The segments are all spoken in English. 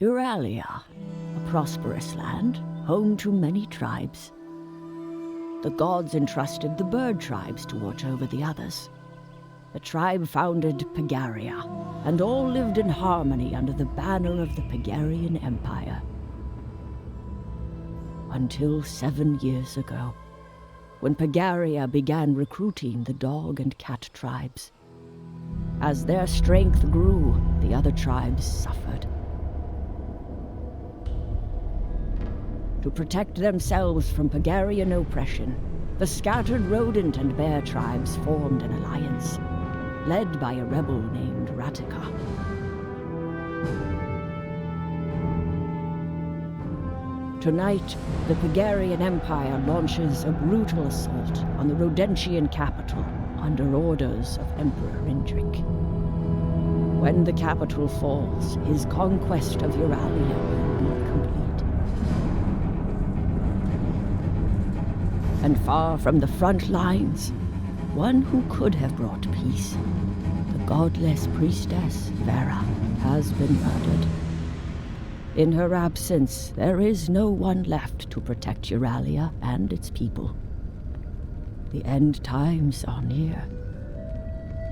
Urralia, a prosperous land, home to many tribes. The gods entrusted the bird tribes to watch over the others. The tribe founded Pagaria, and all lived in harmony under the banner of the Pagarian Empire. Until 7 years ago, when Pagaria began recruiting the dog and cat tribes. As their strength grew, the other tribes suffered. To protect themselves from Pagarian oppression, the scattered rodent and bear tribes formed an alliance, led by a rebel named Ratika. Tonight, the Pagarian Empire launches a brutal assault on the Rodentian capital under orders of Emperor Indrik. When the capital falls, his conquest of Urralia will be complete. And far from the front lines, one who could have brought peace, the godless priestess Vera, has been murdered. In her absence, there is no one left to protect Urralia and its people. The end times are near.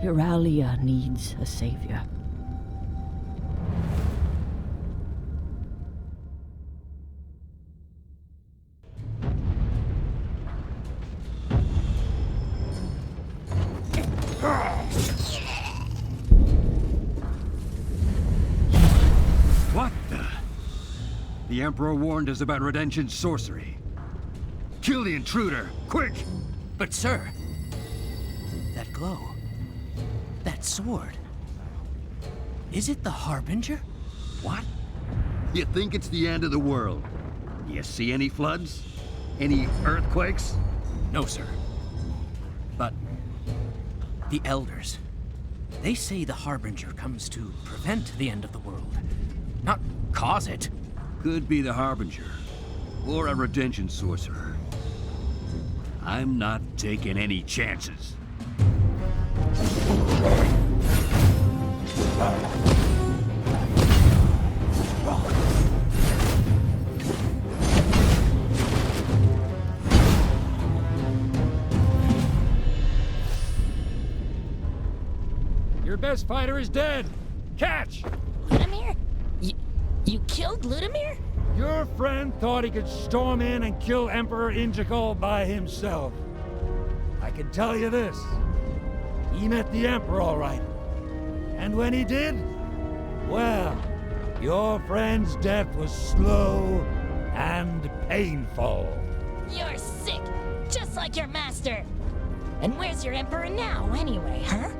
Urralia needs a savior. What the? The Emperor warned us about Redemption's sorcery. Kill the intruder, quick! But sir, that glow, that sword, is it the Harbinger? What? You think it's the end of the world? You see any floods? Any earthquakes? No, sir. But the Elders, they say the Harbinger comes to prevent the end of the world, not cause it. Could be the Harbinger, or a Redemption sorcerer. I'm not taking any chances. Your best fighter is dead! Catch! Ludimir? You killed Ludimir? Your friend thought he could storm in and kill Emperor Indrik by himself. I can tell you this. He met the Emperor all right. And when he did, well, your friend's death was slow and painful. You're sick, just like your master. And where's your Emperor now, anyway, huh?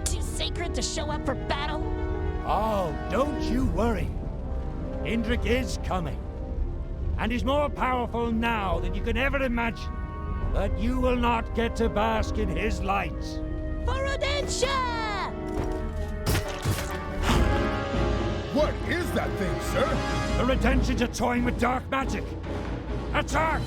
Too sacred to show up for battle? Oh, don't you worry. Indrik is coming. And he's more powerful now than you can ever imagine. But you will not get to bask in his light. For Rodentia! What is that thing, sir? The Redemptions are toying with dark magic. Attack!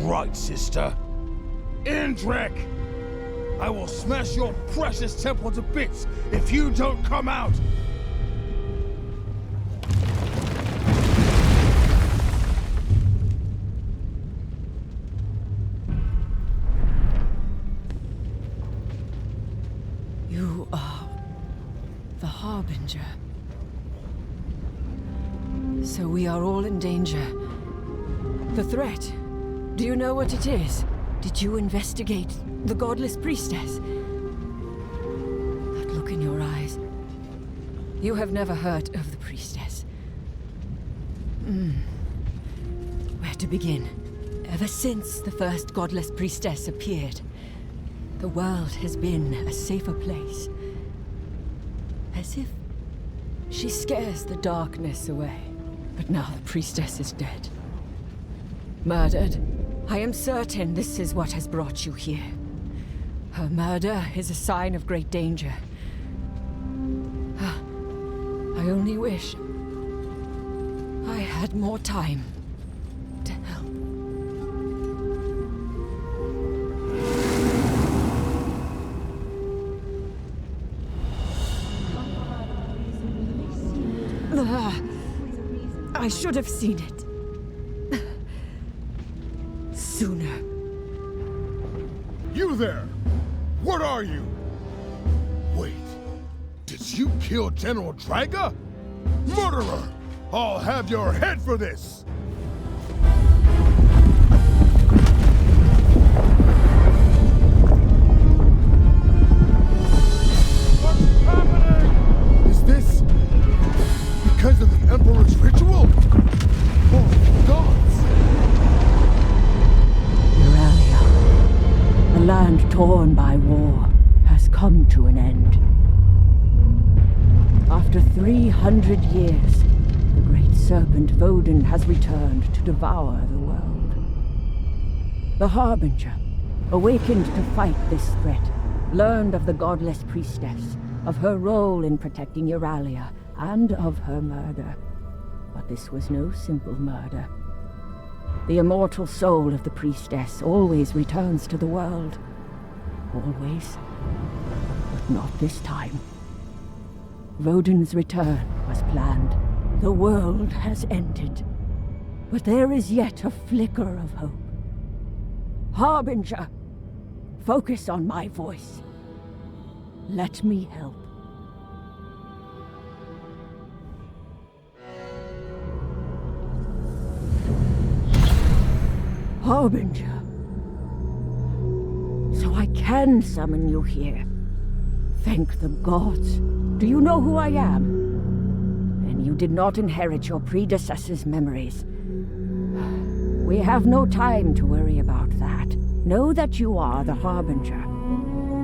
Right, sister. Indrik! I will smash your precious temple to bits if you don't come out! You are the Harbinger. So we are all in danger. The threat. Do you know what it is? Did you investigate the godless priestess? That look in your eyes. You have never heard of the priestess. Where to begin? Ever since the first godless priestess appeared, the world has been a safer place. As if she scares the darkness away. But now the priestess is dead. Murdered. I am certain this is what has brought you here. Her murder is a sign of great danger. I only wish I had more time to help. I should have seen it sooner. You there! What are you? Wait, did you kill General Draga? Murderer! I'll have your head for this! What's happening? Is this because of the Emperor's ritual? Oh, gods! Urralia, the land torn by war, has come to an end. After 300 years, the great serpent Vodun has returned to devour the world. The Harbinger, awakened to fight this threat, learned of the godless priestess, of her role in protecting Urralia, and of her murder. But this was no simple murder. The immortal soul of the priestess always returns to the world. Always. But not this time. Vodun's return was planned. The world has ended. But there is yet a flicker of hope. Harbinger, focus on my voice. Let me help. Harbinger. So I can summon you here. Thank the gods. Do you know who I am? Then you did not inherit your predecessor's memories. We have no time to worry about that. Know that you are the Harbinger.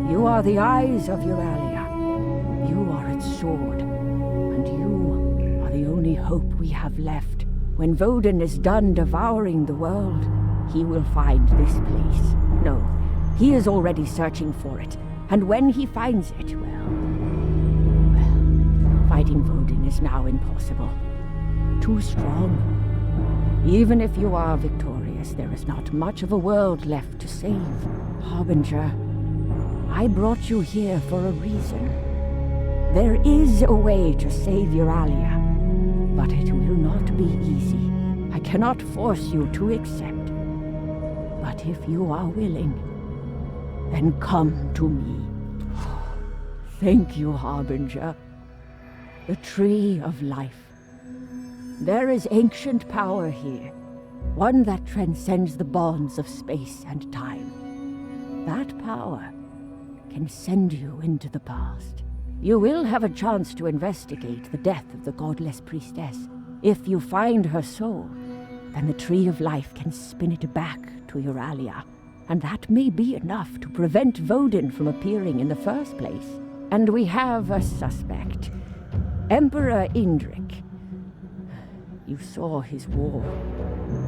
You are the eyes of Urralia. You are its sword. And you are the only hope we have left. When Vodun is done devouring the world, he will find this place. No, he is already searching for it. And when he finds it, well, fighting Vodun is now impossible. Too strong. Even if you are victorious, there is not much of a world left to save. Harbinger, I brought you here for a reason. There is a way to save Urralia, but it will not be easy. I cannot force you to accept. But if you are willing, then come to me. Thank you, Harbinger. The Tree of Life. There is ancient power here, one that transcends the bonds of space and time. That power can send you into the past. You will have a chance to investigate the death of the godless priestess. If you find her soul, then the Tree of Life can spin it back to Urralia, and that may be enough to prevent Vodun from appearing in the first place. And we have a suspect, Emperor Indrik. You saw his war.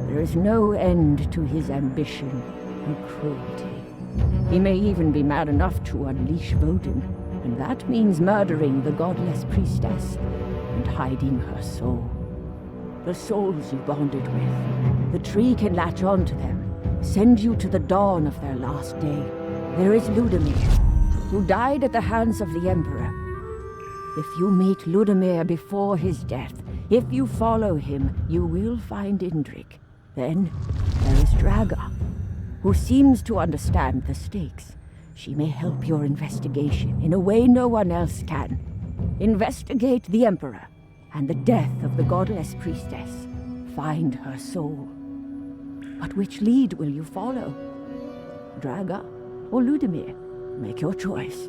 There is no end to his ambition and cruelty. He may even be mad enough to unleash Vodun, and that means murdering the godless priestess and hiding her soul. The souls you bonded with, the tree can latch on to them, send you to the dawn of their last day. There is Ludimir, who died at the hands of the Emperor. If you meet Ludimir before his death, if you follow him, you will find Indrik. Then there is Draga, who seems to understand the stakes. She may help your investigation in a way no one else can. Investigate the Emperor and the death of the godless priestess. Find her soul. But which lead will you follow? Draga or Ludimir? Make your choice.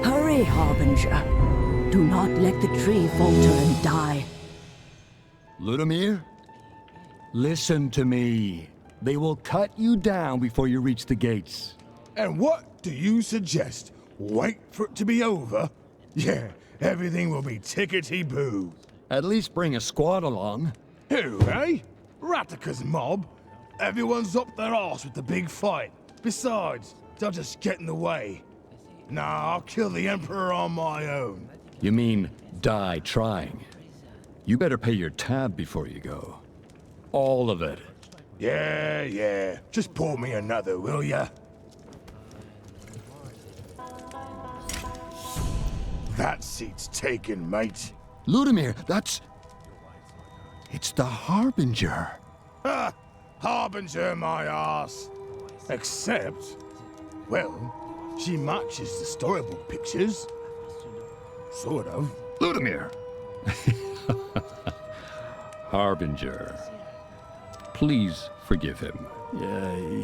Hurry, Harbinger. Do not let the tree falter and die. Ludimir, listen to me. They will cut you down before you reach the gates. And what do you suggest? Wait for it to be over? Yeah, everything will be tickety-boo. At least bring a squad along. Who, eh? Ratika's mob? Everyone's up their arse with the big fight. Besides, they'll just get in the way. Nah, I'll kill the Emperor on my own. You mean die trying? You better pay your tab before you go. All of it. Yeah. Just pour me another, will ya? That seat's taken, mate. Ludimir, it's the Harbinger. Ha! Harbinger, my ass. Except, well, she matches the storybook pictures. Sort of. Ludimir! Harbinger. Please forgive him.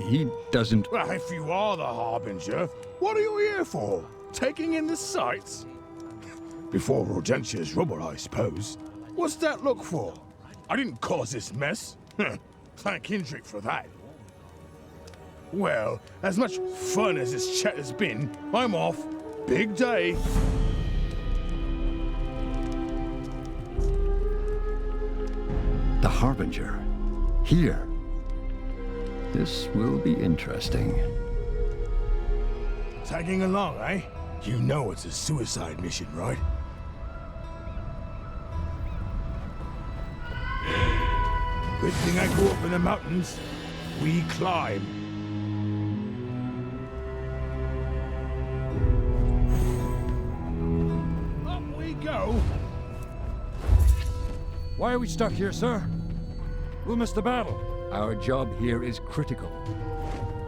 He doesn't... Well, if you are the Harbinger, what are you here for? Taking in the sights? Before Rodentia's rubble, I suppose. What's that look for? I didn't cause this mess. Thank Indrik for that. Well, as much fun as this chat has been, I'm off. Big day. The Harbinger. Here. This will be interesting. Tagging along, eh? You know it's a suicide mission, right? Good thing I grew up in the mountains. We climb. Up we go. Why are we stuck here, sir? We'll miss the battle. Our job here is critical.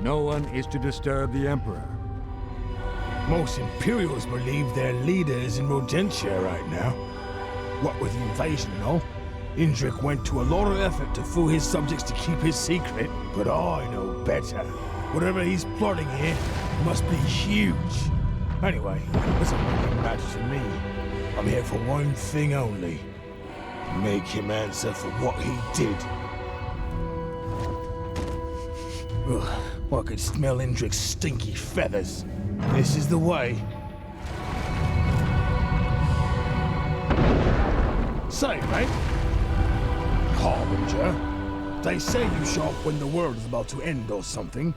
No one is to disturb the Emperor. Most Imperials believe their leader is in Rodentia right now. What with the invasion and all, Indrik went to a lot of effort to fool his subjects to keep his secret, but I know better. Whatever he's plotting here must be huge. Anyway, doesn't really matter to me. I'm here for one thing only. Make him answer for what he did. Ugh, I could smell Indrik's stinky feathers. This is the way. Say, mate. Harbinger. They say you show up when the world is about to end or something.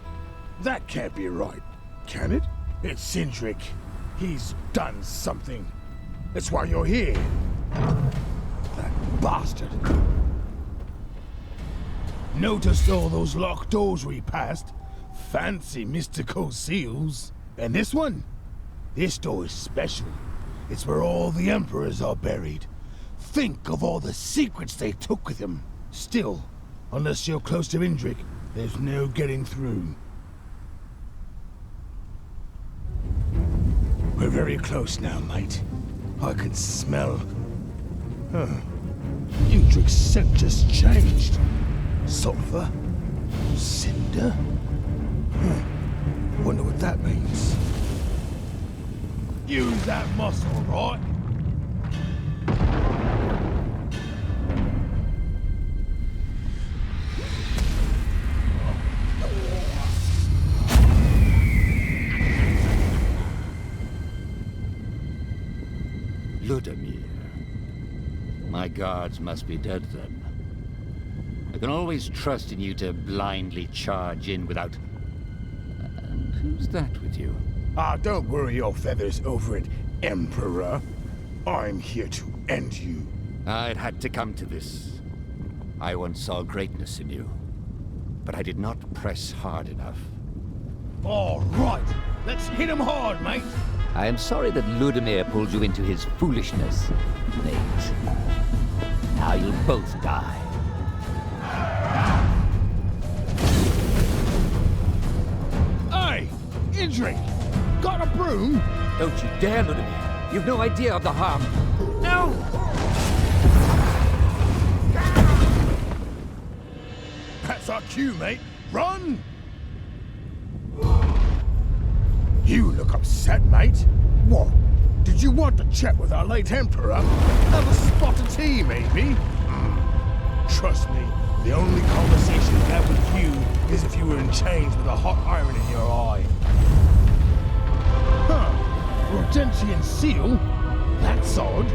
That can't be right, can it? It's Indrik. He's done something. That's why you're here. That bastard. Noticed all those locked doors we passed? Fancy mystical seals. And this one? This door is special. It's where all the Emperors are buried. Think of all the secrets they took with them. Still, unless you're close to Indrik, there's no getting through. We're very close now, mate. I can smell... Indrik's scent just changed. Sulfur? Cinder? Wonder what that means. Use that muscle, right? Ludimir. My guards must be dead then. I can always trust in you to blindly charge in without... And who's that with you? Ah, don't worry your feathers over it, Emperor. I'm here to end you. It had to come to this. I once saw greatness in you, but I did not press hard enough. All right, let's hit him hard, mate. I am sorry that Ludimir pulled you into his foolishness, mate. Now you'll both die. Hey, Indrik, got a broom? Don't you dare, Ludimir. You've no idea of the harm. No! That's our cue, mate. Run! You look upset, mate. What? Did you want to chat with our late Emperor? Have a spot of tea, maybe? Trust me, the only conversation I have with you is if you were in chains with a hot iron in your eye. Huh. Rodentian seal? That's odd.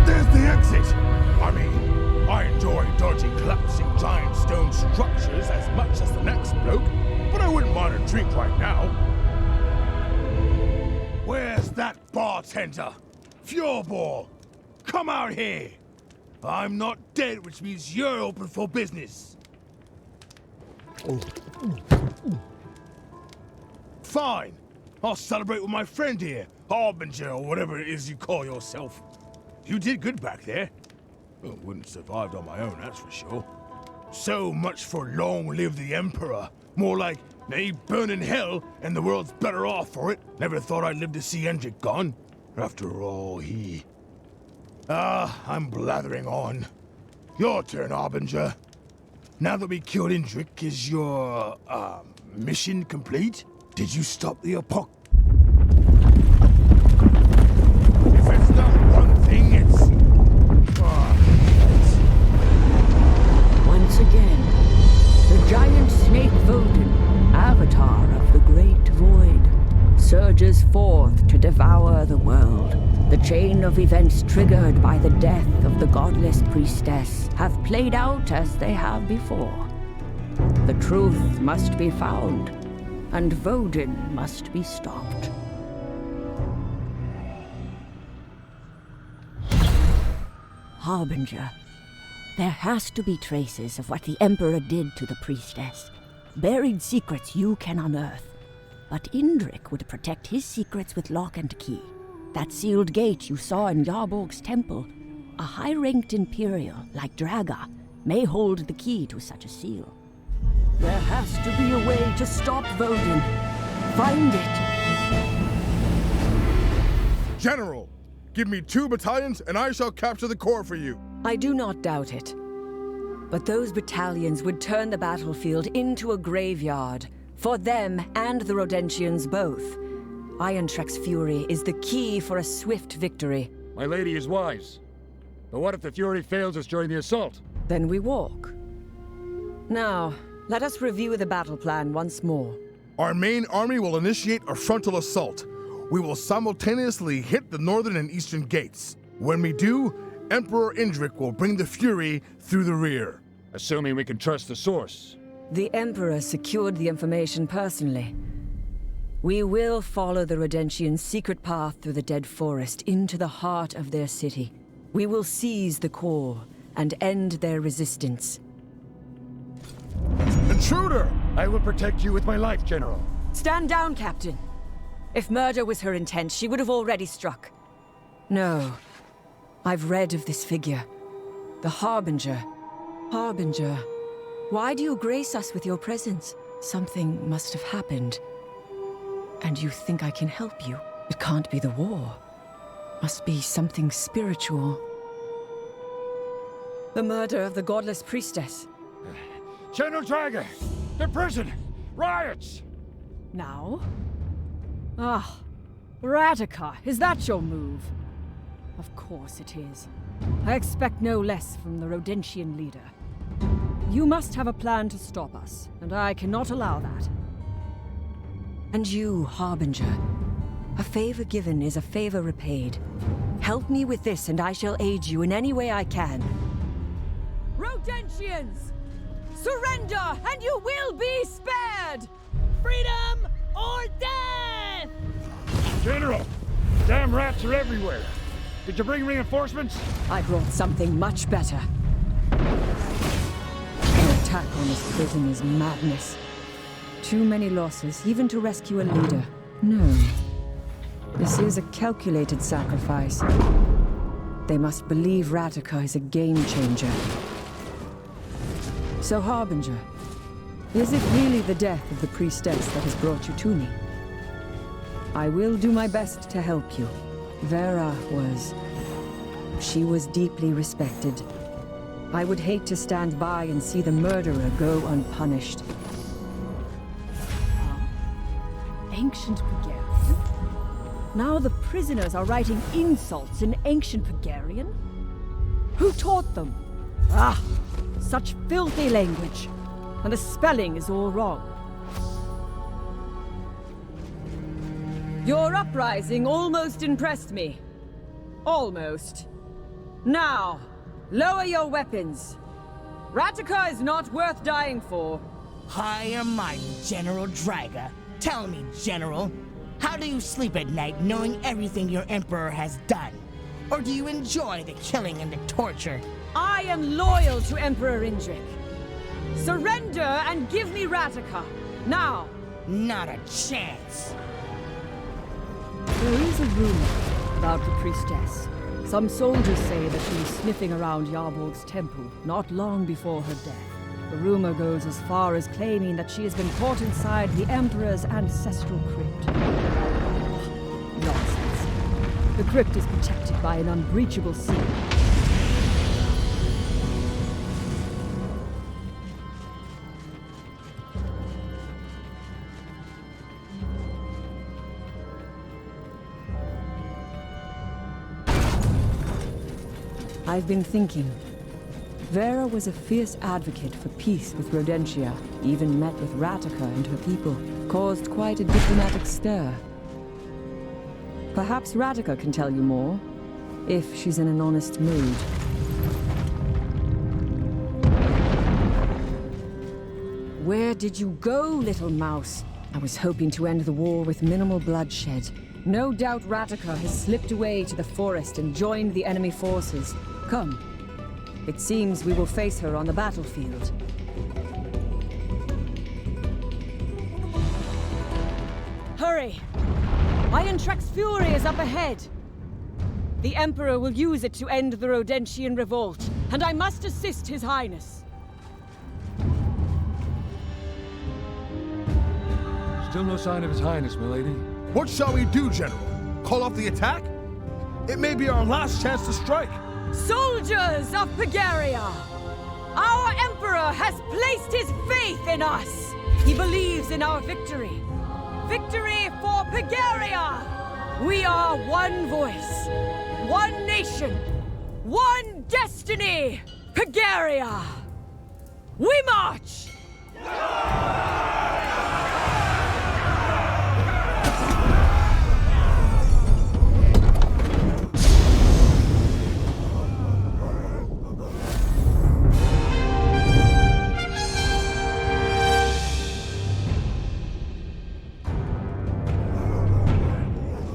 There's the exit. I mean, I enjoy dodging collapsing giant stone structures as much as the next bloke, but I wouldn't mind a drink right now. Where's that bartender? Fureball, come out here. I'm not dead, which means you're open for business. Fine. I'll celebrate with my friend here, Harbinger, or whatever it is you call yourself. You did good back there. Well, wouldn't have survived on my own, that's for sure. So much for long live the Emperor. More like, may he burn in hell, and the world's better off for it. Never thought I'd live to see Endrick gone. After all, he... I'm blathering on. Your turn, Harbinger. Now that we killed Endrick, is your, mission complete? Did you stop the apoc... If it's not one thing, it's... Once again, the giant snake Voden, avatar of the great void, surges forth to devour the world. The chain of events triggered by the death of the godless priestess have played out as they have before. The truth must be found, and Voden must be stopped. Harbinger, there has to be traces of what the Emperor did to the priestess. Buried secrets you can unearth. But Indrik would protect his secrets with lock and key. That sealed gate you saw in Yarborg's temple, a high-ranked Imperial like Draga may hold the key to such a seal. There has to be a way to stop Voden. Find it. General, give me 2 battalions and I shall capture the core for you. I do not doubt it. But those battalions would turn the battlefield into a graveyard, for them and the Rodentians both. Irontrek's fury is the key for a swift victory. My lady is wise. But what if the fury fails us during the assault? Then we walk. Now, let us review the battle plan once more. Our main army will initiate a frontal assault. We will simultaneously hit the northern and eastern gates. When we do, Emperor Indrik will bring the fury through the rear. Assuming we can trust the source. The Emperor secured the information personally. We will follow the Rodentians' secret path through the Dead Forest into the heart of their city. We will seize the core and end their resistance. Intruder! I will protect you with my life, General. Stand down, Captain. If murder was her intent, she would have already struck. No. I've read of this figure. The Harbinger. Harbinger, why do you grace us with your presence? Something must have happened. And you think I can help you? It can't be the war. Must be something spiritual. The murder of the godless priestess. General Draga! The prison! Riots! Now? Ah, Radika, is that your move? Of course it is. I expect no less from the Rodentian leader. You must have a plan to stop us, and I cannot allow that. And you, Harbinger. A favor given is a favor repaid. Help me with this, and I shall aid you in any way I can. Rodentians! Surrender, and you will be spared! Freedom or death! General! Damn rats are everywhere! Did you bring reinforcements? I brought something much better. The attack on this prison is madness. Too many losses, even to rescue a leader. No. This is a calculated sacrifice. They must believe Radika is a game changer. So, Harbinger, is it really the death of the priestess that has brought you to me? I will do my best to help you. Vera was... She was deeply respected. I would hate to stand by and see the murderer go unpunished. Ancient Pagarian? Now the prisoners are writing insults in ancient Pagarian? Who taught them? Ah! Such filthy language. And the spelling is all wrong. Your uprising almost impressed me. Almost. Now, lower your weapons. Ratica is not worth dying for. High and mighty, General Draga. Tell me, General, how do you sleep at night knowing everything your Emperor has done? Or do you enjoy the killing and the torture? I am loyal to Emperor Indrik. Surrender and give me Ratica. Now! Not a chance. There is a rumor about the priestess. Some soldiers say that she was sniffing around Yarborg's temple not long before her death. The rumor goes as far as claiming that she has been caught inside the Emperor's ancestral crypt. Nonsense. The crypt is protected by an unbreachable seal. I've been thinking. Vera was a fierce advocate for peace with Rodentia, even met with Ratica and her people, caused quite a diplomatic stir. Perhaps Ratica can tell you more, if she's in an honest mood. Where did you go, little mouse? I was hoping to end the war with minimal bloodshed. No doubt Ratica has slipped away to the forest and joined the enemy forces. Come. It seems we will face her on the battlefield. Hurry! Iron-Trek's fury is up ahead! The Emperor will use it to end the Rodentian revolt, and I must assist His Highness. Still no sign of His Highness, milady. What shall we do, General? Call off the attack? It may be our last chance to strike. Soldiers of Pagaria! Our Emperor has placed his faith in us! He believes in our victory. Victory for Pagaria! We are one voice, one nation, one destiny! Pagaria! We march!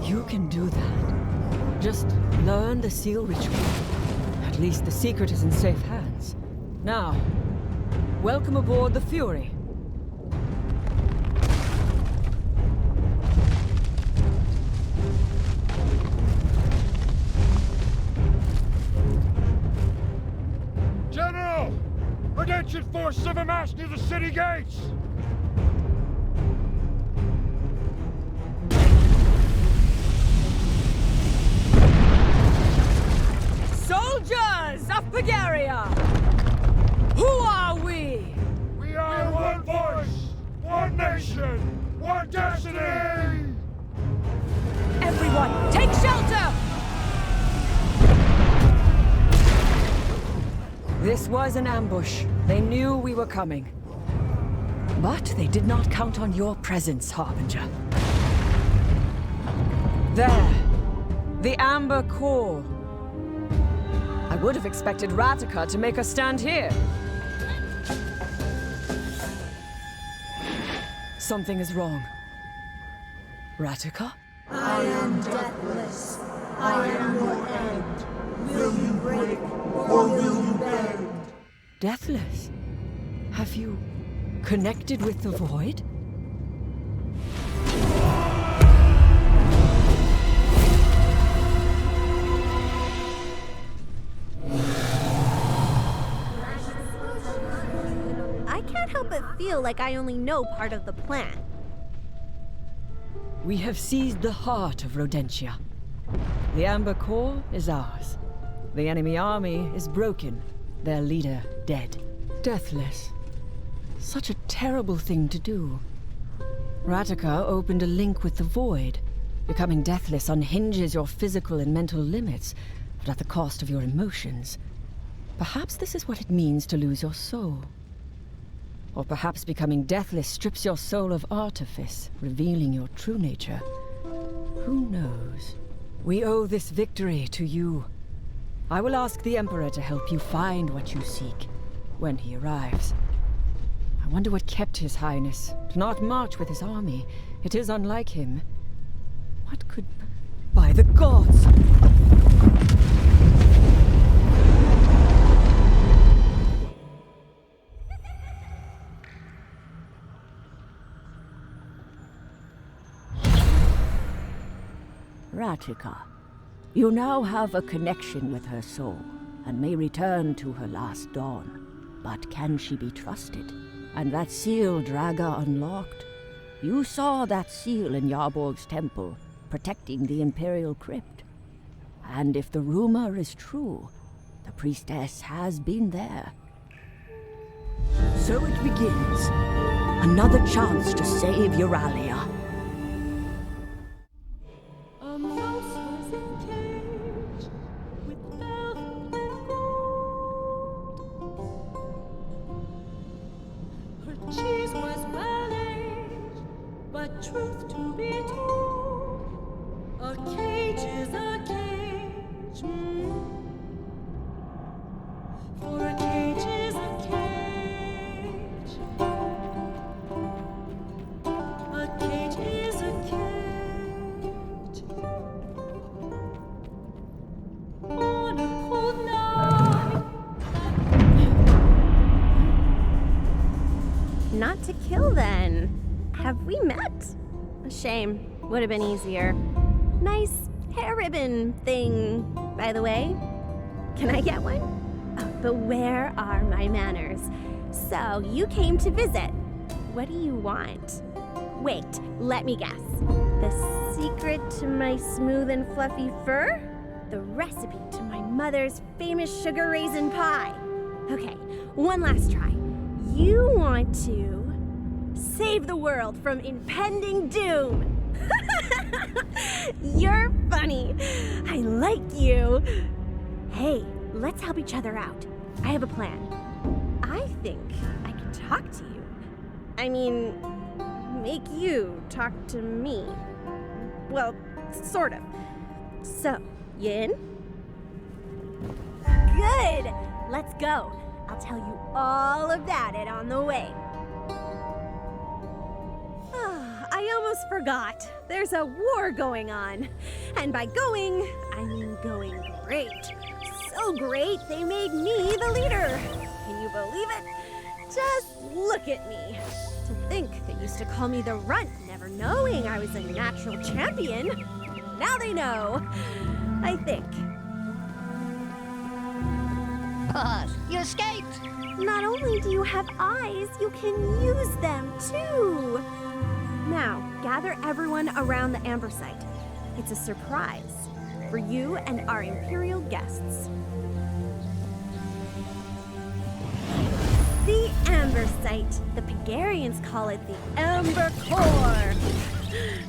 You can do that. Just learn the seal ritual. At least the secret is in safe hands. Now, welcome aboard the Fury. General! Redemption forces have amassed near the city gates! Soldiers of Pagaria! Who are we? We are one voice, one nation, one destiny! Everyone, take shelter! This was an ambush. They knew we were coming. But they did not count on your presence, Harbinger. There. The Amber Core. I would have expected Ratica to make us stand here. Something is wrong. Ratica? I am deathless. I am your end. Will you break, or will you bend? Deathless? Have you connected with the void? I can't help but feel like I only know part of the plan. We have seized the heart of Rodentia. The Amber Core is ours. The enemy army is broken, their leader dead. Deathless. Such a terrible thing to do. Ratica opened a link with the void. Becoming deathless unhinges your physical and mental limits, but at the cost of your emotions. Perhaps this is what it means to lose your soul. Or perhaps becoming deathless strips your soul of artifice, revealing your true nature. Who knows? We owe this victory to you. I will ask the Emperor to help you find what you seek when he arrives. I wonder what kept His Highness to not march with his army. It is unlike him. What could... By the gods! Ratika, you now have a connection with her soul, and may return to her last dawn. But can she be trusted? And that seal Draga unlocked? You saw that seal in Yarborg's temple, protecting the Imperial crypt. And if the rumor is true, the priestess has been there. So it begins. Another chance to save Urralia. A mouse was in cage with velvet and gold. Her cheese was well aged, but truth to be told, a cage is a cage. For a cage is a cage. A cage is a cage. On a cold night. Not to kill, then. Have we met? A shame. Would have been easier. Nice hair ribbon thing, by the way. Can I get one? Oh, but where are my manners? So, you came to visit. What do you want? Wait, let me guess. The secret to my smooth and fluffy fur? The recipe to my mother's famous sugar raisin pie? Okay, one last try. You want to save the world from impending doom. You're funny. I like you. Hey, let's help each other out. I have a plan. I think I can talk to you. I mean, make you talk to me. Well, sort of. So, you in? Good! Let's go. I'll tell you all about it on the way. I almost forgot. There's a war going on. And by going, I mean going great. So great, they made me the leader. Can you believe it? Just look at me. To think they used to call me the runt, never knowing I was a natural champion. Now they know. I think. Boss, you escaped! Not only do you have eyes, you can use them too. Now, gather everyone around the Omensight. It's a surprise for you and our Imperial guests. The Omensight. The Pegarians call it the Ember Core.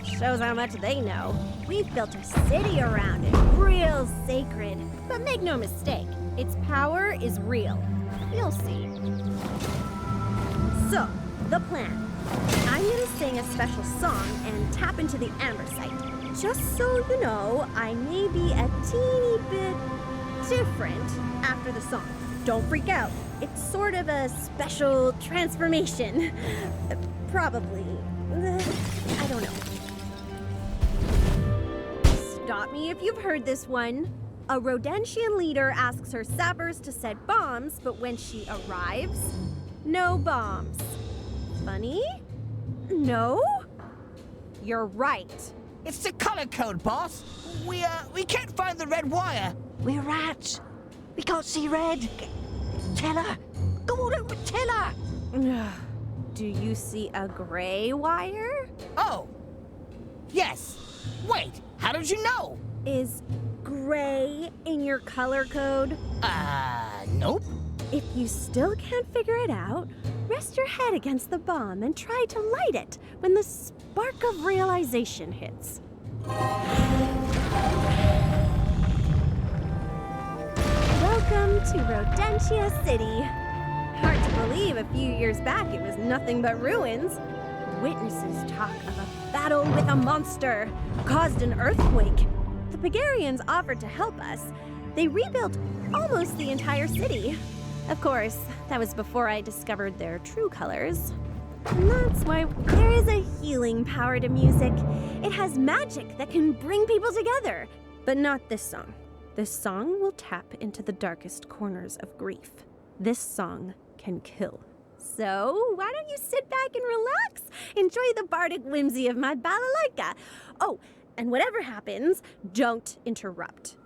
Shows how much they know. We've built a city around it, real sacred. But make no mistake, its power is real. You'll see. So, the plan. I'm gonna sing a special song and tap into the Omensight. Just so you know, I may be a teeny bit different after the song. Don't freak out. It's sort of a special transformation. Probably. I don't know. Stop me if you've heard this one. A Rodentian leader asks her sappers to set bombs, but when she arrives, no bombs. Funny? No? You're right. It's the color code, boss. We can't find the red wire. We're rats. We can't see red. Tell her. Go on over, tell her. Do you see a gray wire? Oh. Yes. Wait, how did you know? Is gray in your color code? Nope. If you still can't figure it out, rest your head against the bomb and try to light it when the spark of realization hits. Welcome to Rodentia City. Hard to believe a few years back it was nothing but ruins. Witnesses talk of a battle with a monster caused an earthquake. The Pagarians offered to help us. They rebuilt almost the entire city. Of course, that was before I discovered their true colors. And that's why there is a healing power to music. It has magic that can bring people together. But not this song. This song will tap into the darkest corners of grief. This song can kill. So, why don't you sit back and relax? Enjoy the bardic whimsy of my balalaika. Oh, and whatever happens, don't interrupt.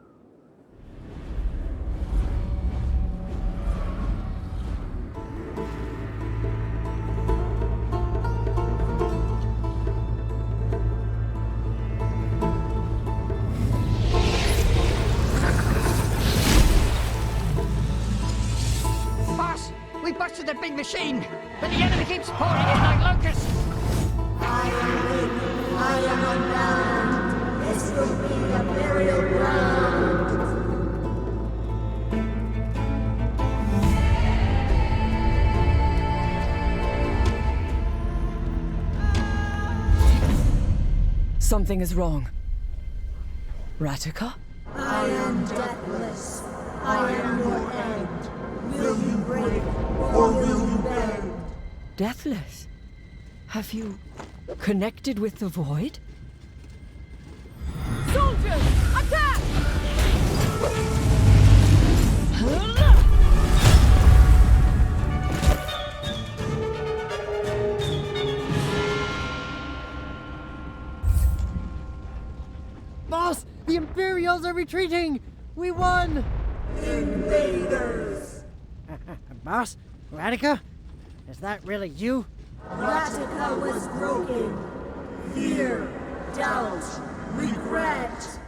Boss, we busted that big machine, but the enemy keeps pouring in like locusts. I am weak, I am unbound. This will be a burial ground. Something is wrong. Ratika? I am deathless. I am your end. Will you break or will you bend? Deathless? Have you connected with the void? Soldiers, attack! Boss, the Imperials are retreating! We won! Invaders! Boss, Ratika? Is that really you? Ratika was broken. Fear, doubt, regret.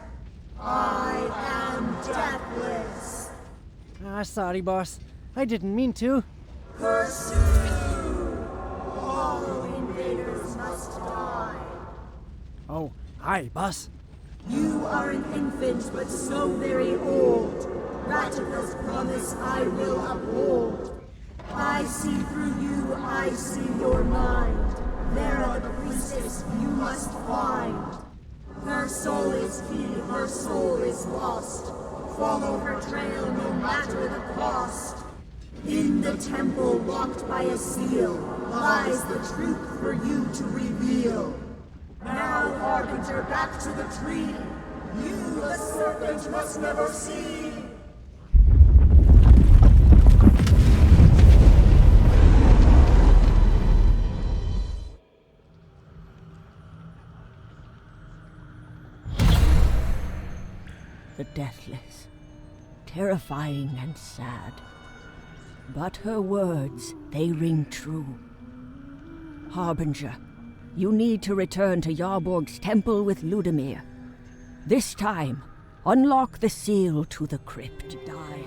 I am deathless. Sorry, boss. I didn't mean to. Pursue! All invaders must die. Oh, hi, boss. You are an infant, but so very old. Ratika's promise I will uphold. I see through you, I see your mind. Vera the priestess you must find. Her soul is key, her soul is lost. Follow her trail no matter the cost. In the temple locked by a seal lies the truth for you to reveal. Now, Harbinger, back to the tree. You, the serpent, must never see. The deathless, terrifying and sad. But her words, they ring true. Harbinger, you need to return to Yarborg's temple with Ludimir. This time, unlock the seal to the crypt. Die.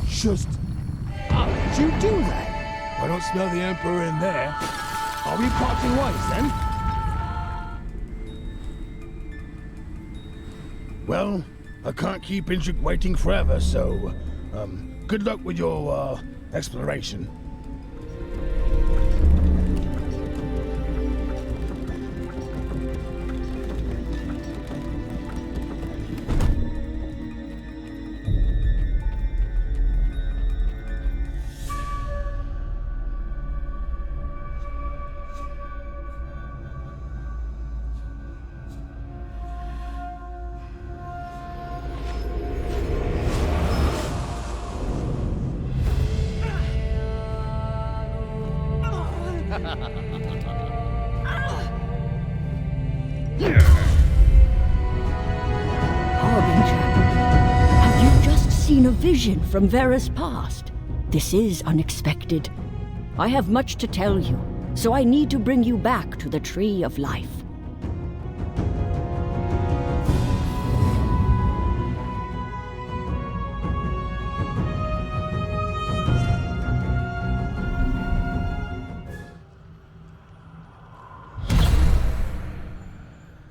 Just... How did you do that? I don't smell the Emperor in there. Are we parting ways, then? Well, I can't keep Indrik waiting forever, so... good luck with your, exploration. Seen a vision from Vera's past. This is unexpected. I have much to tell you, so I need to bring you back to the Tree of Life.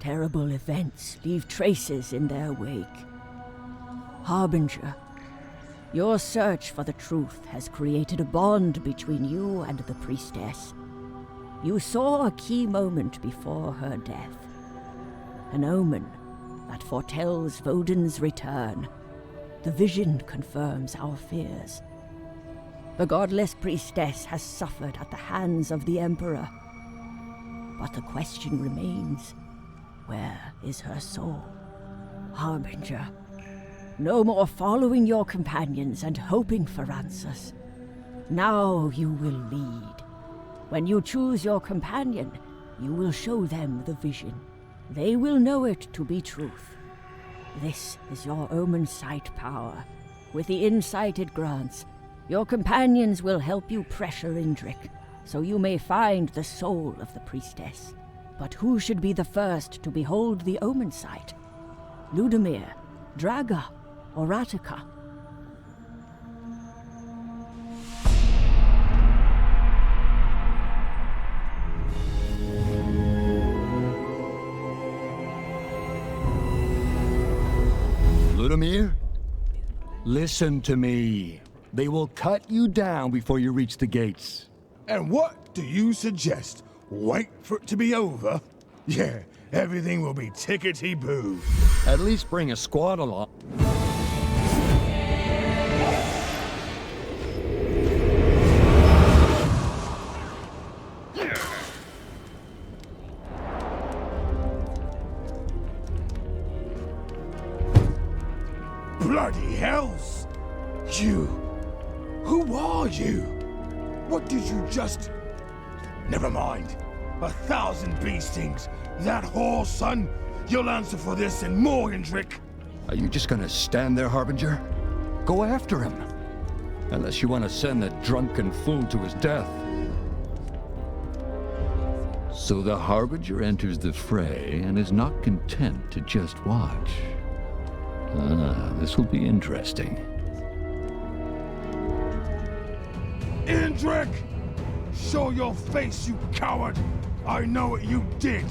terrible events leave traces in their wake. Harbinger, your search for the truth has created a bond between you and the priestess. You saw a key moment before her death. An omen that foretells Vodun's return. The vision confirms our fears. The godless priestess has suffered at the hands of the Emperor. But the question remains, where is her soul? Harbinger, no more following your companions and hoping for answers. Now you will lead. When you choose your companion, you will show them the vision. They will know it to be truth. This is your Omensight power. With the insight it grants, your companions will help you pressure Indrik, so you may find the soul of the priestess. But who should be the first to behold the Omensight? Ludimir, Draga, or Ratica? Ludimir, listen to me. They will cut you down before you reach the gates. And what do you suggest? Wait for it to be over? Yeah, everything will be tickety-boo. At least bring a squad along. Bloody hells! You! Who are you? What did you just... Never mind. 1,000 bee stings. That whore, son. You'll answer for this and more, Indrik. Are you just gonna stand there, Harbinger? Go after him. Unless you want to send the drunken fool to his death. So the Harbinger enters the fray and is not content to just watch. This will be interesting. Indrik! Show your face, you coward! I know what you did!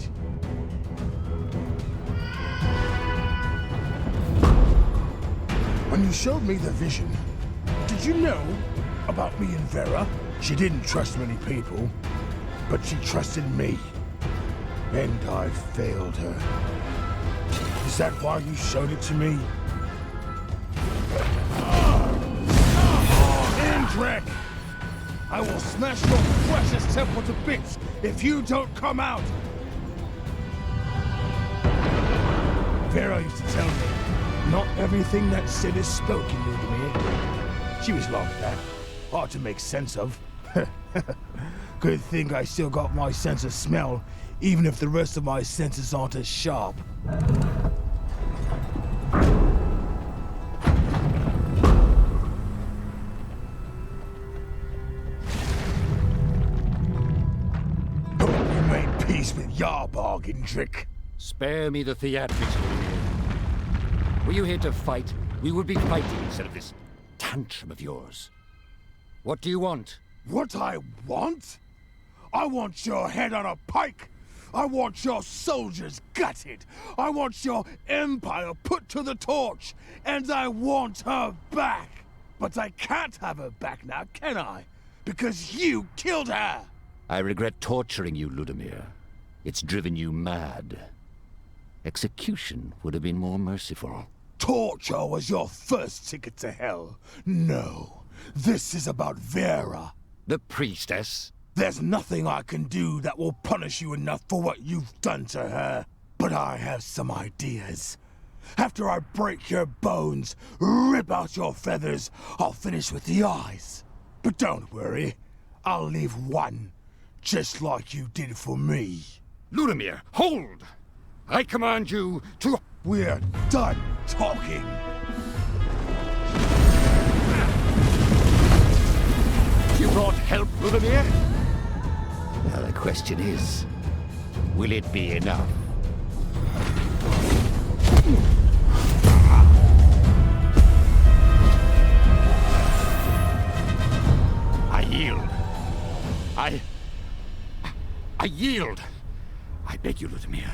When you showed me the vision, did you know about me and Vera? She didn't trust many people, but she trusted me. And I failed her. Is that why you showed it to me? Indrik! I will smash your precious temple to bits if you don't come out! Vera used to tell me, not everything that's said is spoken, Ludimir. She was like that. Hard to make sense of. Good thing I still got my sense of smell, even if the rest of my senses aren't as sharp. With your bargain, Indrik. Spare me the theatrics, Urralia. Were you here to fight? We would be fighting instead of this tantrum of yours. What do you want? What I want? I want your head on a pike! I want your soldiers gutted! I want your empire put to the torch! And I want her back! But I can't have her back now, can I? Because you killed her! I regret torturing you, Ludimir. It's driven you mad. Execution would have been more merciful. Torture was your first ticket to hell. No, this is about Vera. The priestess? There's nothing I can do that will punish you enough for what you've done to her. But I have some ideas. After I break your bones, rip out your feathers, I'll finish with the eyes. But don't worry, I'll leave one, just like you did for me. Ludimir, hold! I command you to... We're done talking. You brought help, Urralia? Now the question is, will it be enough? I yield. I yield. I beg you, Ludimir.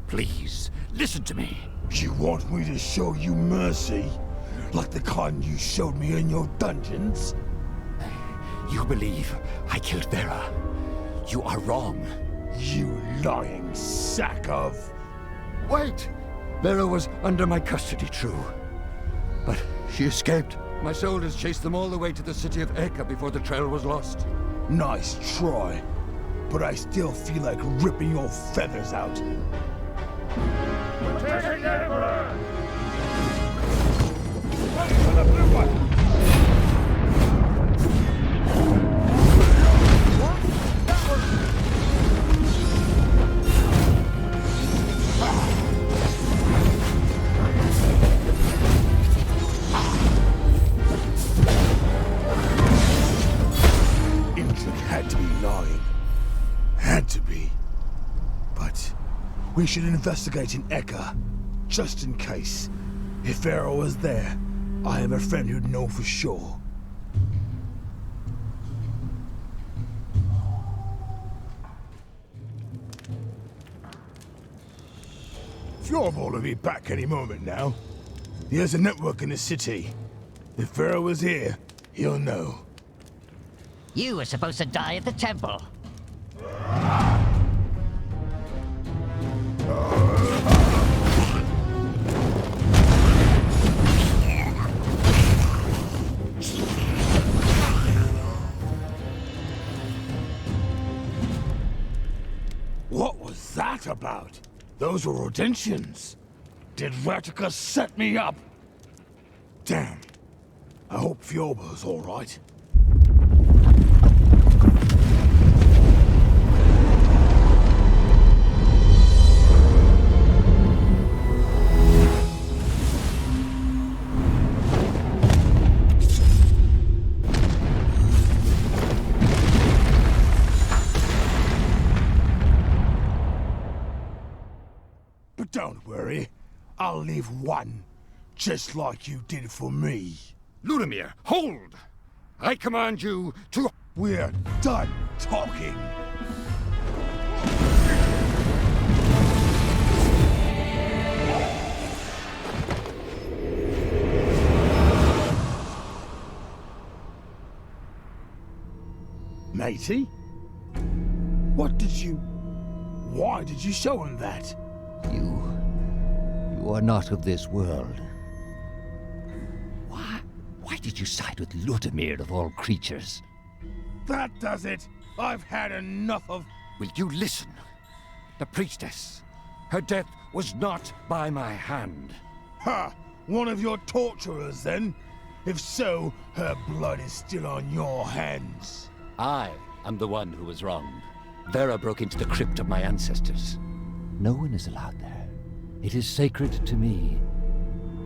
Please, listen to me. You want me to show you mercy? Like the kind you showed me in your dungeons? You believe I killed Vera. You are wrong. You lying sack of... Wait! Vera was under my custody, true. But she escaped. My soldiers chased them all the way to the city of Eka before the trail was lost. Nice try. But I still feel like ripping your feathers out. Protecting the Emperor! Wait for the blue one! Had to be lying. Had to be. But we should investigate in Eka, just in case. If Vera was there, I have a friend who'd know for sure. Fjordball will be back any moment now. He has a network in the city. If Vera was here, he'll know. You were supposed to die at the temple. What was that about? Those were Rodentians. Did Ratica set me up? Damn. I hope Fjordball's all right. Don't worry, I'll leave one, just like you did for me. Ludimir, hold! I command you to... We're done talking. Matey? What did you... Why did you show him that? You are not of this world. Why did you side with Ludimir of all creatures? That does it! I've had enough of... Will you listen? The priestess. Her death was not by my hand. Ha! One of your torturers, then? If so, her blood is still on your hands. I am the one who was wronged. Vera broke into the crypt of my ancestors. No one is allowed there. It is sacred to me.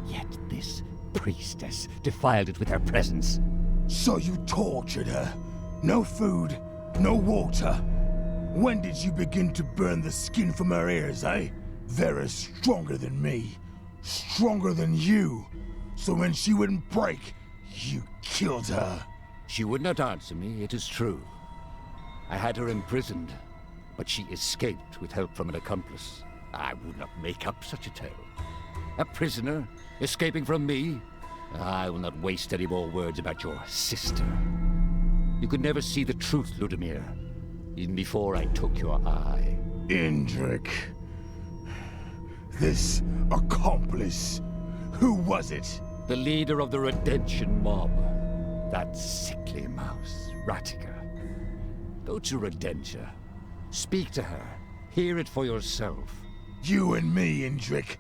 Yet this priestess defiled it with her presence. So you tortured her? No food, no water. When did you begin to burn the skin from her ears, eh? Vera's stronger than me. Stronger than you. So when she wouldn't break, you killed her. She would not answer me, it is true. I had her imprisoned, but she escaped with help from an accomplice. I would not make up such a tale. A prisoner, escaping from me? I will not waste any more words about your sister. You could never see the truth, Ludimir, even before I took your eye. Indrik. This accomplice, who was it? The leader of the Redemption mob. That sickly mouse, Ratica. Go to Redentia. Speak to her. Hear it for yourself. You and me, Indrik.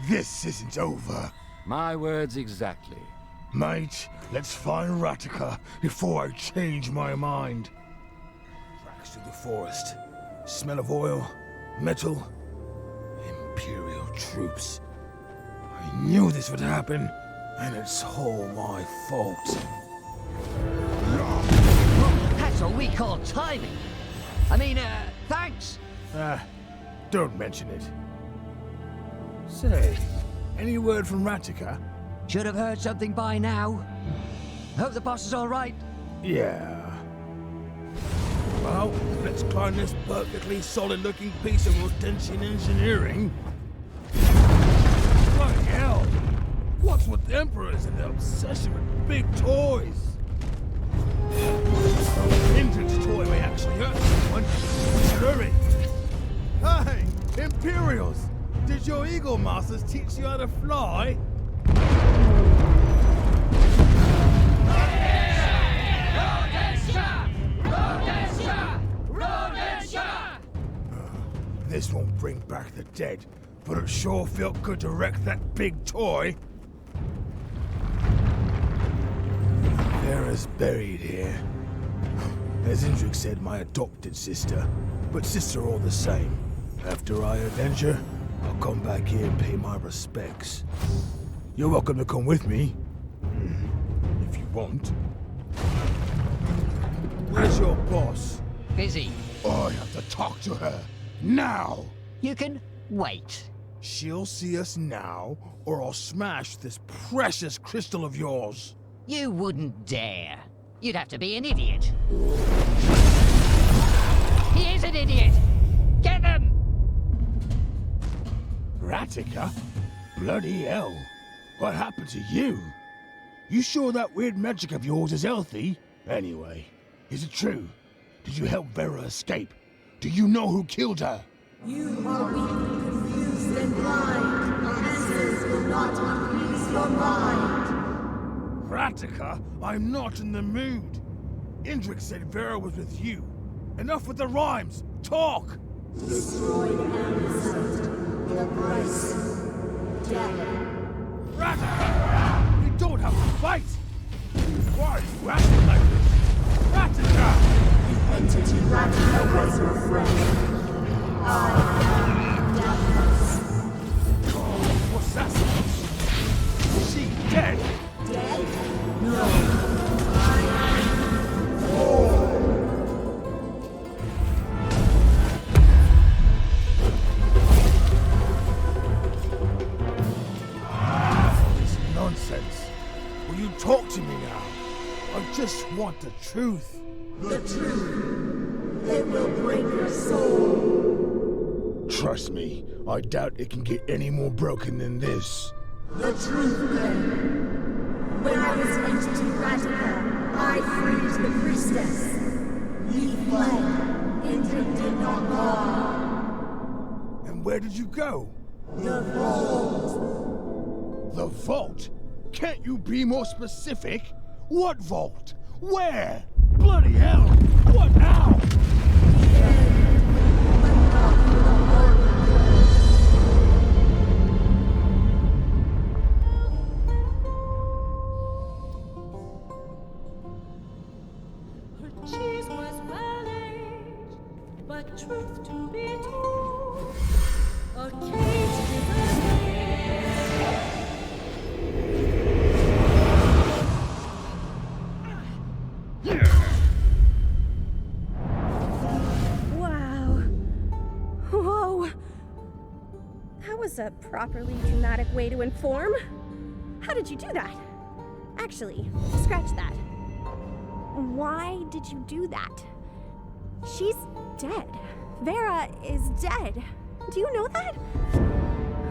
This isn't over. My words exactly. Mate, let's find Ratica before I change my mind. Tracks through the forest. Smell of oil, metal, Imperial troops. I knew this would happen, and it's all my fault. That's what we call timing. I mean, thanks. Don't mention it. Say, any word from Ratica? Should have heard something by now. Hope the boss is all right. Yeah. Well, let's climb this perfectly solid-looking piece of Rodentian engineering with the Emperors and their obsession with big toys. Indrick's toy may actually hurt someone. We should hurry. Hey, Imperials! Did your Eagle Masters teach you how to fly? This won't bring back the dead, but it sure felt good to wreck that big toy. Vera's buried here. As Indrick said, my adopted sister, but sister all the same. After I avenge her, I'll come back here and pay my respects. You're welcome to come with me, if you want. Where's your boss? Busy. I have to talk to her, now! You can wait. She'll see us now, or I'll smash this precious crystal of yours. You wouldn't dare. You'd have to be an idiot. He is an idiot! Get them! Ratica? Bloody hell. What happened to you? You sure that weird magic of yours is healthy? Anyway, is it true? Did you help Vera escape? Do you know who killed her? You are weak, confused, and blind. Answers will not increase your mind. Ratica, I'm not in the mood. Indrick said Vera was with you. Enough with the rhymes. Talk! Destroyed Omensight. The price. Death. Ratica! We don't have to fight! Why are you acting like this? Ratica! The entity Ratica was your friend. I am Deathless. What's that supposed to? Is she dead? Dead? No. I am whole. This nonsense. Will you talk to me now? I just want the truth. The truth. It will break your soul. Trust me, I doubt it can get any more broken than this. The truth, then. When I was entity Ratica, I freed the priestess. We fled. Indrick did not lie. And where did you go? The vault. The vault? Can't you be more specific? What vault? Where? Bloody hell! What now? Cheese was well aged, but truth to be told, a cage is a Wow. Whoa. That was a properly dramatic way to inform. How did you do that? Actually, scratch that. Why did you do that? She's dead. Vera is dead. Do you know that?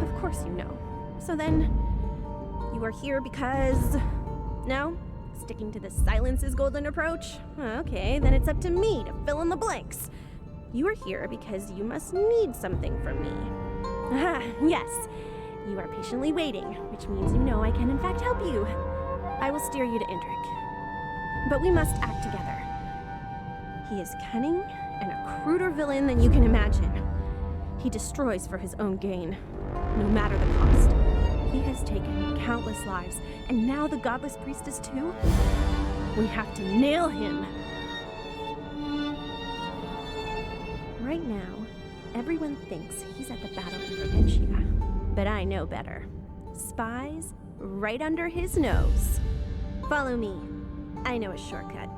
Of course you know. So then, you are here because... No? Sticking to the silence is golden approach? Okay, then it's up to me to fill in the blanks. You are here because you must need something from me. Ah, yes. You are patiently waiting, which means you know I can in fact help you. I will steer you to Indrick. But we must act together. He is cunning and a cruder villain than you can imagine. He destroys for his own gain, no matter the cost. He has taken countless lives, and now the godless priestess too? We have to nail him. Right now, everyone thinks he's at the battle in Provincia, but I know better. Spies right under his nose. Follow me. I know a shortcut.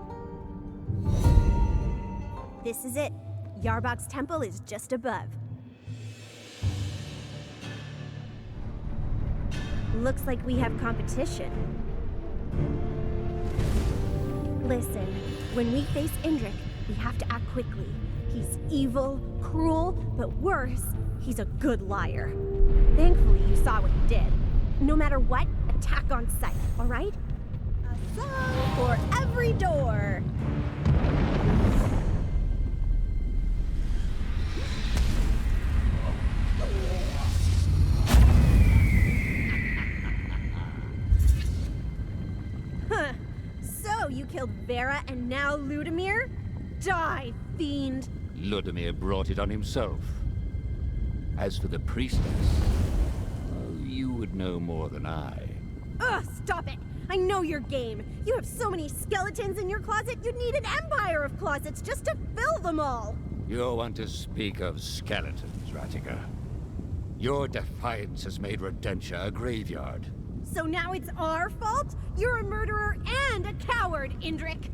This is it. Yarbok's temple is just above. Looks like we have competition. Listen, when we face Indrick, we have to act quickly. He's evil, cruel, but worse, he's a good liar. Thankfully, you saw what he did. No matter what, attack Indrik on sight, all right? A song for every door. Huh. So you killed Vera and now Ludimir? Die, fiend! Ludimir brought it on himself. As for the priestess, well, you would know more than I. Ugh, stop it! I know your game. You have so many skeletons in your closet, you'd need an empire of closets just to fill them all! You want to speak of skeletons, Rattiger. Your defiance has made Rodentia a graveyard. So now it's our fault? You're a murderer and a coward, Indrik!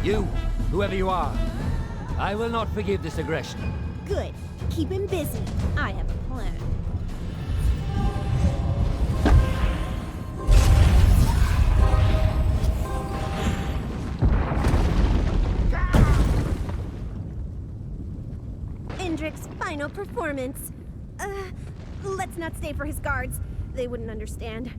You, whoever you are, I will not forgive this aggression. Good. Keep him busy. I have a plan. Indrik's final performance. Let's not stay for his guards. They wouldn't understand.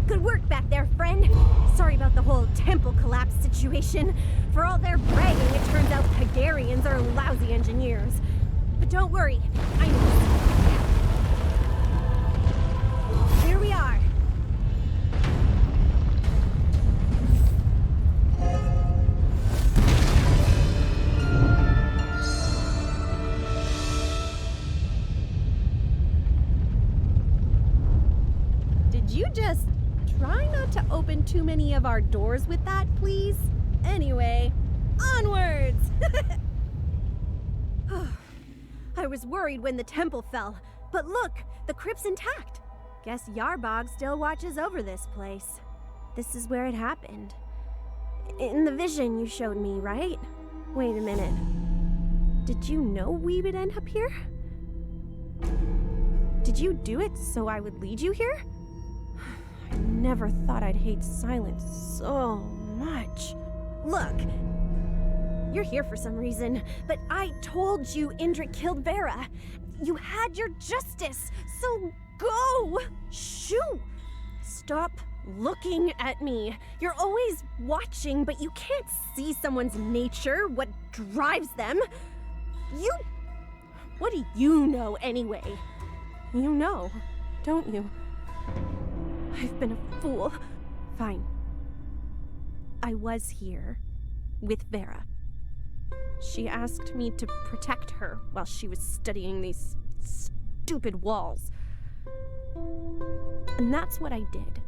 Good work back there, friend. Sorry about the whole temple collapse situation. For all their bragging, it turns out Hagarians are lousy engineers. But don't worry, I know. Here we are. Did you just try not to open too many of our doors with that, please? Anyway, onwards! I was worried when the temple fell, but look, the crypt's intact. Guess Yarbog still watches over this place. This is where it happened. In the vision you showed me, right? Wait a minute. Did you know we would end up here? Did you do it so I would lead you here? I never thought I'd hate silence so much. Look, you're here for some reason, but I told you Indrik killed Vera. You had your justice, so go! Shoo! Stop looking at me. You're always watching, but you can't see someone's nature, what drives them. What do you know anyway? You know, don't you? I've been a fool. Fine. I was here with Vera. She asked me to protect her while she was studying these stupid walls. And that's what I did.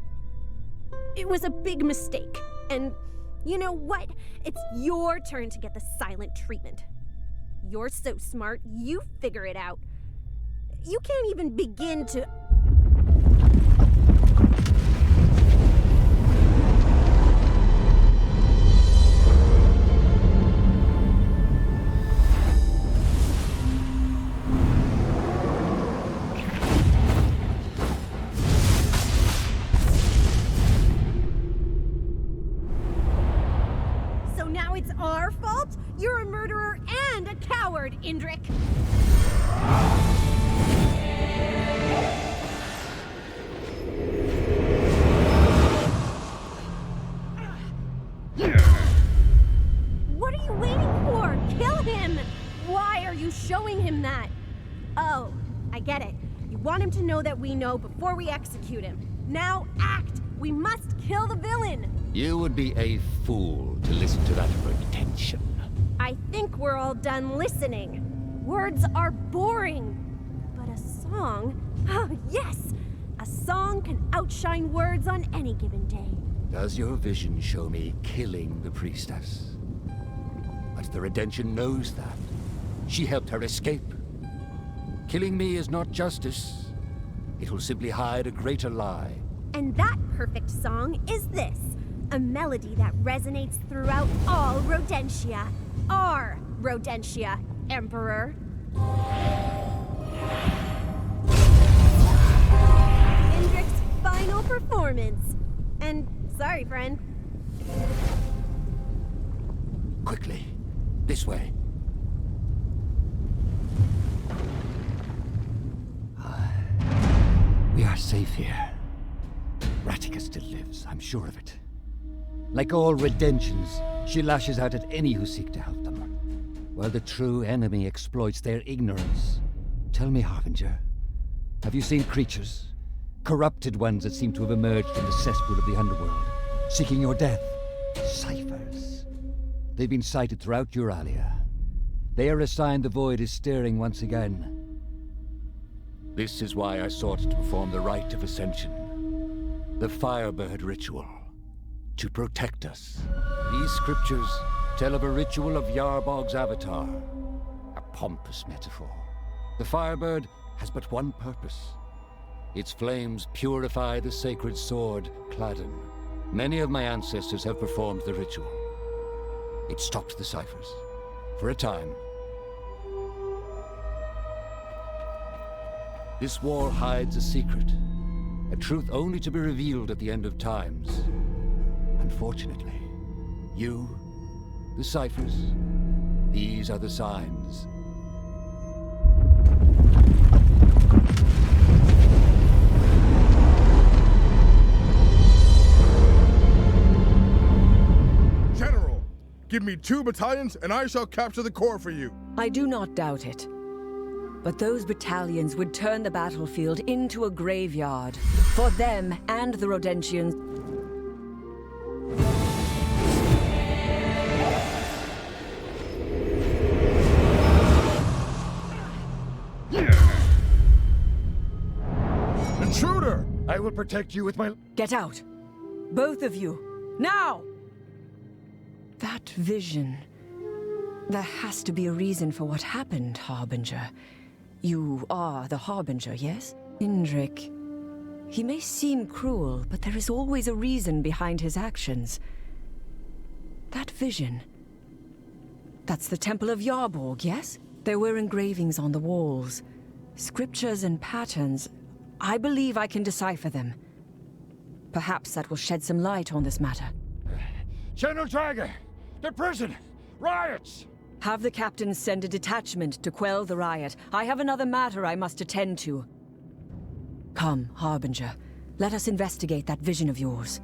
It was a big mistake. And you know what? It's your turn to get the silent treatment. You're so smart, you figure it out. You can't even begin to... So now it's our fault? You're a murderer and a coward, Indrik! What are you waiting for? Kill him! Why are you showing him that? Oh, I get it. You want him to know that we know before we execute him. Now act! We must kill the villain! You would be a fool to listen to that pretension. I think we're all done listening. Words are boring. But a song? Oh, yes! A song can outshine words on any given day. Does your vision show me killing the priestess? But the Redemption knows that. She helped her escape. Killing me is not justice. It will simply hide a greater lie. And that perfect song is this. A melody that resonates throughout all Rodentia. Our Rodentia, Emperor. Indrik's final performance. And sorry, friend. Quickly. This way. safe here. Ratica still lives, I'm sure of it. Like all redemptions, she lashes out at any who seek to help them, while the true enemy exploits their ignorance. Tell me, Harbinger, have you seen creatures? Corrupted ones that seem to have emerged from the cesspool of the underworld, seeking your death? Ciphers. They've been sighted throughout Urralia. They are a sign the void is stirring once again. This is why I sought to perform the rite of ascension. The Firebird ritual. To protect us. These scriptures tell of a ritual of Yarbog's avatar. A pompous metaphor. The Firebird has but one purpose. Its flames purify the sacred sword, Cladden. Many of my ancestors have performed the ritual. It stopped the ciphers. For a time. This wall hides a secret. A truth only to be revealed at the end of times. Unfortunately, you, the ciphers, these are the signs. General, give me 2 battalions and I shall capture the core for you. I do not doubt it. But those battalions would turn the battlefield into a graveyard. For them and the Rodentians. Intruder! I will protect you with my... Get out! Both of you! Now! That vision... There has to be a reason for what happened, Harbinger. You are the Harbinger, yes? Indrik. He may seem cruel, but there is always a reason behind his actions. That vision... That's the Temple of Yarborg, yes? There were engravings on the walls. Scriptures and patterns. I believe I can decipher them. Perhaps that will shed some light on this matter. General Draga! The prison! Riots! Have the captain send a detachment to quell the riot. I have another matter I must attend to. Come, Harbinger. Let us investigate that vision of yours.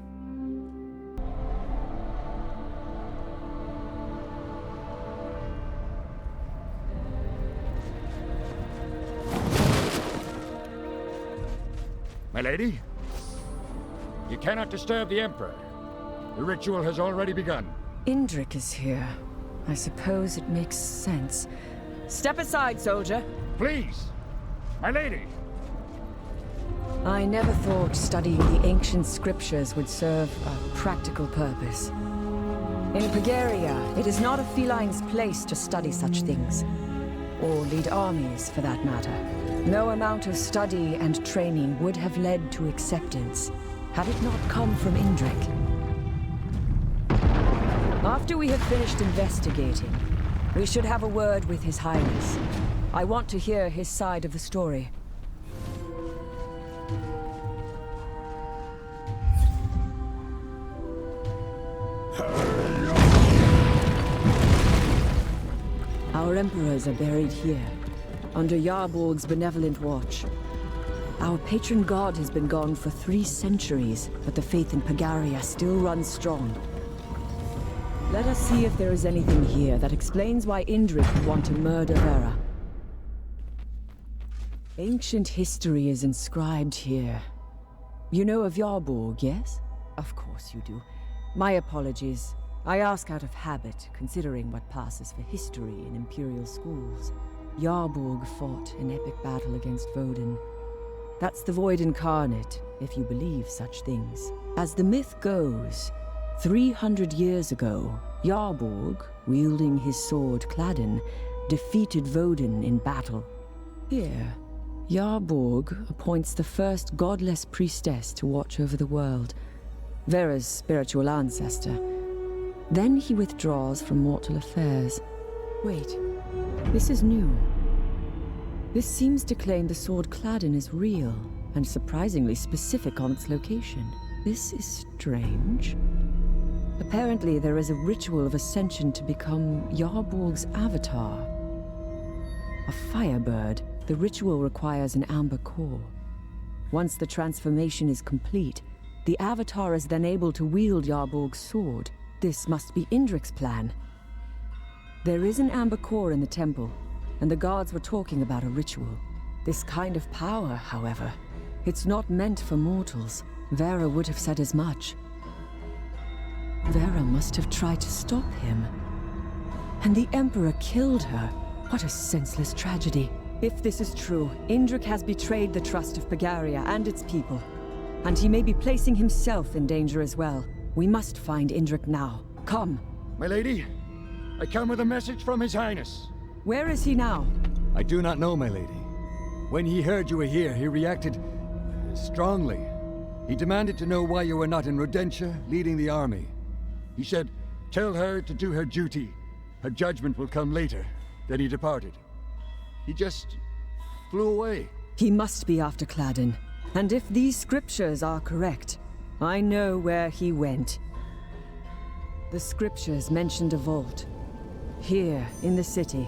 My lady? You cannot disturb the Emperor. The ritual has already begun. Indrik is here. I suppose it makes sense. Step aside, soldier. Please! My lady! I never thought studying the ancient scriptures would serve a practical purpose. In Pagaria, it is not a feline's place to study such things. Or lead armies, for that matter. No amount of study and training would have led to acceptance, had it not come from Indrik. After we have finished investigating, we should have a word with His Highness. I want to hear his side of the story. Our emperors are buried here, under Yarborg's benevolent watch. Our patron god has been gone for 3 centuries, but the faith in Pagaria still runs strong. Let us see if there is anything here that explains why Indrik would want to murder Vera. Ancient history is inscribed here. You know of Yarborg, yes? Of course you do. My apologies. I ask out of habit, considering what passes for history in Imperial schools. Yarborg fought an epic battle against Vodin. That's the Void incarnate, if you believe such things. As the myth goes, 300 years ago, Yarborg, wielding his sword Cladden, defeated Vodin in battle. Here, Yarborg appoints the first godless priestess to watch over the world, Vera's spiritual ancestor. Then he withdraws from mortal affairs. Wait, this is new. This seems to claim the sword Cladden is real, and surprisingly specific on its location. This is strange. Apparently there is a ritual of ascension to become Yarborg's avatar. A firebird. The ritual requires an amber core. Once the transformation is complete, the Avatar is then able to wield Yarborg's sword. This must be Indrik's plan. There is an amber core in the temple, and the guards were talking about a ritual. This kind of power, however, it's not meant for mortals. Vera would have said as much. Vera must have tried to stop him. And the Emperor killed her. What a senseless tragedy. If this is true, Indrik has betrayed the trust of Pagaria and its people. And he may be placing himself in danger as well. We must find Indrik now. Come. My lady, I come with a message from His Highness. Where is he now? I do not know, my lady. When he heard you were here, he reacted strongly. He demanded to know why you were not in Rodentia, leading the army. He said, tell her to do her duty. Her judgment will come later. Then he departed. He just flew away. He must be after Cladden. And if these scriptures are correct, I know where he went. The scriptures mentioned a vault. Here, in the city.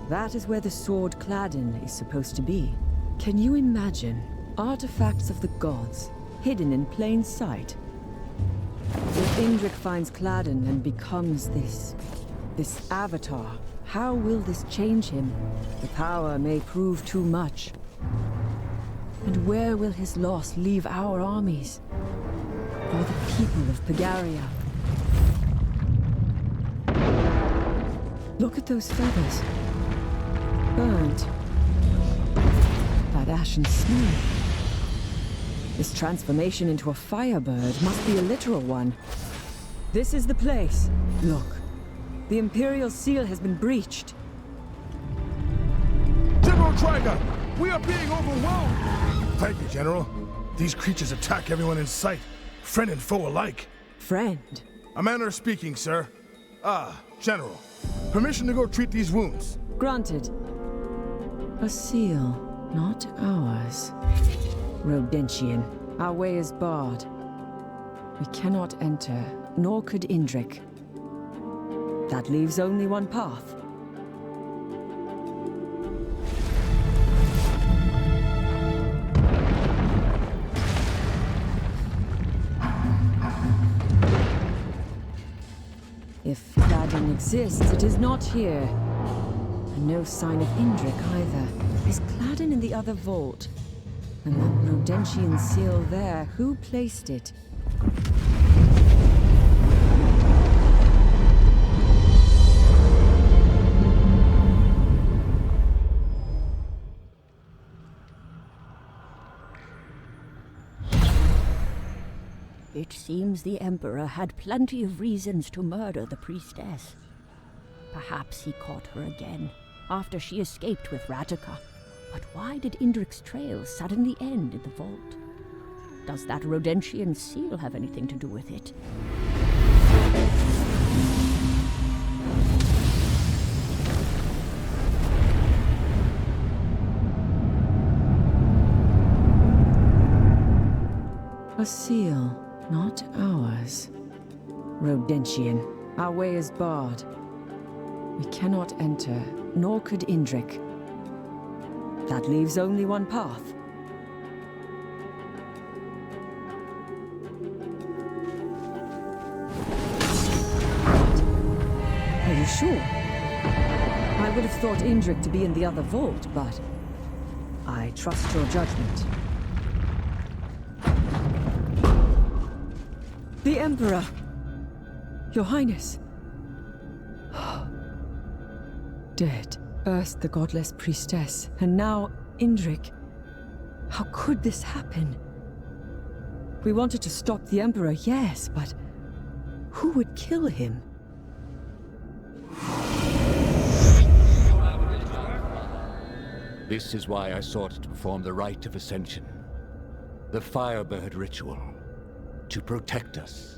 That is where the sword Cladden is supposed to be. Can you imagine artifacts of the gods hidden in plain sight? If Indrik finds Cladden and becomes this avatar, how will this change him? The power may prove too much. And where will his loss leave our armies? Or the people of Pagaria? Look at those feathers. Burnt. That ashen snow. This transformation into a firebird must be a literal one. This is the place. Look. The Imperial seal has been breached. General Draga! We are being overwhelmed! Thank you, General. These creatures attack everyone in sight, friend and foe alike. Friend? A manner of speaking, sir. General. Permission to go treat these wounds. Granted. A seal, not ours. Rodentian, our way is barred. We cannot enter, nor could Indrik. That leaves only one path. If Cladden exists, it is not here. And no sign of Indrik either. Is Cladden in the other vault? And that Rodentian seal there, who placed it? It seems the Emperor had plenty of reasons to murder the priestess. Perhaps he caught her again, after she escaped with Radika. But why did Indrik's trail suddenly end in the vault? Does that Rodentian seal have anything to do with it? A seal, not ours. Rodentian, our way is barred. We cannot enter, nor could Indrik. That leaves only one path. Are you sure? I would have thought Indrik to be in the other vault, but I trust your judgment. The Emperor! Your Highness! Dead. First the godless priestess, and now Indrik. How could this happen? We wanted to stop the Emperor, yes, but who would kill him? This is why I sought to perform the rite of ascension. The Firebird ritual. To protect us.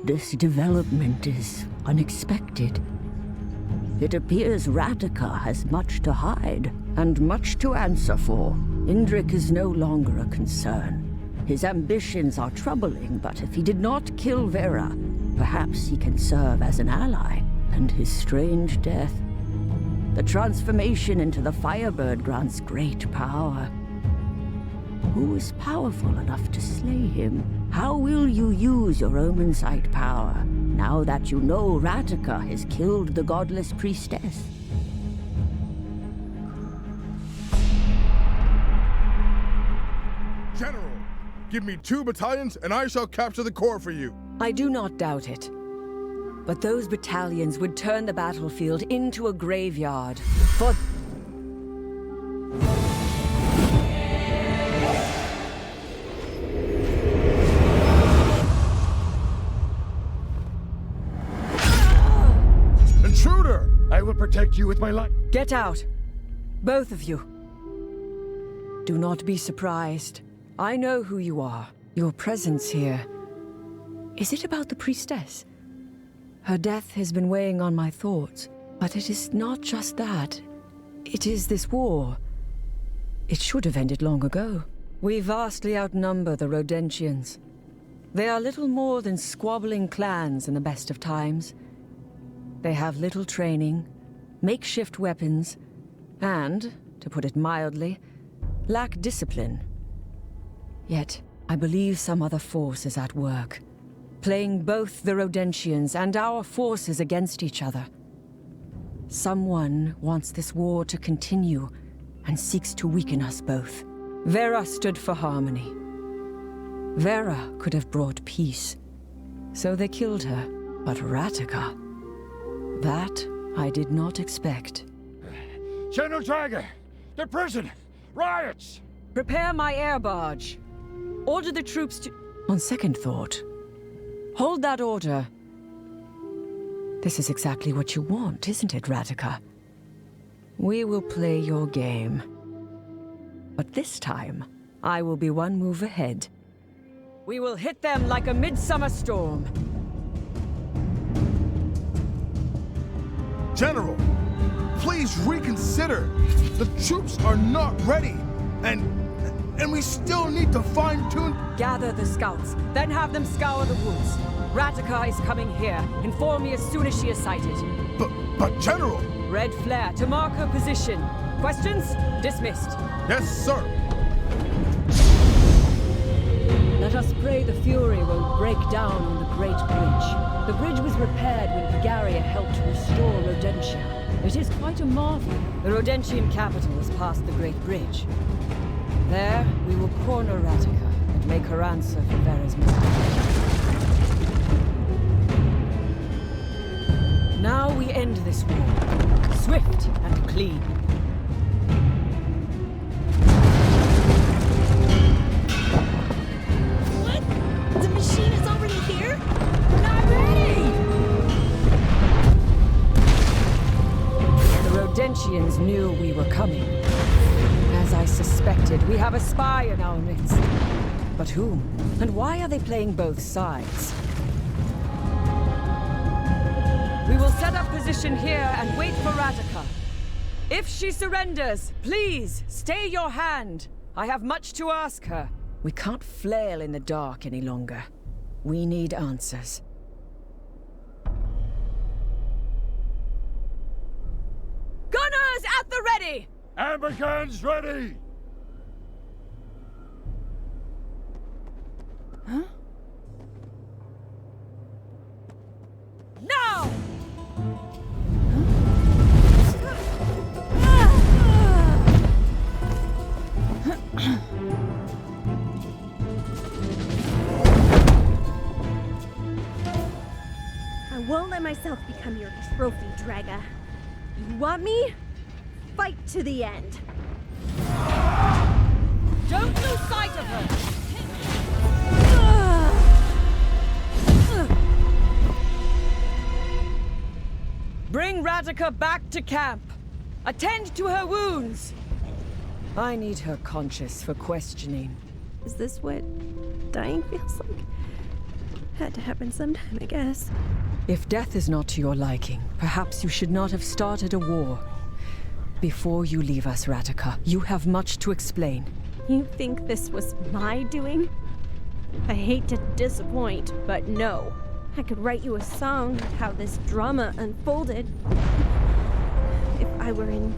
This development is unexpected. It appears Radika has much to hide, and much to answer for. Indrik is no longer a concern. His ambitions are troubling, but if he did not kill Vera, perhaps he can serve as an ally. And his strange death. The transformation into the Firebird grants great power. Who is powerful enough to slay him? How will you use your Omensight power, now that you know Radika has killed the godless priestess? General, give me 2 battalions and I shall capture the core for you. I do not doubt it. But those battalions would turn the battlefield into a graveyard for... Intruder! I will protect you with my life. Get out. Both of you. Do not be surprised. I know who you are. Your presence here. Is it about the priestess? Her death has been weighing on my thoughts, but it is not just that. It is this war. It should have ended long ago. We vastly outnumber the Rodentians. They are little more than squabbling clans in the best of times. They have little training, makeshift weapons, and, to put it mildly, lack discipline. Yet, I believe some other force is at work, playing both the Rodentians and our forces against each other. Someone wants this war to continue and seeks to weaken us both. Vera stood for harmony. Vera could have brought peace, so they killed her. But Radika, that I did not expect. General Draga! The prison! Riots! Prepare my air barge. Order the troops to... On second thought, hold that order. This is exactly what you want, isn't it, Radika? We will play your game. But this time, I will be one move ahead. We will hit them like a midsummer storm. General, please reconsider. The troops are not ready, and we still need to fine-tune... Gather the scouts, then have them scour the woods. Radika is coming here. Inform me as soon as she is sighted. But General... Red flare to mark her position. Questions? Dismissed. Yes, sir. Let us pray the Fury won't break down on the Great Bridge. The bridge was repaired when Bulgaria helped restore Rodentia. It is quite a marvel. The Rodentian capital is past the Great Bridge. There, we will corner Radika and make her answer for Vera's mistake. Now we end this war, swift and clean. What? The machine is already here? Not ready! The Rodentians knew we were coming. As I suspected, we have a spy in our midst. But whom? And why are they playing both sides? We will set up position here and wait for Radika. If she surrenders, please, stay your hand. I have much to ask her. We can't flail in the dark any longer. We need answers. Gunners at the ready! Amber guns ready! Huh? Now! I won't let myself become your trophy, Draga. You want me? Fight to the end. Don't lose sight of her! Bring Radika back to camp. Attend to her wounds. I need her conscious for questioning. Is this what dying feels like? Had to happen sometime, I guess. If death is not to your liking, perhaps you should not have started a war. Before you leave us, Ratica, you have much to explain. You think this was my doing? I hate to disappoint, but no. I could write you a song of how this drama unfolded. If I were in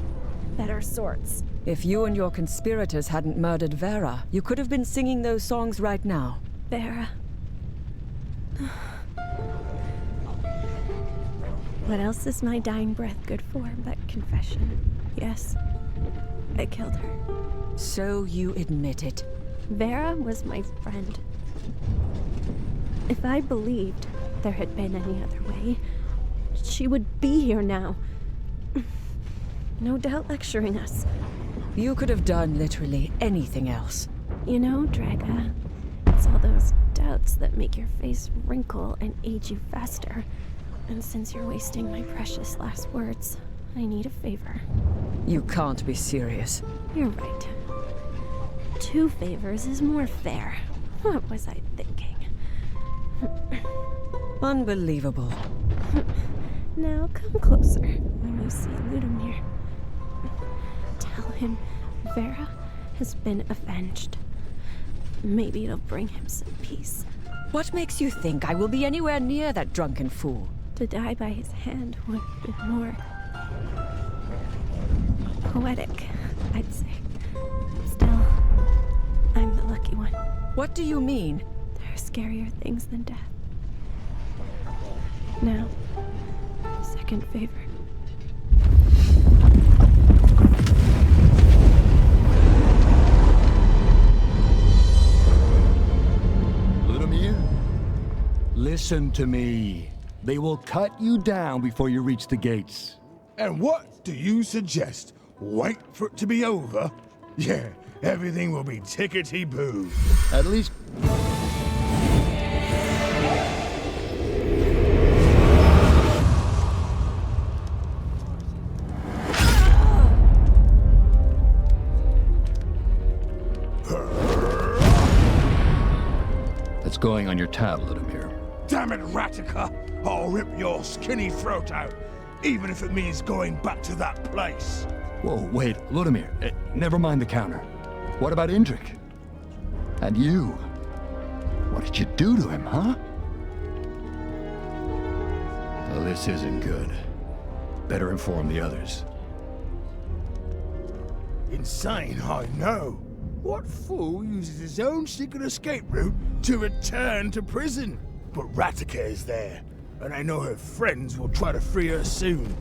better sorts. If you and your conspirators hadn't murdered Vera, you could have been singing those songs right now. Vera. What else is my dying breath good for but confession? Yes, I killed her. So you admit it. Vera was my friend. If I believed there had been any other way, she would be here now. No doubt lecturing us. You could have done literally anything else. You know, Draga, it's all those doubts that make your face wrinkle and age you faster. And since you're wasting my precious last words, I need a favor. You can't be serious. You're right. 2 favors is more fair. What was I thinking? Unbelievable. Now come closer when you see Ludimir. Tell him Vera has been avenged. Maybe it'll bring him some peace. What makes you think I will be anywhere near that drunken fool? To die by his hand would be more poetic, I'd say. Still, I'm the lucky one. What do you mean? There are scarier things than death. Now, second favor. Ludimir, listen to me. They will cut you down before you reach the gates. And what do you suggest? Wait for it to be over? Yeah, everything will be tickety-boo. At least... That's going on your tab, Ludimir. Damn it, Ratica! I'll rip your skinny throat out, even if it means going back to that place. Whoa, wait, Ludimir, never mind the counter. What about Indrik? And you? What did you do to him, huh? Well, this isn't good. Better inform the others. Insane, I know. What fool uses his own secret escape route to return to prison? But Ratica is there, and I know her friends will try to free her soon.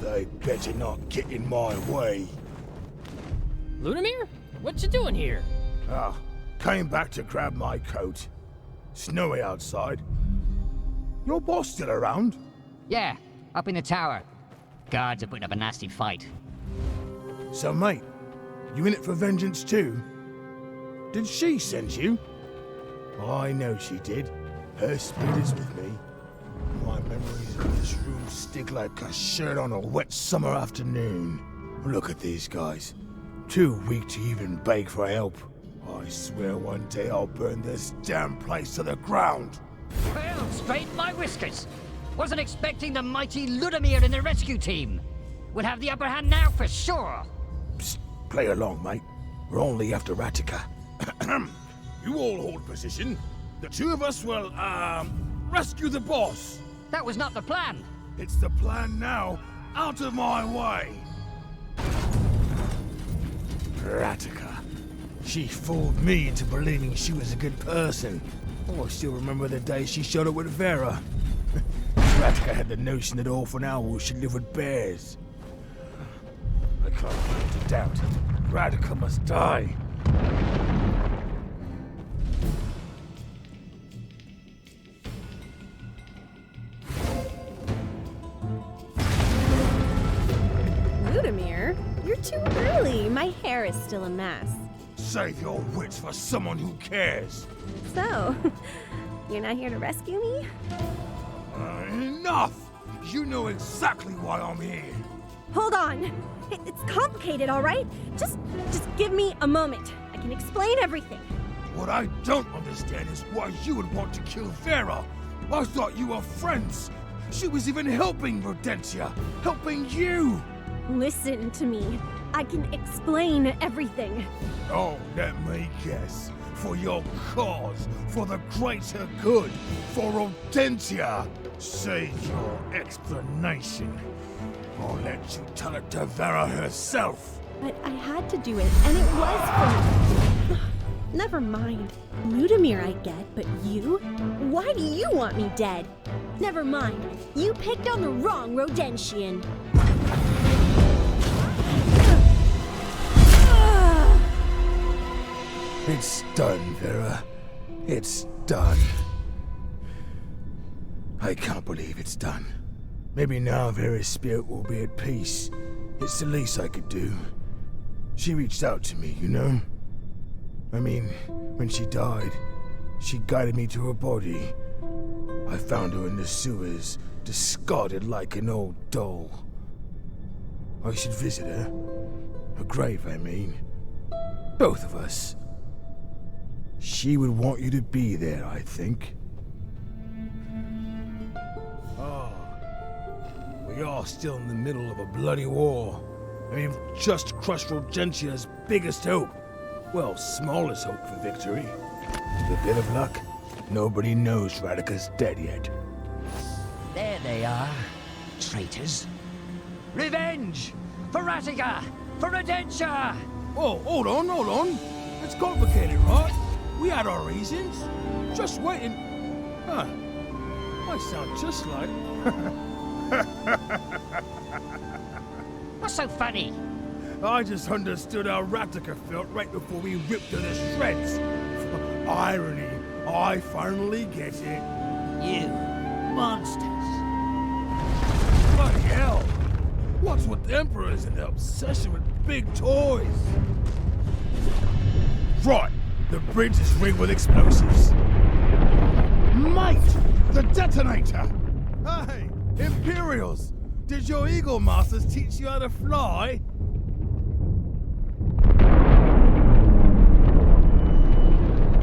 They better not get in my way. Ludimir? What you doing here? Came back to grab my coat. Snowy outside. Your boss still around? Yeah, up in the tower. Guards are putting up a nasty fight. So, mate, you in it for vengeance too? Did she send you? I know she did. Her spirit's with me. My memories of this room stick like a shirt on a wet summer afternoon. Look at these guys. Too weak to even beg for help. I swear one day I'll burn this damn place to the ground. Well, straighten my whiskers. Wasn't expecting the mighty Ludimir in the rescue team. Would have the upper hand now for sure. Psst, play along, mate. We're only after Ratica. You all hold position. The 2 of us will, rescue the boss. That was not the plan. It's the plan now. Out of my way. Ratica. She fooled me into believing she was a good person. Oh, I still remember the day she showed up with Vera. Ratica had the notion that orphan owls should live with bears. I can't put it to doubt. Ratica must die. Ludimir, you're too early. My hair is still a mess. Save your wits for someone who cares. So, you're not here to rescue me? Enough! You know exactly why I'm here. Hold on. It's complicated, all right? Just give me a moment. I can explain everything. What I don't understand is why you would want to kill Vera. I thought you were friends. She was even helping Rodentia, helping you. Listen to me. I can explain everything. Oh, let me guess. For your cause, for the greater good, for Rodentia. Save your explanation. I'll let you tell it to Vera herself. But I had to do it, and it was for me. Never mind. Ludimir I get, but you? Why do you want me dead? Never mind. You picked on the wrong Rodentian. It's done, Vera. It's done. I can't believe it's done. Maybe now Vera's spirit will be at peace. It's the least I could do. She reached out to me, you know? I mean, when she died, she guided me to her body. I found her in the sewers, discarded like an old doll. I should visit her. Her grave, I mean. Both of us. She would want you to be there, I think. We are still in the middle of a bloody war. And we've just crushed Rodentia's biggest hope. Well, smallest hope for victory. With a bit of luck, nobody knows Radika's dead yet. There they are, traitors. Revenge! For Radika! For Rodentia! Oh, hold on. It's complicated, right? We had our reasons. Just waiting. Huh. I sound just like... What's so funny? I just understood how Radika felt right before we ripped her to shreds. Irony. I finally get it. You monsters. Bloody hell. What's with the Emperors and their obsession with big toys? Right. The bridge is rigged with explosives. Might! The detonator! Hey, Imperials! Did your Eagle Masters teach you how to fly?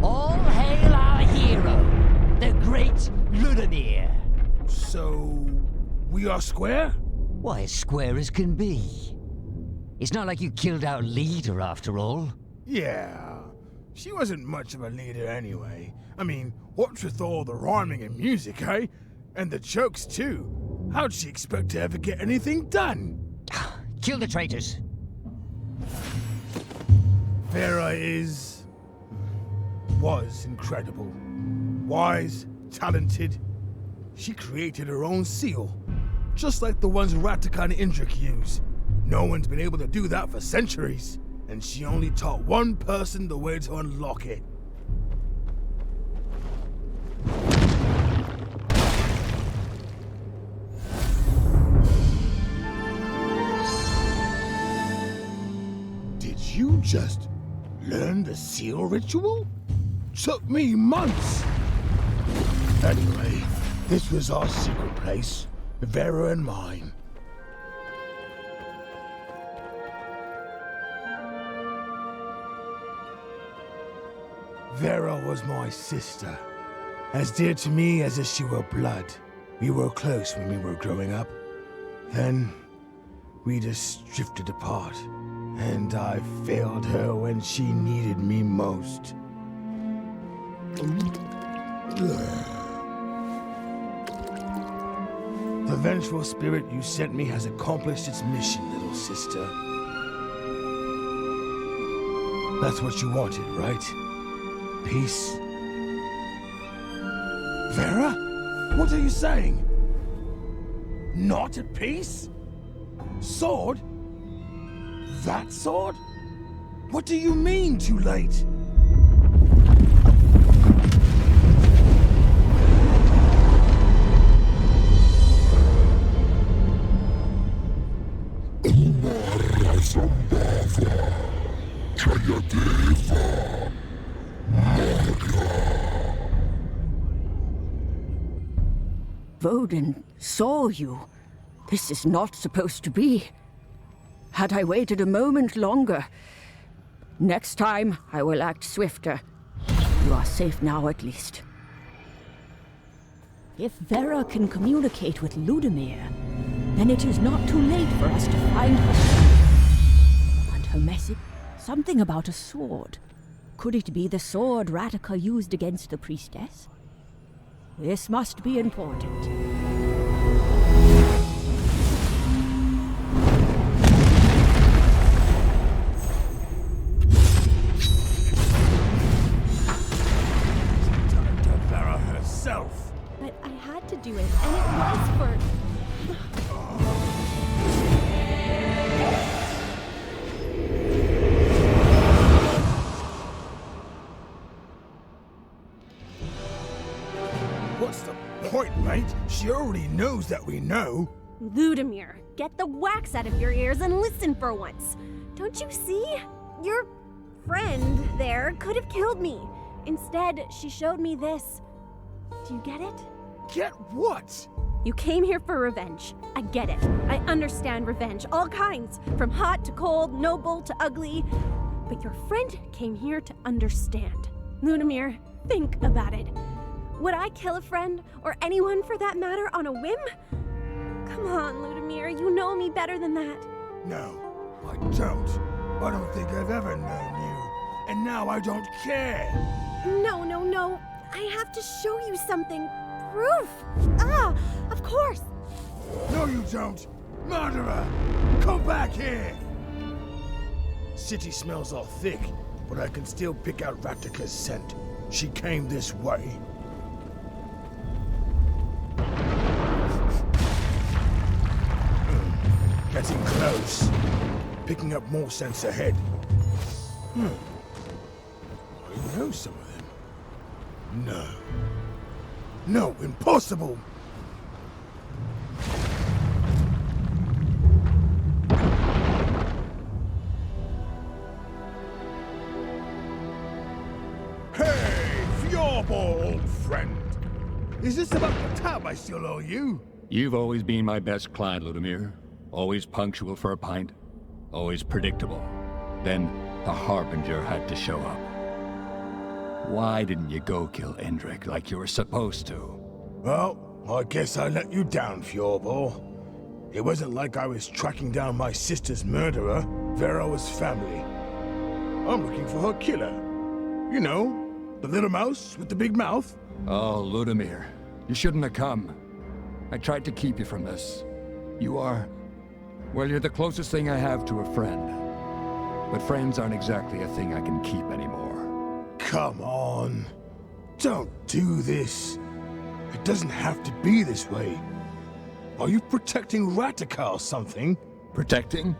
All hail our hero, the great Ludimir. So, we are square? Why, as square as can be. It's not like you killed our leader, after all. Yeah. She wasn't much of a leader anyway. I mean, what's with all the rhyming and music, eh? And the jokes, too. How'd she expect to ever get anything done? Kill the traitors. Vera was incredible. Wise, talented. She created her own seal. Just like the ones Radika and Indrik use. No one's been able to do that for centuries. And she only taught one person the way to unlock it. Did you just learn the seal ritual? Took me months. Anyway, this was our secret place, Vera and mine. Vera was my sister, as dear to me as if she were blood. We were close when we were growing up. Then, we just drifted apart, and I failed her when she needed me most. The vengeful spirit you sent me has accomplished its mission, little sister. That's what you wanted, right? Peace? Vera? What are you saying? Not at peace? Sword? That sword? What do you mean, too late? Voden saw you. This is not supposed to be. Had I waited a moment longer, next time I will act swifter. You are safe now, at least. If Vera can communicate with Ludimir, then it is not too late for us to find her. And her message? Something about a sword. Could it be the sword Ratica used against the priestess? This must be important. But I had to do it, and it was for... What's the point, mate? She already knows that we know. Ludimir, get the wax out of your ears and listen for once. Don't you see? Your friend there could have killed me. Instead, she showed me this. Do you get it? Get what? You came here for revenge. I get it. I understand revenge. All kinds. From hot to cold, noble to ugly. But your friend came here to understand. Ludimir, think about it. Would I kill a friend, or anyone for that matter, on a whim? Come on, Ludimir, you know me better than that. No, I don't. I don't think I've ever known you. And now I don't care. No. I have to show you something. Proof. Ah, of course. No, you don't. Murderer! Come back here! City smells all thick, but I can still pick out Ratica's scent. She came this way. Getting close. Picking up more scents ahead. I know some of them. No, impossible! Hey, Fjorbo, old friend! Is this about the tab I still owe you? You've always been my best client, Ludimir. Always punctual for a pint. Always predictable. Then the Harbinger had to show up. Why didn't you go kill Endrick like you were supposed to? Well, I guess I let you down, Fjorbo. It wasn't like I was tracking down my sister's murderer, Vera's family. I'm looking for her killer. You know, the little mouse with the big mouth. Oh, Ludimir, you shouldn't have come. I tried to keep you from this. You are... well, you're the closest thing I have to a friend. But friends aren't exactly a thing I can keep anymore. Come on. Don't do this. It doesn't have to be this way. Are you protecting Ratica or something? Protecting?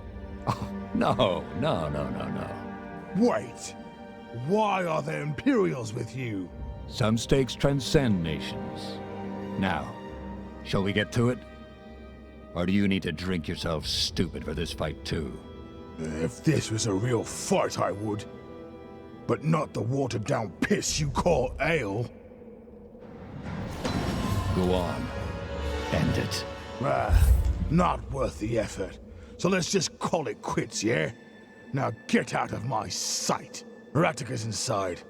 Oh, no. Wait. Why are there Imperials with you? Some stakes transcend nations. Now, shall we get to it? Or do you need to drink yourself stupid for this fight too? If this was a real fight, I would. But not the watered-down piss you call ale. Go on. End it. Not worth the effort. So let's just call it quits, yeah? Now get out of my sight. Ratica's inside.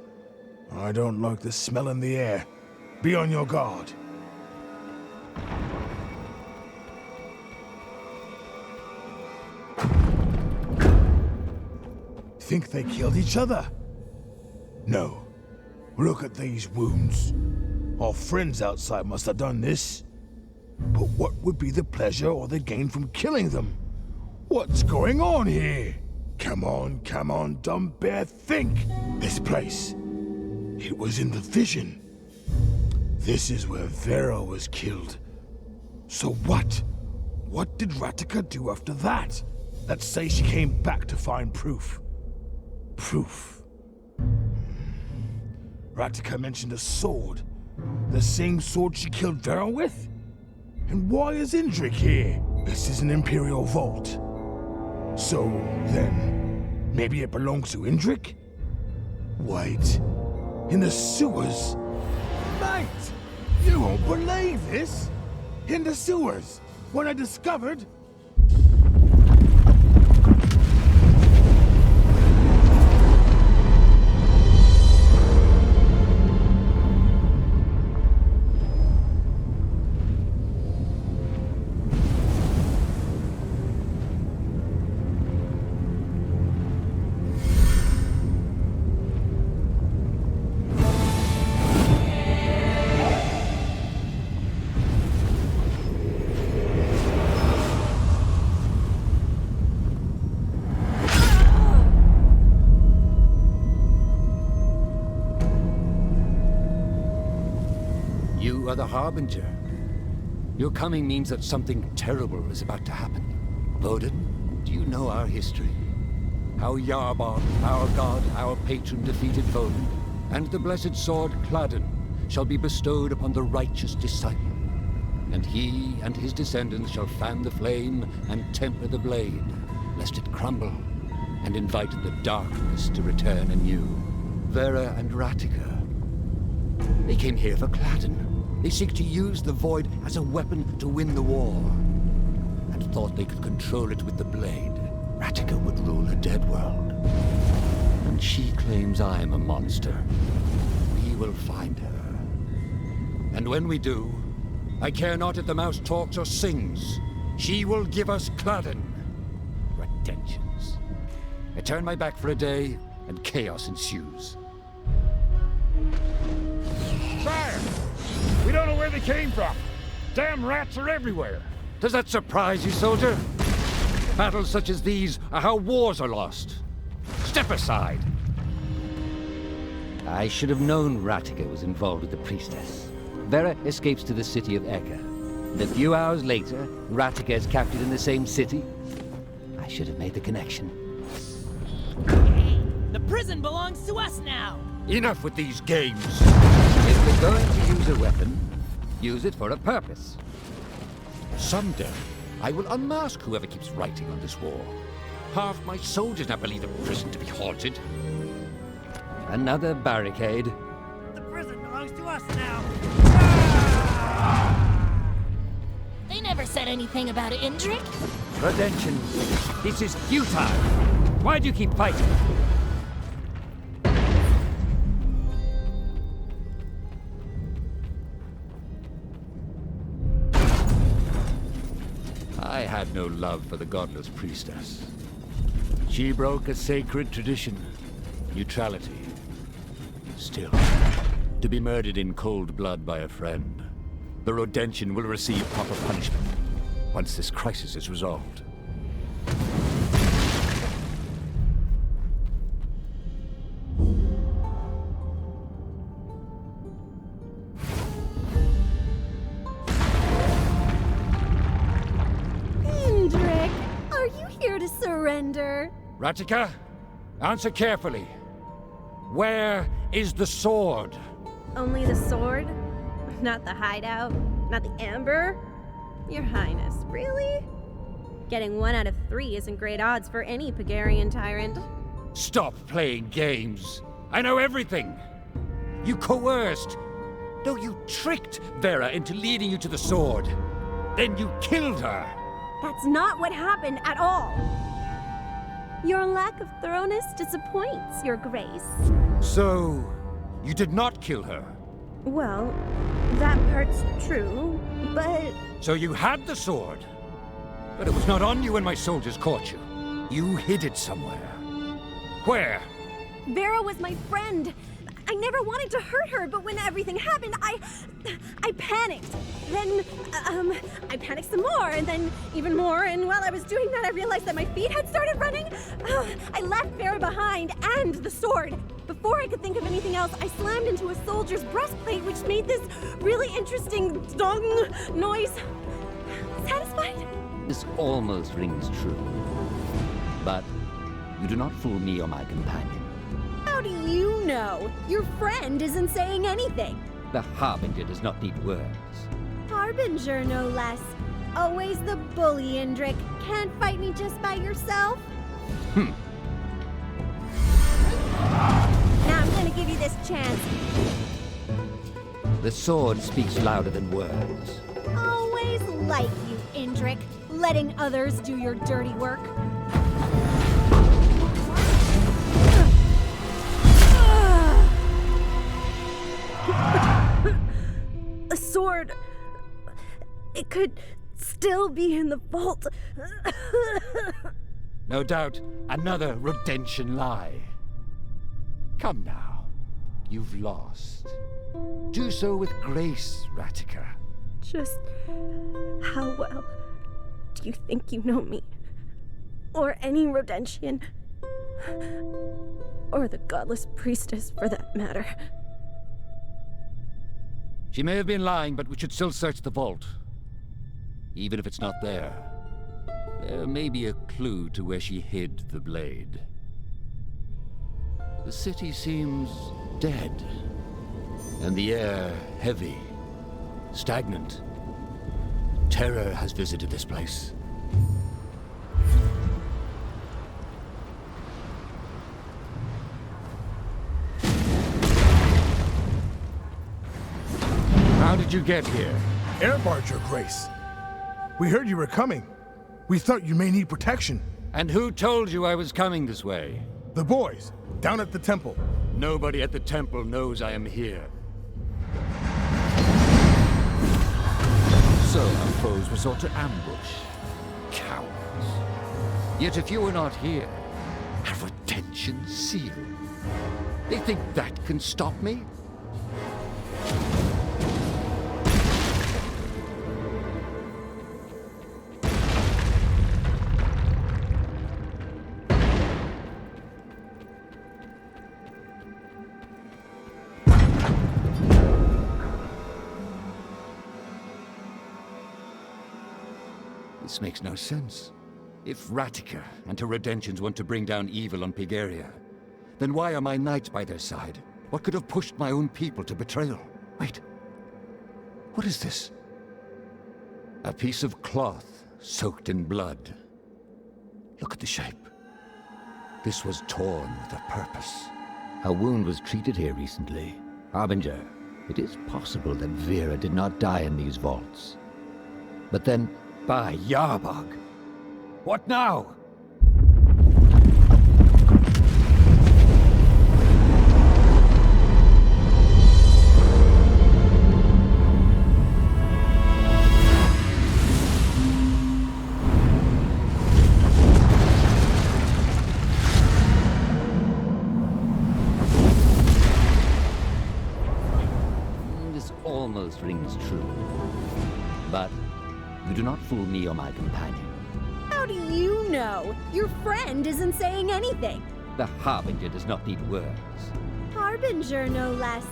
I don't like the smell in the air. Be on your guard. Think they killed each other? No. Look at these wounds. Our friends outside must have done this. But what would be the pleasure or the gain from killing them? What's going on here? Come on, dumb bear, think! This place. It was in the vision. This is where Vera was killed. So what? What did Ratica do after that? Let's say she came back to find proof. Proof. Ratica mentioned a sword. The same sword she killed Vera with? And why is Indrik here? This is an Imperial vault. So, then, maybe it belongs to Indrik? Wait, in the sewers? Mate, you won't believe this! In the sewers, when I discovered... are the Harbinger. Your coming means that something terrible is about to happen. Woden, do you know our history? How Yarbon, our god, our patron, defeated Woden, and the blessed sword Cladden shall be bestowed upon the righteous disciple. And he and his descendants shall fan the flame and temper the blade, lest it crumble, and invite the darkness to return anew. Vera and Ratica, they came here for Cladden. They seek to use the Void as a weapon to win the war, and thought they could control it with the blade. Ratica would rule a dead world. And she claims I'm a monster. We will find her. And when we do, I care not if the mouse talks or sings. She will give us Cladden. Redemptions. I turn my back for a day, and chaos ensues. Sire! We don't know where they came from. Damn rats are everywhere. Does that surprise you, soldier? Battles such as these are how wars are lost. Step aside. I should have known Ratica was involved with the priestess. Vera escapes to the city of Eka. And a few hours later, Ratica is captured in the same city. I should have made the connection. The prison belongs to us now! Enough with these games! If we're going to use a weapon, use it for a purpose. Someday, I will unmask whoever keeps writing on this war. Half my soldiers now believe the prison to be haunted. Another barricade. The prison belongs to us now. They never said anything about it, Indrik. Redemption, this is futile. Why do you keep fighting? I had no love for the godless priestess. She broke a sacred tradition. Neutrality. Still, to be murdered in cold blood by a friend, the Rodentian will receive proper punishment once this crisis is resolved. Indrik, are you here to surrender? Ratica, answer carefully. Where is the sword? Only the sword? Not the hideout? Not the amber? Your Highness, really? Getting 1 out of 3 isn't great odds for any Pagarian tyrant. Stop playing games. I know everything. You coerced. No, you tricked Vera into leading you to the sword. Then you killed her. That's not what happened at all. Your lack of thoroughness disappoints, Your Grace. So, you did not kill her? Well, that part's true, but... So you had the sword? But it was not on you when my soldiers caught you. You hid it somewhere. Where? Vera was my friend. I never wanted to hurt her, but when everything happened, I panicked. Then, I panicked some more, and then even more, and while I was doing that, I realized that my feet had started running. I left Vera behind, and the sword. Before I could think of anything else, I slammed into a soldier's breastplate, which made this really interesting dong noise. Satisfied? This almost rings true. But you do not fool me or my companion. How do you know? Your friend isn't saying anything. The Harbinger does not need words. Harbinger, no less. Always the bully, Indrik. Can't fight me just by yourself. Now I'm gonna give you this chance. The sword speaks louder than words. Always like you, Indrik. Letting others do your dirty work. A sword. It could still be in the vault. No doubt, another Redemption lie. Come now. You've lost. Do so with grace, Ratica. Just how well do you think you know me? Or any Rodentian? Or the godless priestess, for that matter? She may have been lying, but we should still search the vault. Even if it's not there, there may be a clue to where she hid the blade. The city seems dead, and the air heavy, stagnant. Terror has visited this place. How did you get here? Air barge, Your Grace. We heard you were coming. We thought you may need protection. And who told you I was coming this way? The boys, down at the temple. Nobody at the temple knows I am here. So our foes resort to ambush. Cowards. Yet if you were not here, our retention sealed. They think that can stop me? This makes no sense. If Ratica and her Redentions want to bring down evil on Pigaria, then why are my knights by their side? What could have pushed my own people to betrayal? Wait. What is this? A piece of cloth soaked in blood. Look at the shape. This was torn with a purpose. A wound was treated here recently. Harbinger, it is possible that Vera did not die in these vaults. But then, by Yarbog! What now? This almost rings true. But you do not fool me or my companion. How do you know? Your friend isn't saying anything. The Harbinger does not need words. Harbinger, no less.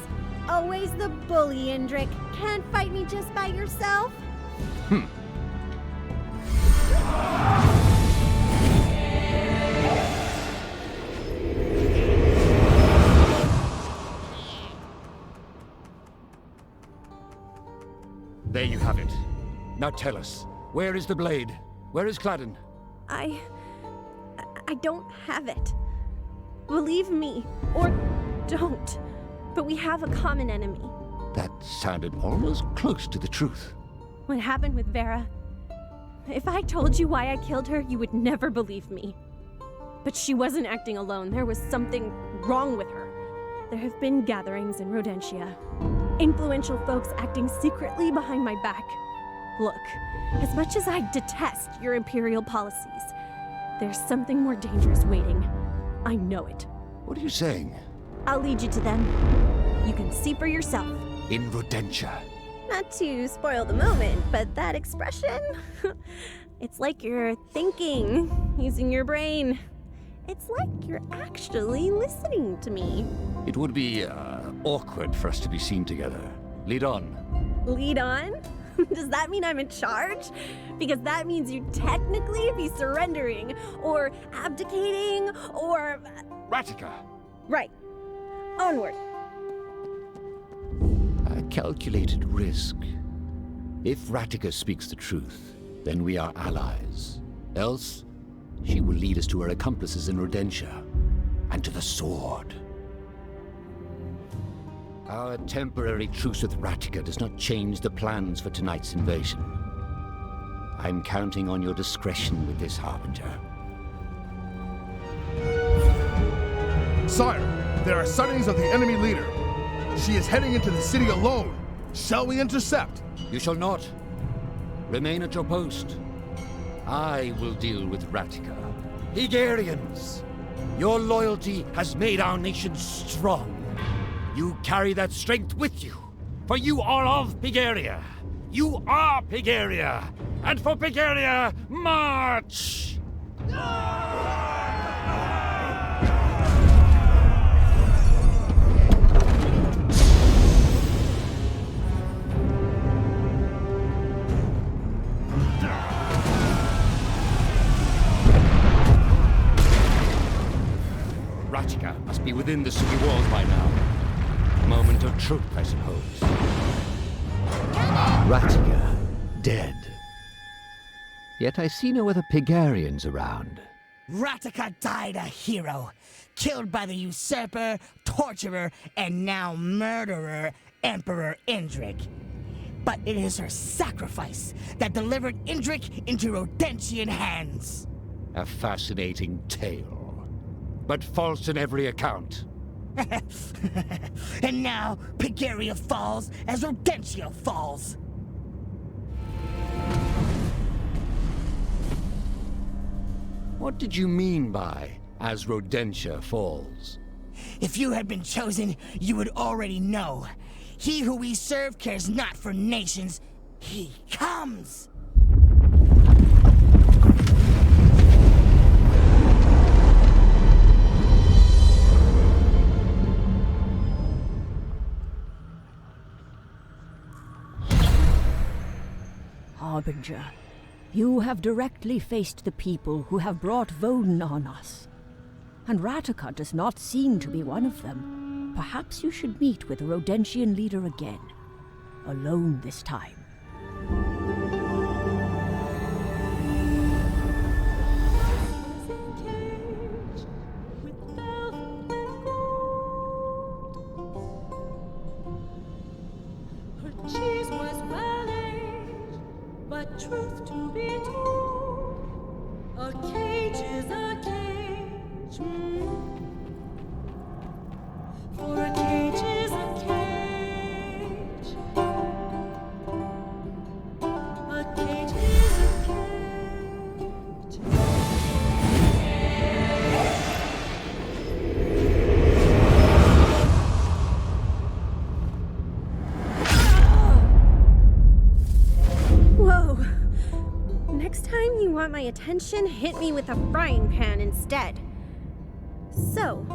Always the bully, Indrik. Can't fight me just by yourself? There you have it. Now tell us, where is the blade? Where is Cladden? I don't have it. Believe me, or don't. But we have a common enemy. That sounded almost close to the truth. What happened with Vera? If I told you why I killed her, you would never believe me. But she wasn't acting alone. There was something wrong with her. There have been gatherings in Rodentia. Influential folks acting secretly behind my back. Look, as much as I detest your Imperial policies, there's something more dangerous waiting. I know it. What are you saying? I'll lead you to them. You can see for yourself. In Rodentia. Not to spoil the moment, but that expression? It's like you're thinking, using your brain. It's like you're actually listening to me. It would be, awkward for us to be seen together. Lead on. Lead on? Does that mean I'm in charge? Because that means you'd technically be surrendering, or abdicating, or... Ratica! Right. Onward. A calculated risk. If Ratica speaks the truth, then we are allies. Else, she will lead us to her accomplices in Rodentia, and to the sword. Our temporary truce with Ratica does not change the plans for tonight's invasion. I'm counting on your discretion with this, Harbinger. Sire, there are sightings of the enemy leader. She is heading into the city alone. Shall we intercept? You shall not. Remain at your post. I will deal with Ratica. Hegarians, your loyalty has made our nation strong. You carry that strength with you, for you are of Pigaria. You are Pigaria, and for Pigaria, march! within the city walls by now. Moment of truth, I suppose. Rattiger, dead. Yet I see no other Pegarians around. Rattica died a hero, killed by the usurper, torturer, and now murderer, Emperor Indrik. But it is her sacrifice that delivered Indrik into Rodentian hands. A fascinating tale, but false in every account. And now, Pegaria falls as Rodentia falls. What did you mean by, as Rodentia falls? If you had been chosen, you would already know. He who we serve cares not for nations. He comes! Harbinger, you have directly faced the people who have brought Voden on us. And Rattica does not seem to be one of them. Perhaps you should meet with the Rodentian leader again. Alone this time. Cheese was well aged, but truth to be told, a cage is a cage. For a cage is a cage. A cage is a cage. Whoa. Next time you want my attention, hit me with a frying pan instead. So,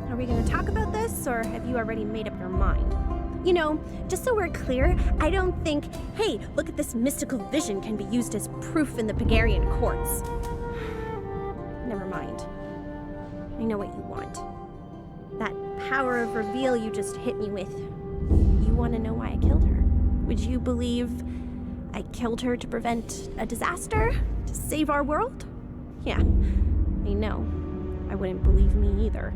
are we gonna talk about this, or have you already made up your mind? You know, just so we're clear, I don't think, hey, look at this mystical vision can be used as proof in the Pegarian courts. Never mind. I know what you want. That power of reveal you just hit me with. You want to know why I killed her? Would you believe I killed her to prevent a disaster? To save our world? Yeah, I know. I wouldn't believe me either.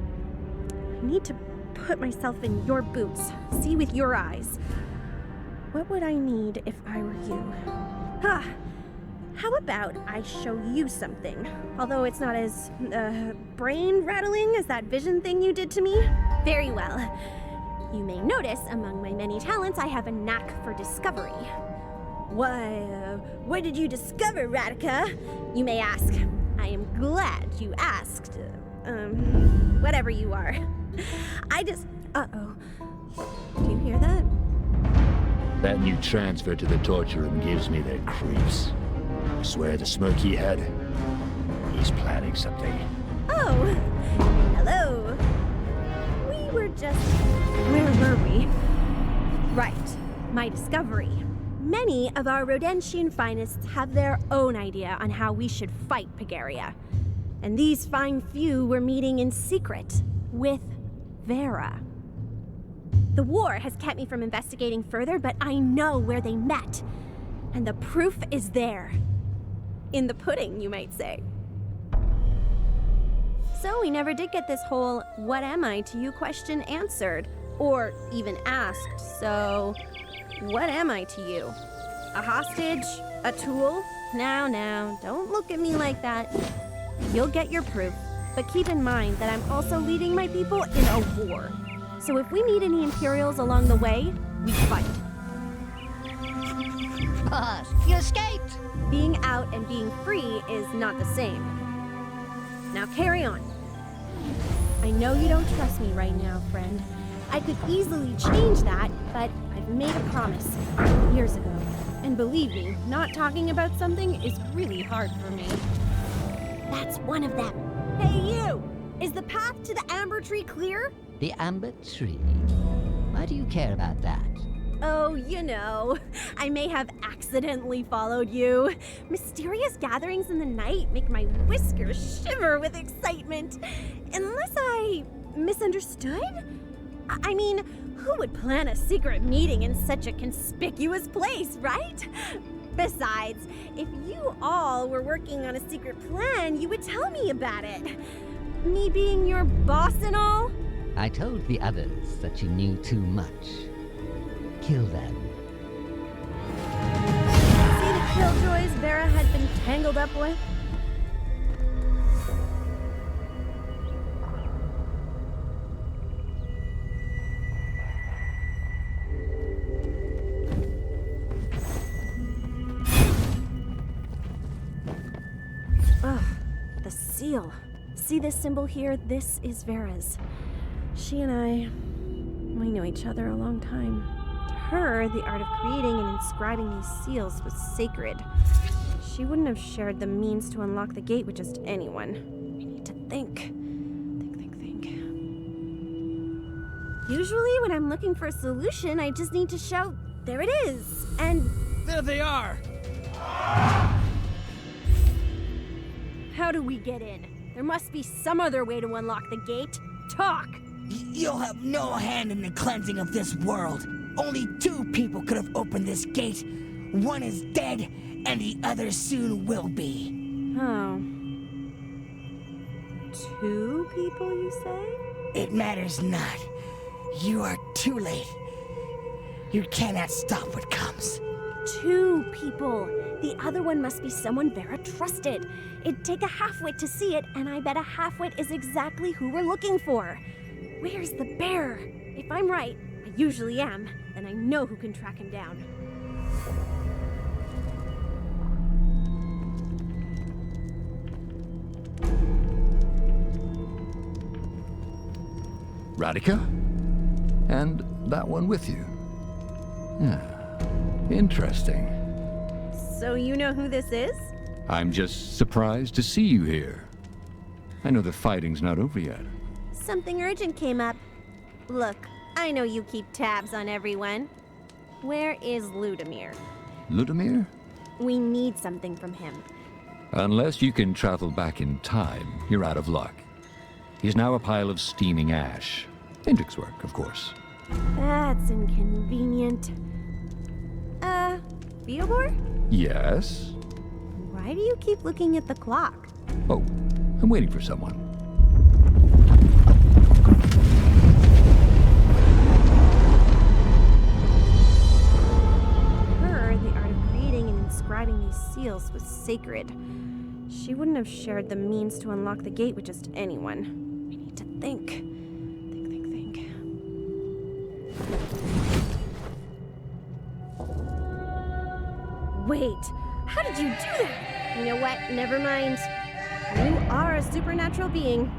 I need to put myself in your boots, see with your eyes. What would I need if I were you? How about I show you something? Although it's not as, brain-rattling as that vision thing you did to me. Very well. You may notice, among my many talents, I have a knack for discovery. What did you discover, Rattica? You may ask. I am glad you asked. Whatever you are. Uh-oh. Do you hear that? That new transfer to the torture room gives me the creeps. I swear the smirk he had, he's planning something. Oh, hello. We were just... Where were we? Right, my discovery. Many of our Rodentian finest have their own idea on how we should fight Pegaria. And these fine few were meeting in secret with Vera. The war has kept me from investigating further, but I know where they met. And the proof is there. In the pudding, you might say. So we never did get this whole "what am I to you" question answered, or even asked, so what am I to you? A hostage? A tool? Now, don't look at me like that. You'll get your proof, but keep in mind that I'm also leading my people in a war. So if we meet any Imperials along the way, we fight. Boss, you escaped! Being out and being free is not the same. Now carry on. I know you don't trust me right now, friend. I could easily change that, but I've made a promise years ago. And believe me, not talking about something is really hard for me. That's one of them. Hey, you! Is the path to the amber tree clear? The amber tree? Why do you care about that? Oh, you know, I may have accidentally followed you. Mysterious gatherings in the night make my whiskers shiver with excitement. Unless I misunderstood? I mean, who would plan a secret meeting in such a conspicuous place, right? Besides, if you all were working on a secret plan, you would tell me about it. Me being your boss and all? I told the others that you knew too much. Kill them. See the killjoys Vera had been tangled up with? Ugh, the seal. See this symbol here? This is Vera's. She and we knew each other a long time. To her, the art of creating and inscribing these seals was sacred. She wouldn't have shared the means to unlock the gate with just anyone. I need to think. Think. Usually when I'm looking for a solution, I just need to shout, there it is, and... There they are! How do we get in? There must be some other way to unlock the gate. Talk! You'll have no hand in the cleansing of this world. Only 2 people could have opened this gate. One is dead, and the other soon will be. Oh. 2 people, you say? It matters not. You are too late. You cannot stop what comes. 2 people. The other one must be someone Vera trusted. It'd take a halfwit to see it, and I bet a halfwit is exactly who we're looking for. Where's the bear? If I'm right, I usually am, then I know who can track him down. Radika? And that one with you? Interesting. So you know who this is? I'm just surprised to see you here. I know the fighting's not over yet. Something urgent came up. Look, I know you keep tabs on everyone. Where is Ludamir? Ludamir? We need something from him. Unless you can travel back in time, you're out of luck. He's now a pile of steaming ash. Indrik's work, of course. That's inconvenient. Theobor? Yes? Why do you keep looking at the clock? Oh, I'm waiting for someone. Her, the art of creating and inscribing these seals was sacred. She wouldn't have shared the means to unlock the gate with just anyone. I need to think. Wait, how did you do that? You know what? Never mind. You are a supernatural being.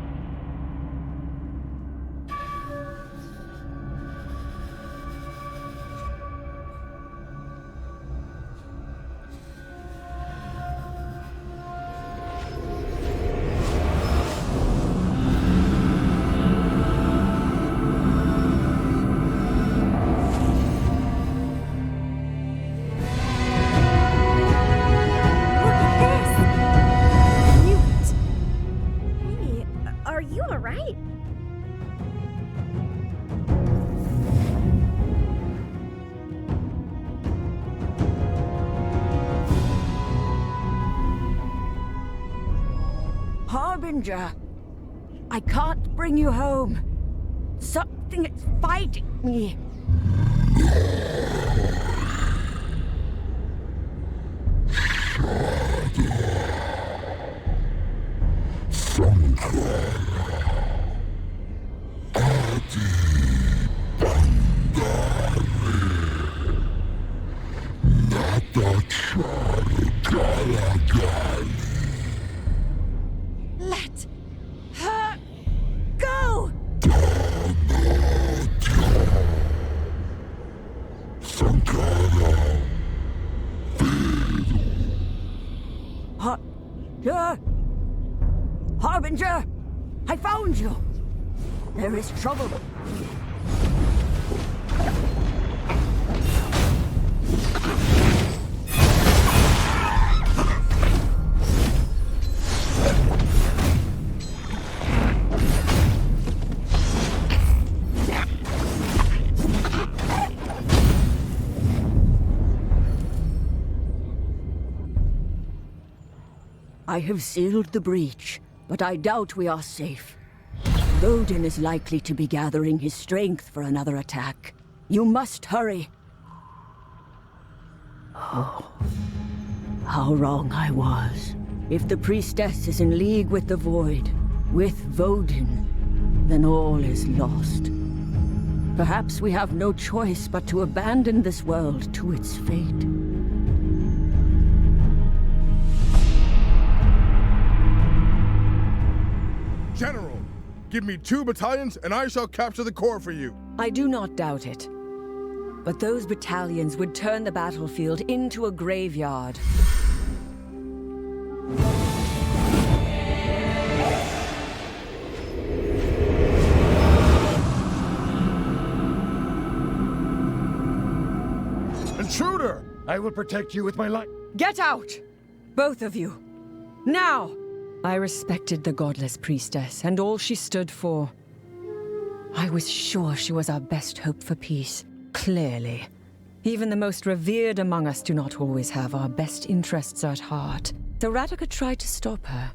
Harbinger, I can't bring you home. Something is fighting me. Let her go! Harbinger! I found you! There is trouble. I have sealed the breach, but I doubt we are safe. Vodin is likely to be gathering his strength for another attack. You must hurry. Oh, how wrong I was. If the priestess is in league with the Void, with Vodin, then all is lost. Perhaps we have no choice but to abandon this world to its fate. General, give me 2 battalions and I shall capture the core for you. I do not doubt it. But those battalions would turn the battlefield into a graveyard. Intruder! I will protect you with my life. Get out! Both of you. Now! I respected the godless priestess and all she stood for. I was sure she was our best hope for peace. Clearly. Even the most revered among us do not always have our best interests at heart. So Radika tried to stop her.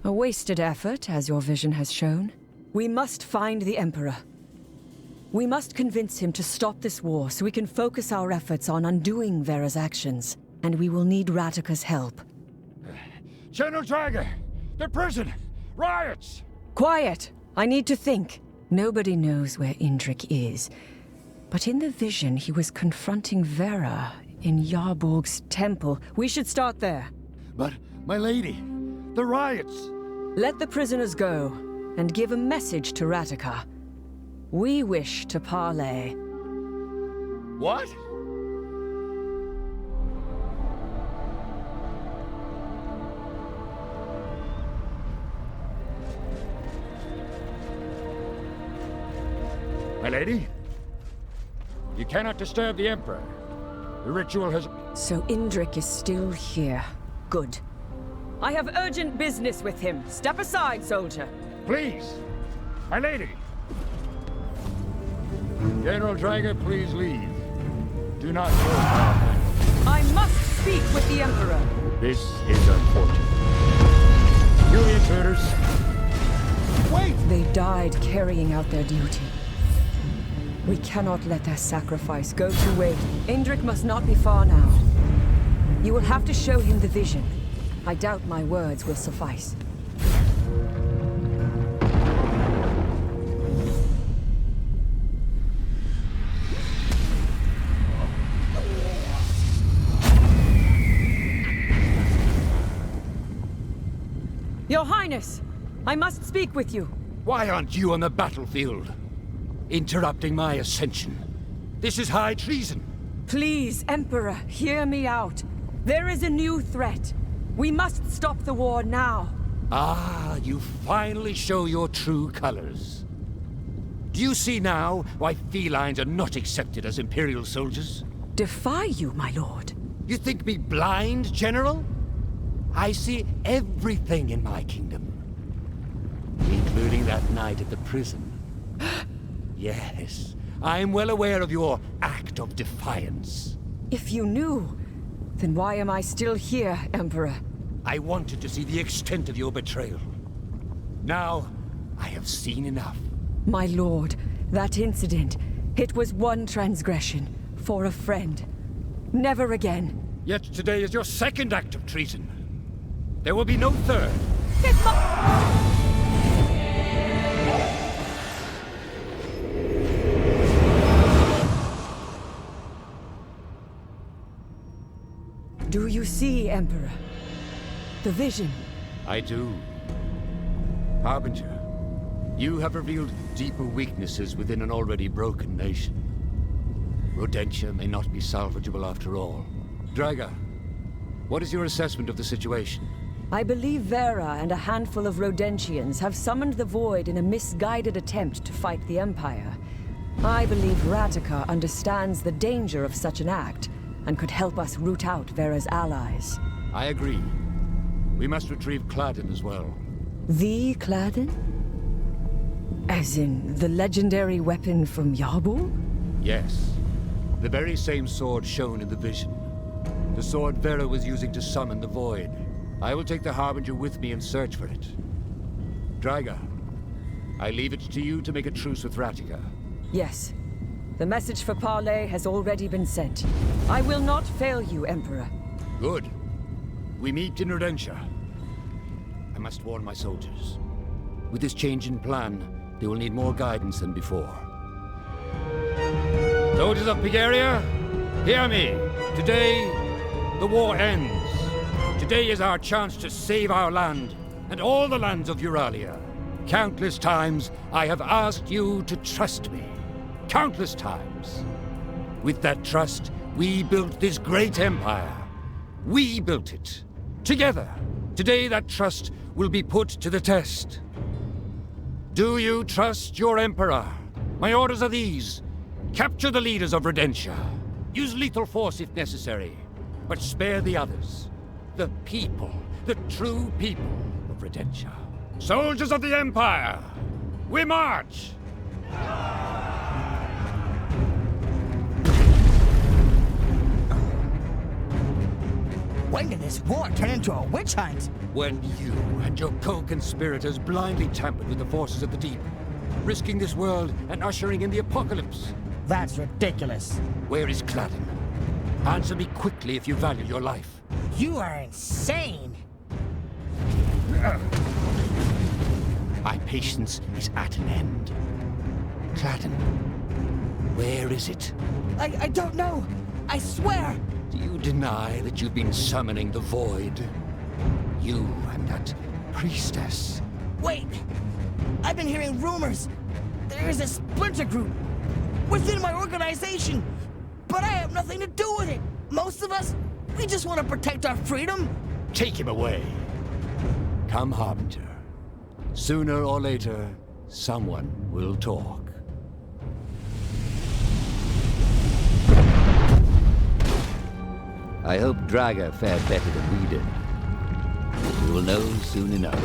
A wasted effort, as your vision has shown. We must find the Emperor. We must convince him to stop this war so we can focus our efforts on undoing Vera's actions. And we will need Radika's help. General Draga! The prison! Riots! Quiet! I need to think. Nobody knows where Indrik is. But in the vision, he was confronting Vera in Yarborg's temple. We should start there. But, my lady, the riots! Let the prisoners go, and give a message to Radika. We wish to parley. What? My lady? You cannot disturb the Emperor. The ritual has... So Indrik is still here. Good. I have urgent business with him. Step aside, soldier. Please! My lady! General Draga, please leave. Do not force our hand. I must speak with the Emperor. This is unfortunate. You intruders! Wait! They died carrying out their duty. We cannot let their sacrifice go to waste. Indrik must not be far now. You will have to show him the vision. I doubt my words will suffice. Your Highness! I must speak with you. Why aren't you on the battlefield? Interrupting my ascension. This is high treason. Please, Emperor, hear me out. There is a new threat. We must stop the war now. Ah, you finally show your true colors. Do you see now why felines are not accepted as Imperial soldiers? Defy you, my lord. You think me blind, General? I see everything in my kingdom. Including that night at the prison. Yes, I'm well aware of your act of defiance. If you knew, then why am I still here, Emperor? I wanted to see the extent of your betrayal. Now, I have seen enough. My lord, that incident, it was one transgression for a friend. Never again. Yet today is your second act of treason. There will be no third. Do you see, Emperor? The vision? I do. Harbinger, you have revealed deeper weaknesses within an already broken nation. Rodentia may not be salvageable after all. Draga, what is your assessment of the situation? I believe Vera and a handful of Rodentians have summoned the Void in a misguided attempt to fight the Empire. I believe Radika understands the danger of such an act, and could help us root out Vera's allies. I agree. We must retrieve Cladin as well. The Cladin? As in, the legendary weapon from Yarborg? Yes. The very same sword shown in the vision. The sword Vera was using to summon the Void. I will take the Harbinger with me and search for it. Draga, I leave it to you to make a truce with Ratica. Yes. The message for parley has already been sent. I will not fail you, Emperor. Good. We meet in Rodentia. I must warn my soldiers. With this change in plan, they will need more guidance than before. Soldiers of Pigaria, hear me. Today, the war ends. Today is our chance to save our land, and all the lands of Urralia. Countless times, I have asked you to trust me. Countless times. With that trust, we built this great empire. We built it. Together. Today, that trust will be put to the test. Do you trust your Emperor? My orders are these. Capture the leaders of Rodentia. Use lethal force if necessary. But spare the others. The people. The true people of Rodentia. Soldiers of the Empire! We march! When did this war turn into a witch hunt? When you and your co-conspirators blindly tampered with the forces of the deep, risking this world and ushering in the apocalypse. That's ridiculous. Where is Cladden? Answer me quickly if you value your life. You are insane! My patience is at an end. Cladden, where is it? I don't know! I swear! Do you deny that you've been summoning the Void? You and that priestess. Wait! I've been hearing rumors. There is a splinter group within my organization, but I have nothing to do with it. Most of us, we just want to protect our freedom. Take him away. Come, Harbinger. Sooner or later, someone will talk. I hope Draga fared better than we did. We will know soon enough.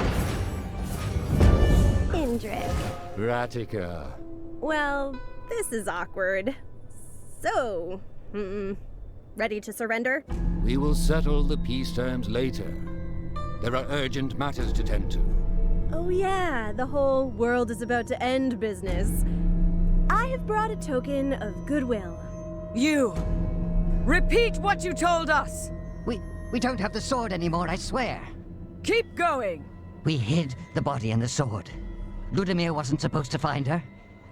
Indrik. Ratica. Well, this is awkward. So, ready to surrender? We will settle the peace terms later. There are urgent matters to tend to. Oh yeah, the whole world is about to end business. I have brought a token of goodwill. You! Repeat what you told us! We don't have the sword anymore, I swear. Keep going! We hid the body and the sword. Ludimir wasn't supposed to find her.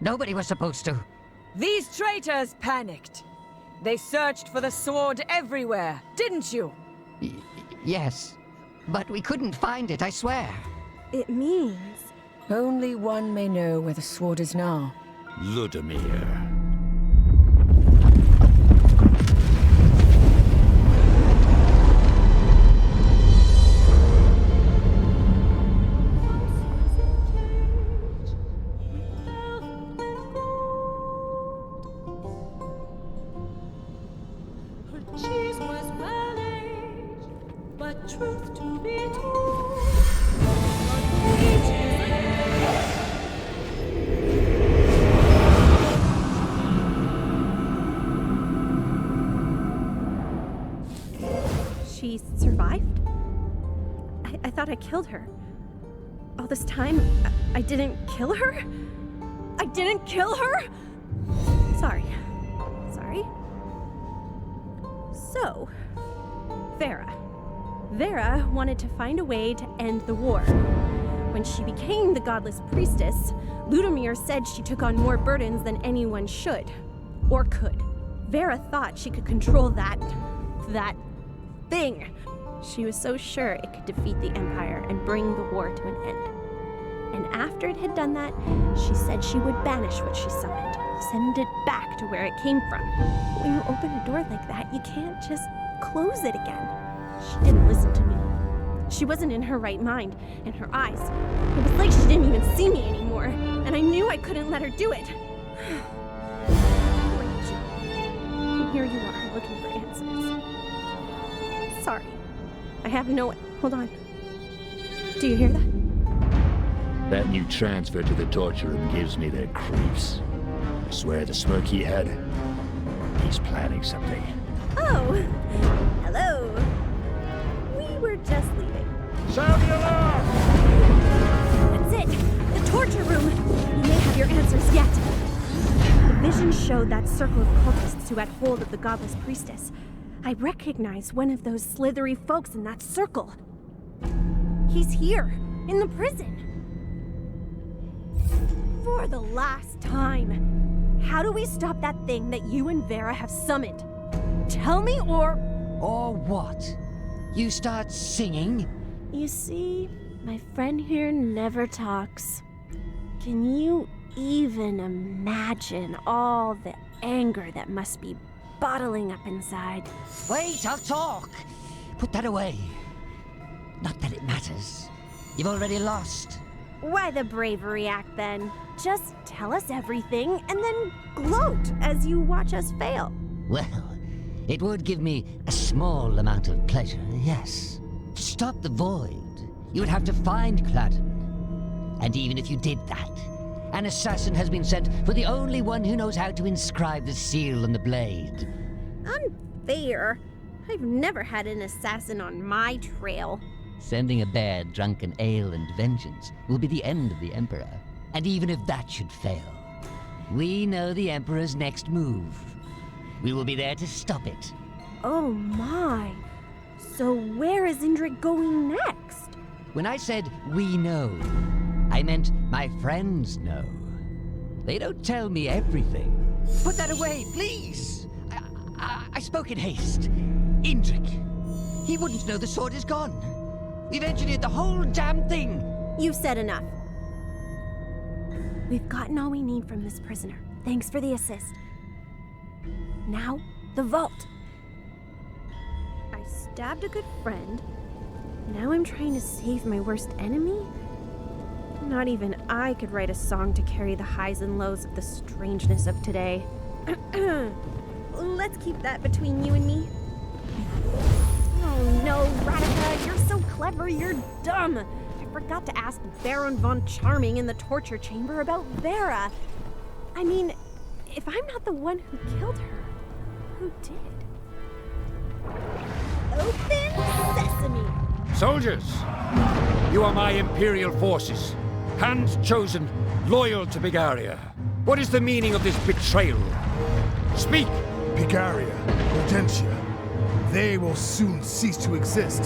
Nobody was supposed to. These traitors panicked. They searched for the sword everywhere, didn't you? Yes, but we couldn't find it, I swear. It means... Only one may know where the sword is now. Ludimir. Truth to be told. She survived? I thought I killed her. All this time, I didn't kill her? I didn't kill her? Sorry. So, Vera wanted to find a way to end the war. When she became the godless priestess, Ludimir said she took on more burdens than anyone should, or could. Vera thought she could control that thing. She was so sure it could defeat the Empire and bring the war to an end. And after it had done that, she said she would banish what she summoned, send it back to where it came from. When you open a door like that, you can't just close it again. She didn't listen to me. She wasn't in her right mind, and her eyes, it was like she didn't even see me anymore, and I knew I couldn't let her do it. And here you are, looking for answers. Sorry. I have no... Hold on. Do you hear that? That new transfer to the torture room gives me the creeps. I swear the smirk he had, he's planning something. Oh, hello. We were just leaving. Sound the alarm! That's it! The torture room! You may have your answers yet. The vision showed that circle of cultists who had hold of the godless priestess. I recognize one of those slithery folks in that circle. He's here, in the prison. For the last time, how do we stop that thing that you and Vera have summoned? Tell me or... Or what? You start singing? You see, my friend here never talks. Can you even imagine all the anger that must be bottling up inside? Wait, I'll talk. Put that away. Not that it matters. You've already lost. Why the bravery act then? Just tell us everything and then gloat as you watch us fail. Well, it would give me a small amount of pleasure, yes. To stop the void, you would have to find Cladden. And even if you did that, an assassin has been sent for the only one who knows how to inscribe the seal on the blade. Unfair. I've never had an assassin on my trail. Sending a bear drunken ale and vengeance will be the end of the Emperor. And even if that should fail, we know the Emperor's next move. We will be there to stop it. Oh my. So where is Indrik going next? When I said we know, I meant my friends know. They don't tell me everything. Put that away, please! I spoke in haste. Indrik. He wouldn't know the sword is gone. We've engineered the whole damn thing. You've said enough. We've gotten all we need from this prisoner. Thanks for the assist. Now, the vault. I stabbed a good friend. Now I'm trying to save my worst enemy? Not even I could write a song to carry the highs and lows of the strangeness of today. Let's keep that between you and me. Oh no, Radika, you're so clever, you're dumb. I forgot to ask Baron von Charming in the torture chamber about Vera. I mean, if I'm not the one who killed her, who did? Open sesame! Soldiers, you are my Imperial forces. Hands chosen, loyal to Bigaria. What is the meaning of this betrayal? Speak! Bigaria, Rodentia, they will soon cease to exist.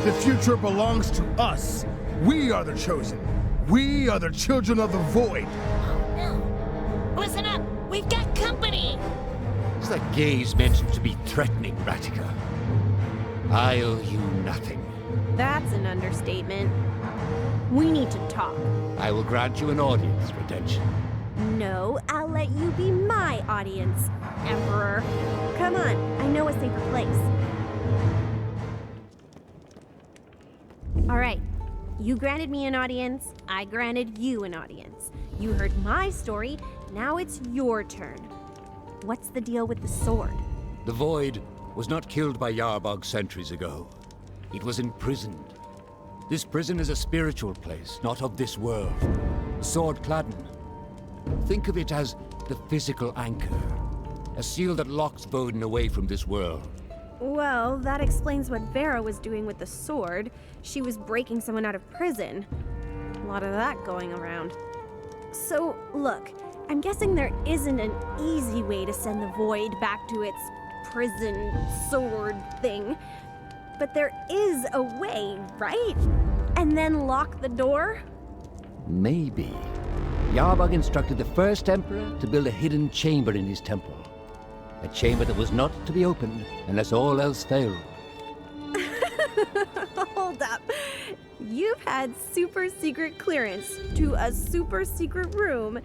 The future belongs to us. We are the chosen. We are the children of the void. Oh no! Listen up! We've got company! Is that gaze meant to be threatening, Radika? I owe you nothing. That's an understatement. We need to talk. I will grant you an audience, Redemption. No, I'll let you be my audience, Emperor. Come on, I know a safer place. All right, you granted me an audience, I granted you an audience. You heard my story, now it's your turn. What's the deal with the sword? The Void was not killed by Yarbog centuries ago. It was imprisoned. This prison is a spiritual place, not of this world. Sword Cladden. Think of it as the physical anchor. A seal that locks Voden away from this world. Well, that explains what Vera was doing with the sword. She was breaking someone out of prison. A lot of that going around. So, look, I'm guessing there isn't an easy way to send the Void back to its prison sword thing. But there is a way, right? And then lock the door? Maybe. Yarbog instructed the first Emperor to build a hidden chamber in his temple. A chamber that was not to be opened unless all else failed. Hold up. You've had super secret clearance to a super secret room,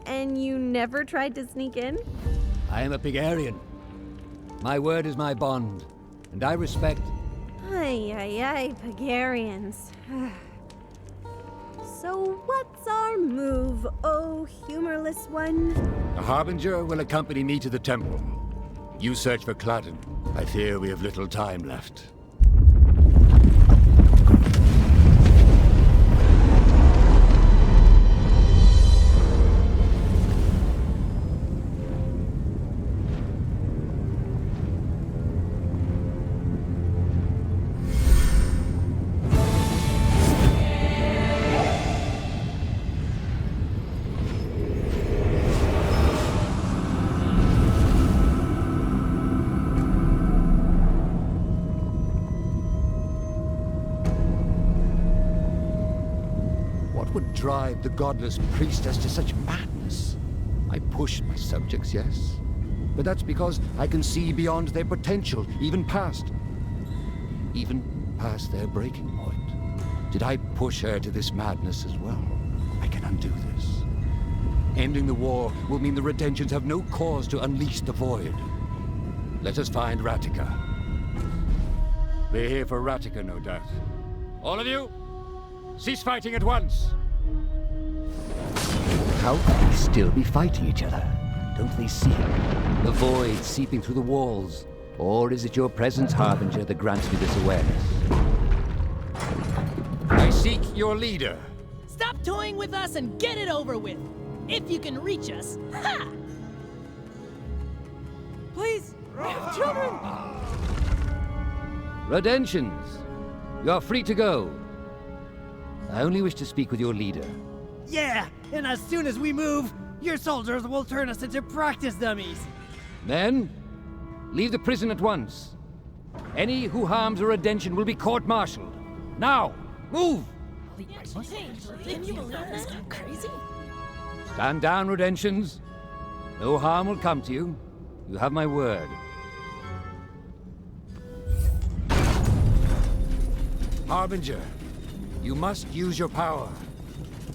and you never tried to sneak in? I am a Pigarian. My word is my bond, and I respect... Ay, Pagarians. So what's our move, oh humorless one? The Harbinger will accompany me to the temple. You search for Cladden. I fear we have little time left. drive the godless priestess to such madness? I push my subjects, yes. But that's because I can see beyond their potential, even past their breaking point. Did I push her to this madness as well? I can undo this. Ending the war will mean the Redemptions have no cause to unleash the Void. Let us find Ratica. They're here for Ratica, no doubt. All of you, cease fighting at once! How can we still be fighting each other? Don't they see it? The Void seeping through the walls. Or is it your presence, Harbinger, that grants me this awareness? I seek your leader. Stop toying with us and get it over with! If you can reach us, ha! Please, we have children! Redemptions, you are free to go. I only wish to speak with your leader. Yeah, and as soon as we move, your soldiers will turn us into practice dummies. Men, leave the prison at once. Any who harms a Redemption will be court-martialed. Now, move! Can you believe this guy crazy? Stand down, Redemptions. No harm will come to you. You have my word. Harbinger, you must use your power.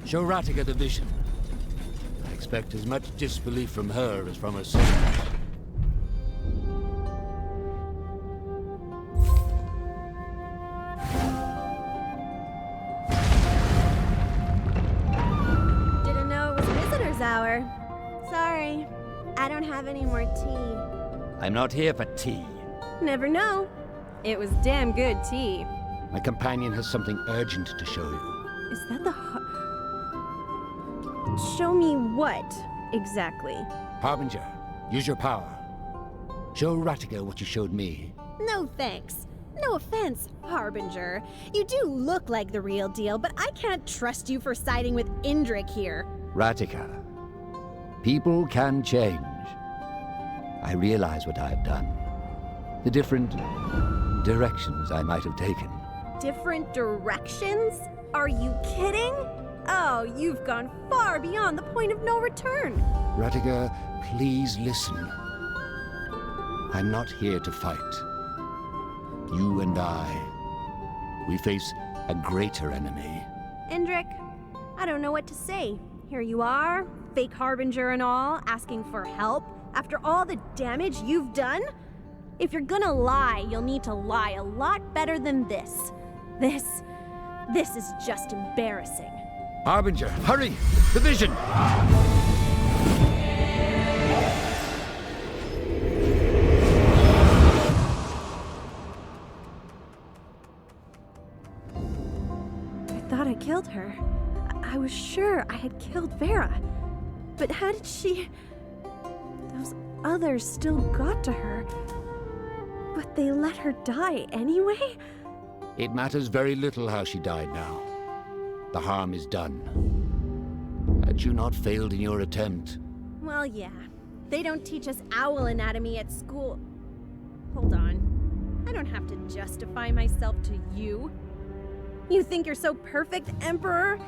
Show Ratica the vision. I expect as much disbelief from her as from her soldiers. Didn't know it was visitor's hour. Sorry, I don't have any more tea. I'm not here for tea. Never know. It was damn good tea. My companion has something urgent to show you. Is that the Show me what, exactly? Harbinger, use your power. Show Ratica what you showed me. No thanks. No offense, Harbinger. You do look like the real deal, but I can't trust you for siding with Indrik here. Ratica, people can change. I realize what I have done. The different directions I might have taken. Different directions? Are you kidding? Oh, you've gone far beyond the point of no return. Ratica, please listen. I'm not here to fight. You and I, we face a greater enemy. Indrik, I don't know what to say. Here you are, fake Harbinger and all, asking for help after all the damage you've done? If you're gonna lie, you'll need to lie a lot better than this. This is just embarrassing. Harbinger, hurry! The vision! I thought I killed her. I was sure I had killed Vera. But how did she... Those others still got to her. But they let her die anyway? It matters very little how she died now. The harm is done. Had you not failed in your attempt? Well, yeah. They don't teach us owl anatomy at school. Hold on. I don't have to justify myself to you. You think you're so perfect, Emperor?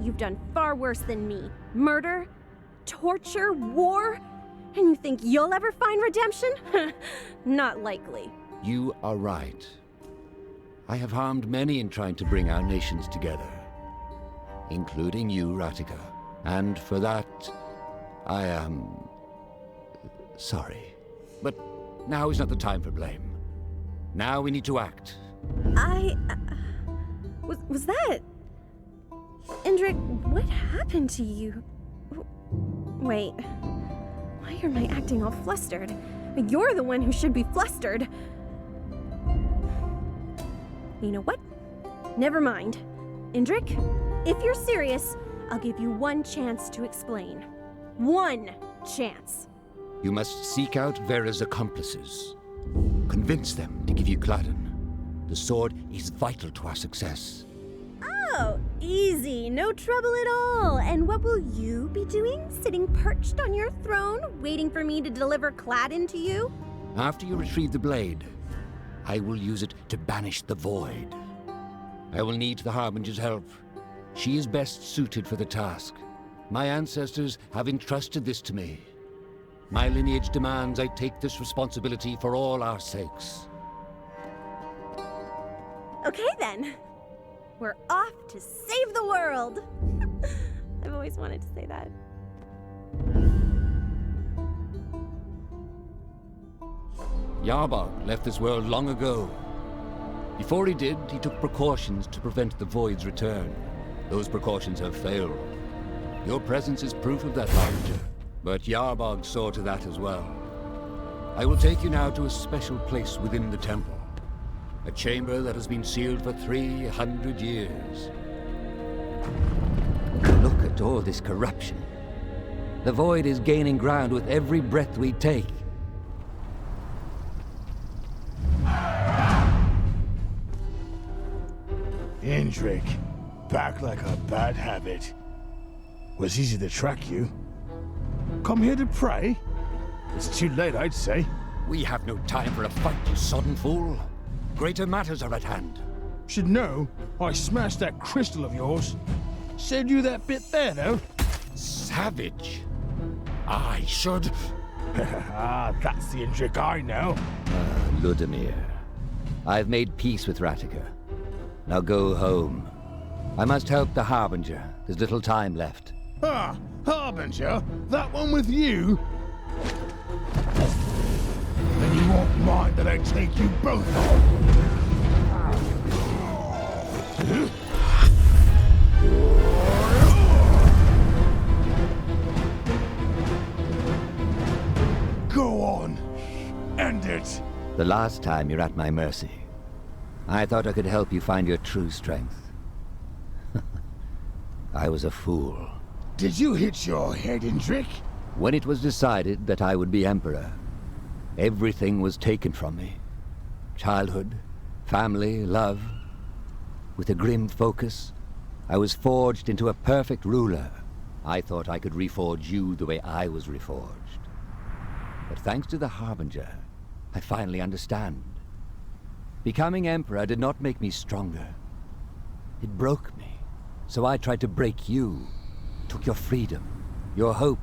You've done far worse than me. Murder, torture, war, and you think you'll ever find redemption? Not likely. You are right. I have harmed many in trying to bring our nations together. Including you, Ratica. And for that, I am... sorry. But now is not the time for blame. Now we need to act. Was that... Indrik, what happened to you? Wait. Why am I acting all flustered? You're the one who should be flustered. You know what? Never mind. Indrik, if you're serious, I'll give you one chance to explain. One chance. You must seek out Vera's accomplices. Convince them to give you Gladden. The sword is vital to our success. Oh, easy. No trouble at all. And what will you be doing? Sitting perched on your throne, waiting for me to deliver Gladden to you? After you retrieve the blade, I will use it to banish the Void. I will need the Harbinger's help. She is best suited for the task. My ancestors have entrusted this to me. My lineage demands I take this responsibility for all our sakes. Okay then. We're off to save the world. I've always wanted to say that. Yarbog left this world long ago. Before he did, he took precautions to prevent the Void's return. Those precautions have failed. Your presence is proof of that, Harbinger. But Yarbog saw to that as well. I will take you now to a special place within the temple. A chamber that has been sealed for 300 years. Look at all this corruption. The Void is gaining ground with every breath we take. Indrik, back like a bad habit. Was easy to track you. Come here to pray? It's too late, I'd say. We have no time for a fight, you sodden fool. Greater matters are at hand. Should know, I smashed that crystal of yours. Saved you that bit there, though. Savage. I should... That's the Indrik I know. Ludamir. I've made peace with Ratica. Now go home. I must help the Harbinger. There's little time left. Ah, Harbinger? That one with you? Then you won't mind that I take you both on. Go on. End it. The last time you're at my mercy. I thought I could help you find your true strength. I was a fool. Did you hit your head, Indrik? When it was decided that I would be Emperor, everything was taken from me. Childhood, family, love. With a grim focus, I was forged into a perfect ruler. I thought I could reforge you the way I was reforged. But thanks to the Harbinger, I finally understand. Becoming Emperor did not make me stronger. It broke me. So I tried to break you. Took your freedom, your hope.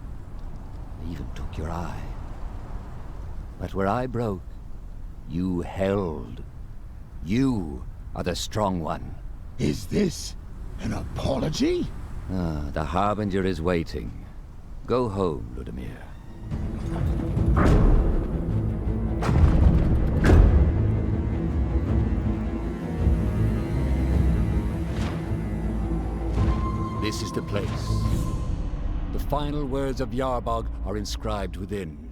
I even took your eye. But where I broke, you held. You are the strong one. Is this an apology? The Harbinger is waiting. Go home, Ludamir. This is the place. The final words of Yarbog are inscribed within.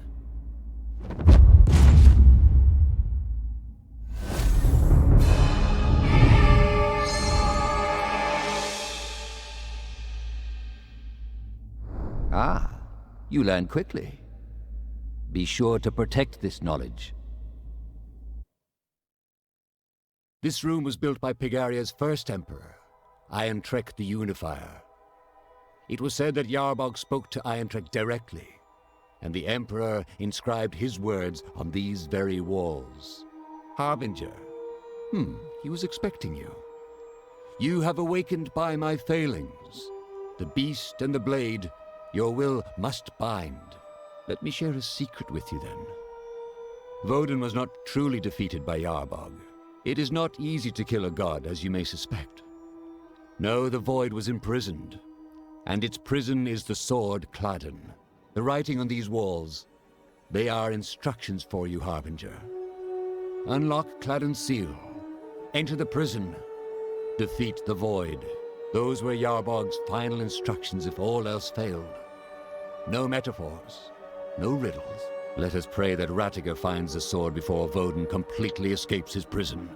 Ah, you learn quickly. Be sure to protect this knowledge. This room was built by Pegaria's first emperor, Irontrek the Unifier. It was said that Yarbog spoke to Irontrek directly, and the Emperor inscribed his words on these very walls. Harbinger. He was expecting you. You have awakened by my failings. The beast and the blade, your will must bind. Let me share a secret with you then. Woden was not truly defeated by Yarbog. It is not easy to kill a god, as you may suspect. No, the Void was imprisoned, and its prison is the sword Cladden. The writing on these walls, they are instructions for you, Harbinger. Unlock Cladden's seal, enter the prison, defeat the Void. Those were Yarbog's final instructions if all else failed. No metaphors, no riddles. Let us pray that Ratica finds the sword before Woden completely escapes his prison.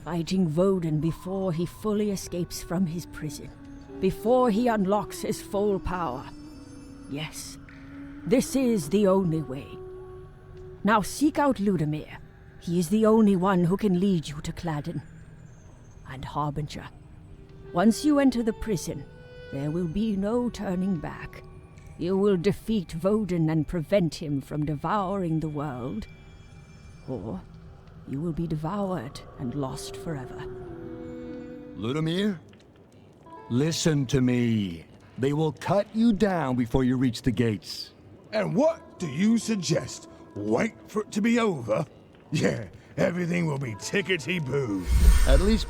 Fighting Woden before he fully escapes from his prison. Before he unlocks his full power. Yes, this is the only way. Now seek out Ludamir. He is the only one who can lead you to Cladden. And Harbinger, Once you enter the prison, there will be no turning back. You will defeat Woden and prevent him from devouring the world. Or you will be devoured and lost forever. Ludomir? Listen to me. They will cut you down before you reach the gates. And what do you suggest? Wait for it to be over? Yeah, everything will be tickety-boo. At least...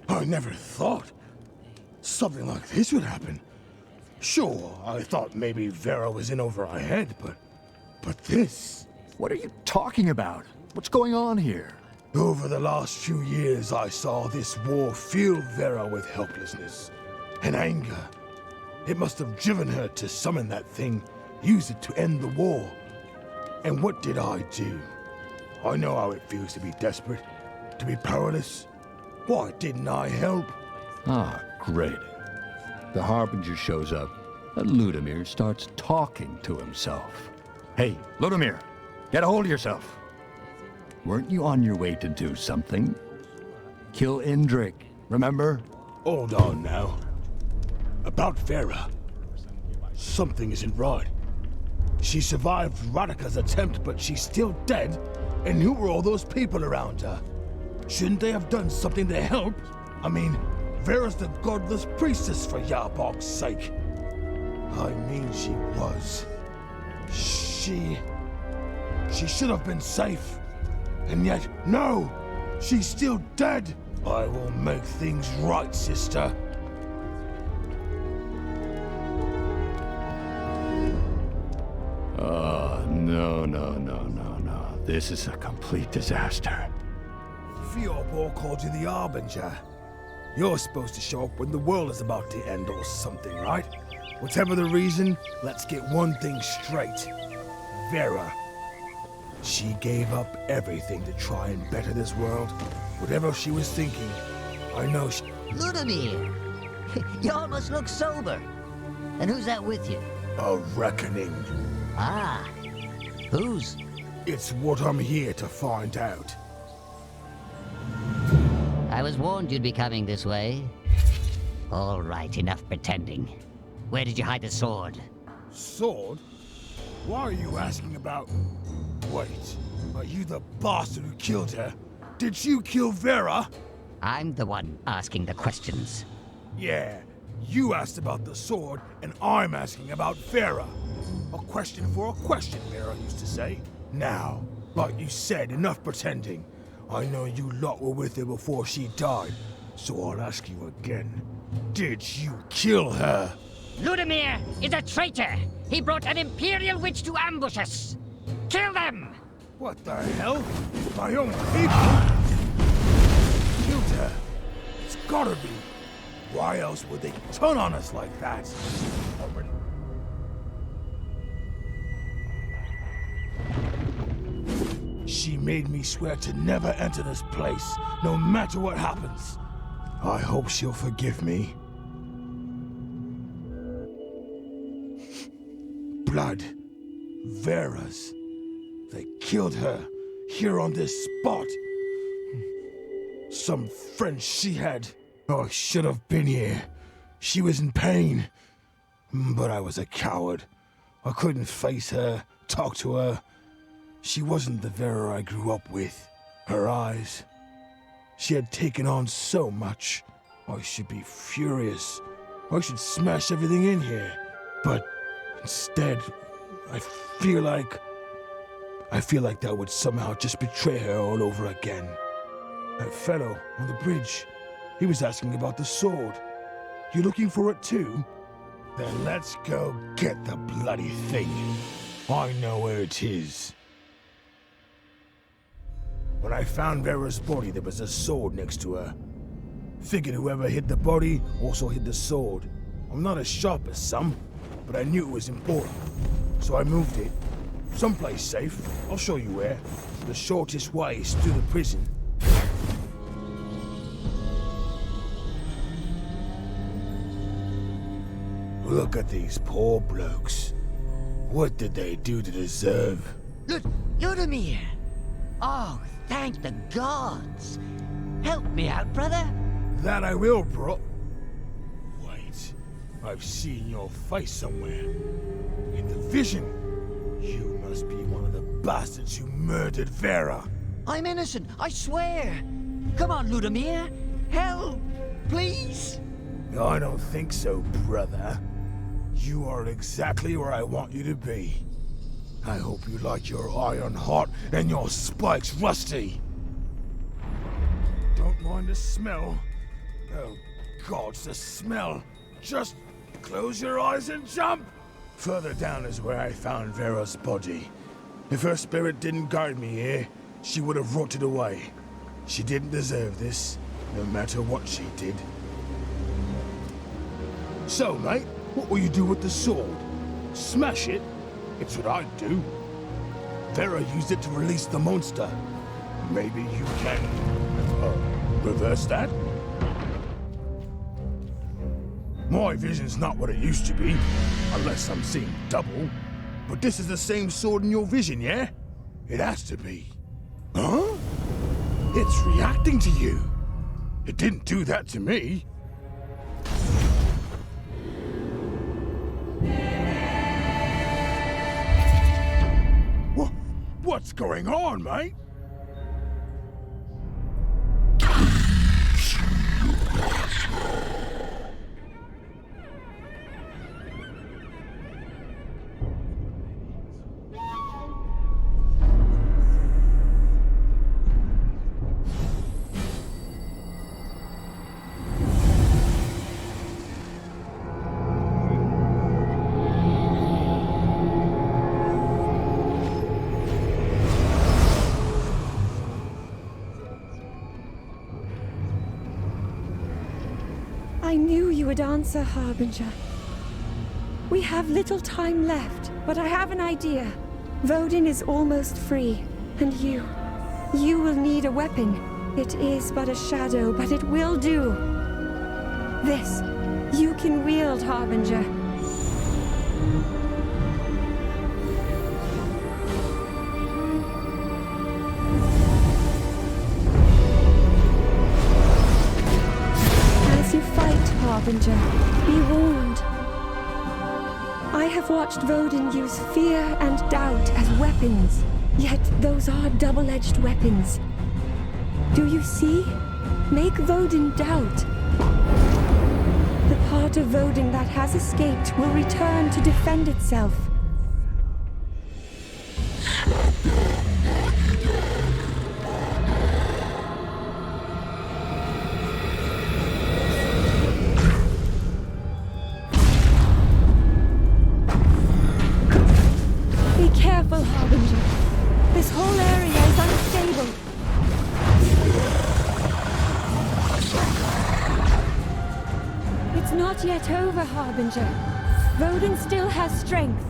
I never thought something like this would happen. Sure, I thought maybe Vera was in over our head, but this... What are you talking about? What's going on here? Over the last few years, I saw this war fill Vera with helplessness and anger. It must have driven her to summon that thing, use it to end the war. And what did I do? I know how it feels to be desperate, to be powerless. Why didn't I help? Ah, great. The Harbinger shows up, and Ludomir starts talking to himself. Hey, Ludomir, get a hold of yourself. Weren't you on your way to do something? Kill Indrik, remember? Hold on now. About Vera. Something isn't right. She survived Radika's attempt, but she's still dead. And who were all those people around her? Shouldn't they have done something to help? I mean, Vera's the godless priestess, for Yarbog's sake. I mean, she was. She should have been safe. And yet, no! She's still dead! I will make things right, sister. Oh, no. This is a complete disaster. Fjordborg called you the Harbinger. You're supposed to show up when the world is about to end or something, right? Whatever the reason, let's get one thing straight. Vera. She gave up everything to try and better this world. Whatever she was thinking, I know she... Ludomir! You almost look sober. And who's that with you? A reckoning. Ah. Whose? It's what I'm here to find out. I was warned you'd be coming this way. All right, enough pretending. Where did you hide the sword? Sword? Why are you asking about... Wait, are you the bastard who killed her? Did you kill Vera? I'm the one asking the questions. Yeah, you asked about the sword, and I'm asking about Vera. A question for a question, Vera used to say. Now, like you said, enough pretending. I know you lot were with her before she died, so I'll ask you again. Did you kill her? Ludomir is a traitor! He brought an Imperial witch to ambush us! Kill them! What the hell? My own people? Killed her? It's gotta be. Why else would they turn on us like that? She made me swear to never enter this place, no matter what happens. I hope she'll forgive me. Blood. Vera's. They killed her, here on this spot. Some friend she had. Oh, I should have been here. She was in pain. But I was a coward. I couldn't face her, talk to her. She wasn't the Vera I grew up with. Her eyes. She had taken on so much. I should be furious. I should smash everything in here. But instead, I feel like that would somehow just betray her all over again. That fellow on the bridge, he was asking about the sword. You looking for it too? Then let's go get the bloody thing. I know where it is. When I found Vera's body, there was a sword next to her. Figured whoever hid the body also hid the sword. I'm not as sharp as some, but I knew it was important. So I moved it. Someplace safe. I'll show you where. The shortest way is through the prison. Look at these poor blokes. What did they do to deserve? Ludamir! Oh, thank the gods! Help me out, brother! That I will, bro. Wait, I've seen your face somewhere. In the vision. You must be one of the bastards who murdered Vera. I'm innocent, I swear! Come on, Ludamir! Help! Please! I don't think so, brother. You are exactly where I want you to be. I hope you like your iron hot and your spikes rusty. Don't mind the smell. Oh, gods, the smell. Just close your eyes and jump! Further down is where I found Vera's body. If her spirit didn't guide me here, she would have rotted away. She didn't deserve this, no matter what she did. So, mate, what will you do with the sword? Smash it? It's what I'd do. Vera used it to release the monster. Maybe you can... reverse that? My vision's not what it used to be, unless I'm seeing double. But this is the same sword in your vision, yeah? It has to be. Huh? It's reacting to you. It didn't do that to me. What's going on, mate? I knew you would answer, Harbinger. We have little time left, but I have an idea. Vodin is almost free, and you will need a weapon. It is but a shadow, but it will do. This, you can wield, Harbinger. As you fight, Harbinger, be warned. I have watched Vodin use fear and doubt as weapons, yet those are double-edged weapons. Do you see? Make Vodin doubt. The part of Vodin that has escaped will return to defend itself. Be careful, Harbinger. This whole area is unstable. It's not yet over, Harbinger. Vodin still has strength.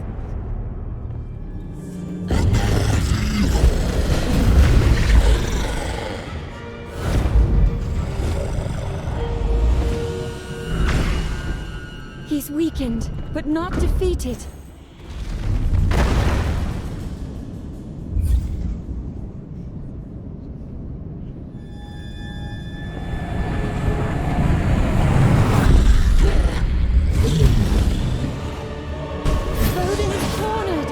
He's weakened, but not defeated. Vodin is cornered.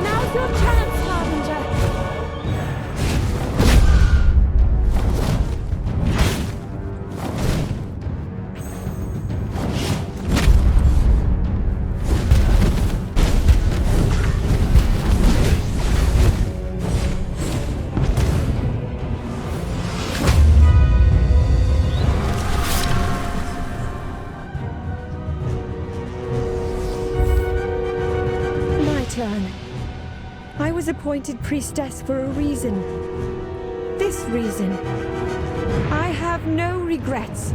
Now's your chance, Harbinger. My turn. I was appointed priestess for a reason. This reason. I have no regrets.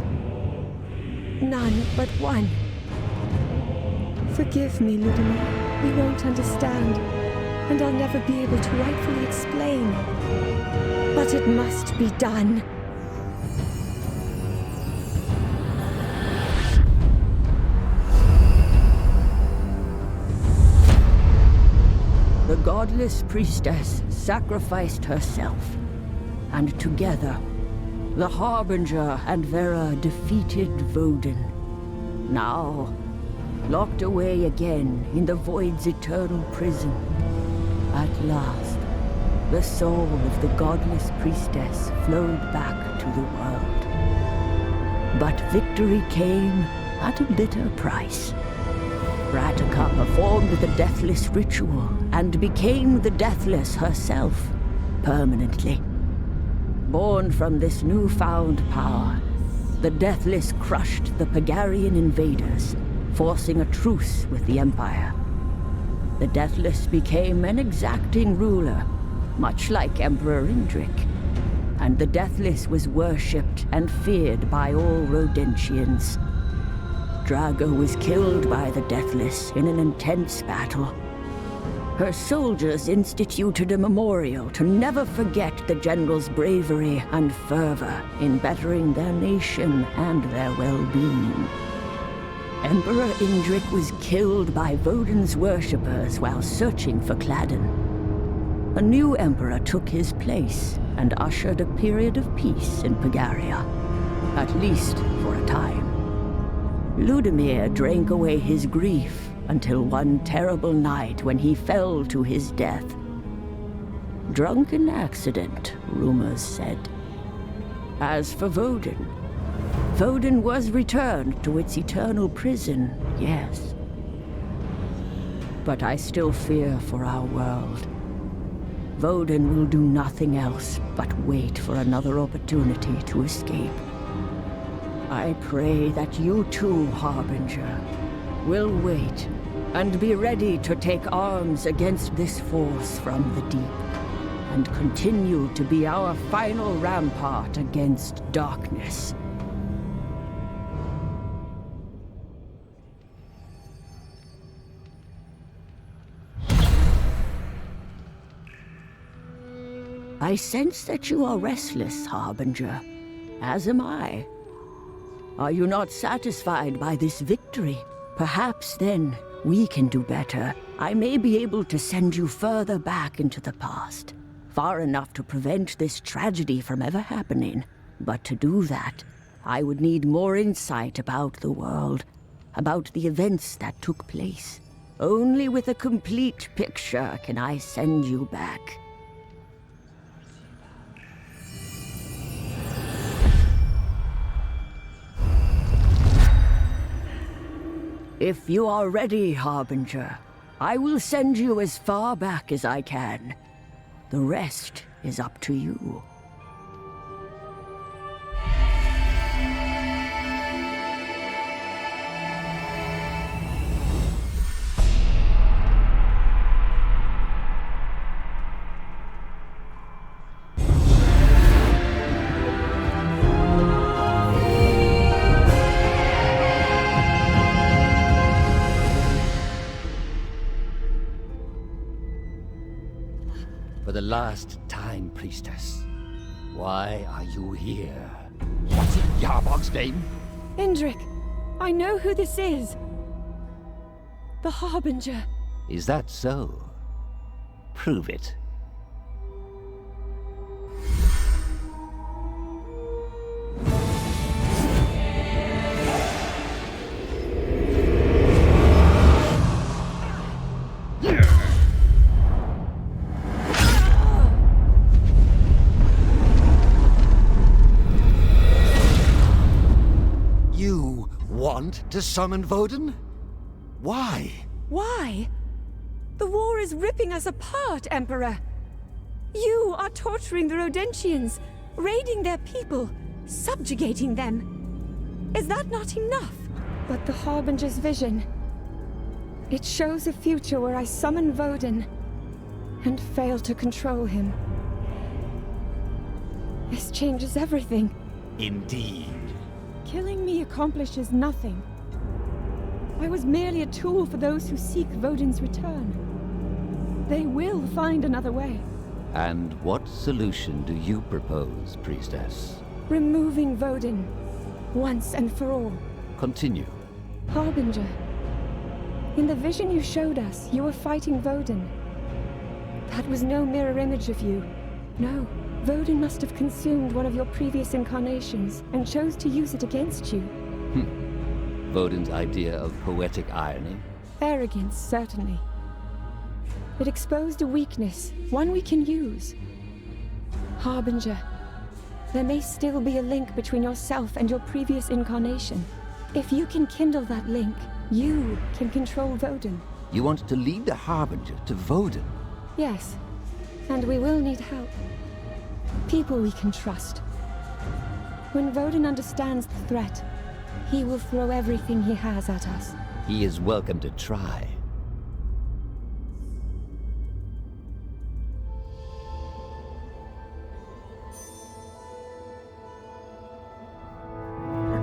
None but one. Forgive me, Ludamir. You won't understand, and I'll never be able to rightfully explain. But it must be done. the godless priestess sacrificed herself, and together, the Harbinger and Vera defeated Vodun. Now, locked away again in the Void's eternal prison, at last, the soul of the godless priestess flowed back to the world. But victory came at a bitter price. Radika performed the Deathless ritual and became the Deathless herself, permanently. Born from this newfound power, the Deathless crushed the Pegarian invaders, forcing a truce with the Empire. The Deathless became an exacting ruler, much like Emperor Indrik, and the Deathless was worshipped and feared by all Rodentians. Drago was killed by the Deathless in an intense battle. Her soldiers instituted a memorial to never forget the general's bravery and fervor in bettering their nation and their well-being. Emperor Indrik was killed by Vodun's worshippers while searching for Cladden. A new emperor took his place and ushered a period of peace in Pagaria, at least for a time. Ludimir drank away his grief until one terrible night when he fell to his death. Drunken accident, rumors said. As for Vodun, Vodun was returned to its eternal prison, yes. But I still fear for our world. Vodun will do nothing else but wait for another opportunity to escape. I pray that you too, Harbinger, will wait and be ready to take arms against this force from the deep, and continue to be our final rampart against darkness. I sense that you are restless, Harbinger, as am I. Are you not satisfied by this victory? Perhaps then we can do better. I may be able to send you further back into the past, far enough to prevent this tragedy from ever happening. But to do that, I would need more insight about the world, about the events that took place. Only with a complete picture can I send you back. If you are ready, Harbinger, I will send you as far back as I can. The rest is up to you. For the last time, priestess, why are you here? What's in Yarbog's name? Indrik, I know who this is. The Harbinger. Is that so? Prove it. To summon Vodun? Why? Why? The war is ripping us apart, Emperor. You are torturing the Rodentians, raiding their people, subjugating them. Is that not enough? But the Harbinger's vision... it shows a future where I summon Vodun and fail to control him. This changes everything. Indeed. Killing me accomplishes nothing. I was merely a tool for those who seek Vodun's return. They will find another way. And what solution do you propose, priestess? Removing Vodun, once and for all. Continue. Harbinger, in the vision you showed us, you were fighting Vodun. That was no mirror image of you. No. Vodin must have consumed one of your previous incarnations and chose to use it against you. Vodin's idea of poetic irony? Arrogance, certainly. It exposed a weakness, one we can use. Harbinger, there may still be a link between yourself and your previous incarnation. If you can kindle that link, you can control Vodin. You want to lead the Harbinger to Vodin? Yes, and we will need help. People we can trust. When Vodin understands the threat, he will throw everything he has at us. He is welcome to try.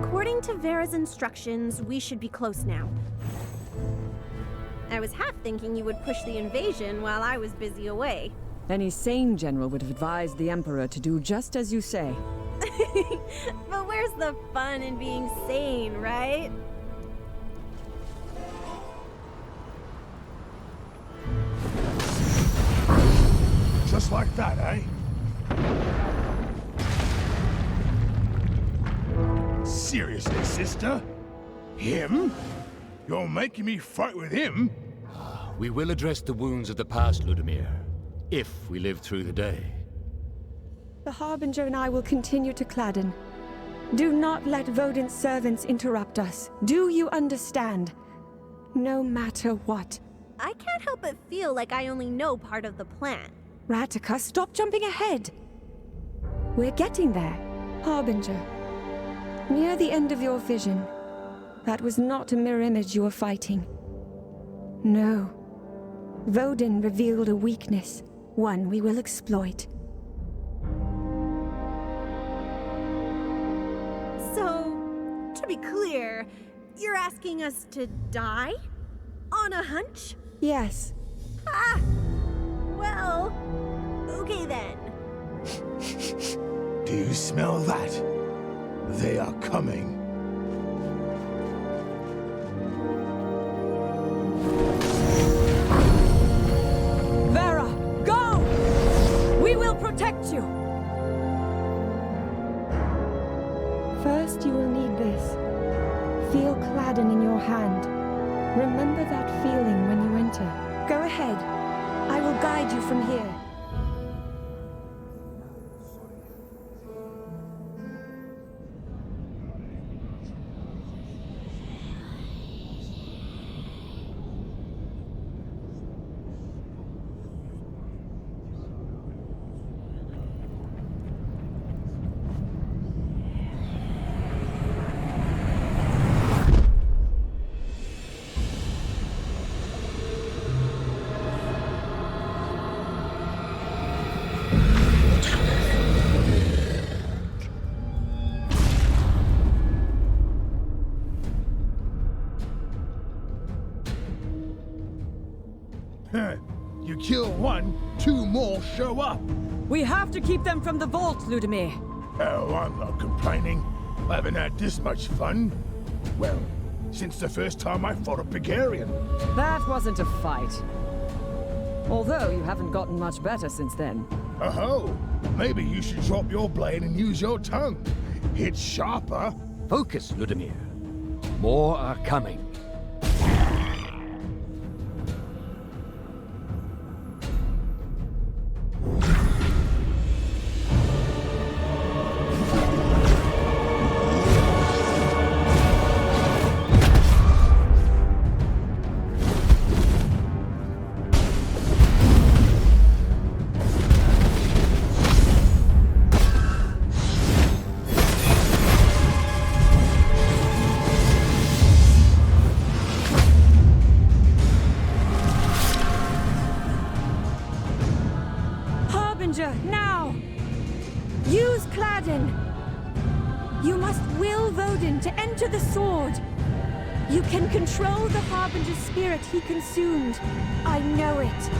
According to Vera's instructions, we should be close now. I was half thinking you would push the invasion while I was busy away. Any sane general would have advised the Emperor to do just as you say. But where's the fun in being sane, right? Just like that, eh? Seriously, sister? Him? You're making me fight with him? We will address the wounds of the past, Ludimir, if we live through the day. The Harbinger and I will continue to Cladden. Do not let Vodin's servants interrupt us. Do you understand? No matter what. I can't help but feel like I only know part of the plan. Ratika, stop jumping ahead. We're getting there. Harbinger, near the end of your vision, that was not a mirror image you were fighting. No. Vodin revealed a weakness, one we will exploit. So, to be clear, you're asking us to die? On a hunch? Yes. Ah! Well, okay then. Do you smell that? They are coming. Vera, go! We will protect you! First you will need this. Feel Cladden in your hand. Remember that feeling when you enter. Go ahead. I will guide you from here. You kill one, two more show up. We have to keep them from the vault, Ludimir. Oh, I'm not complaining. I haven't had this much fun. Well, since the first time I fought a Bulgarian. That wasn't a fight. Although you haven't gotten much better since then. Oh, maybe you should drop your blade and use your tongue. It's sharper. Focus, Ludimir. More are coming. Now! Use Cladden! You must will Vodin to enter the sword! You can control the Harbinger's spirit he consumed. I know it.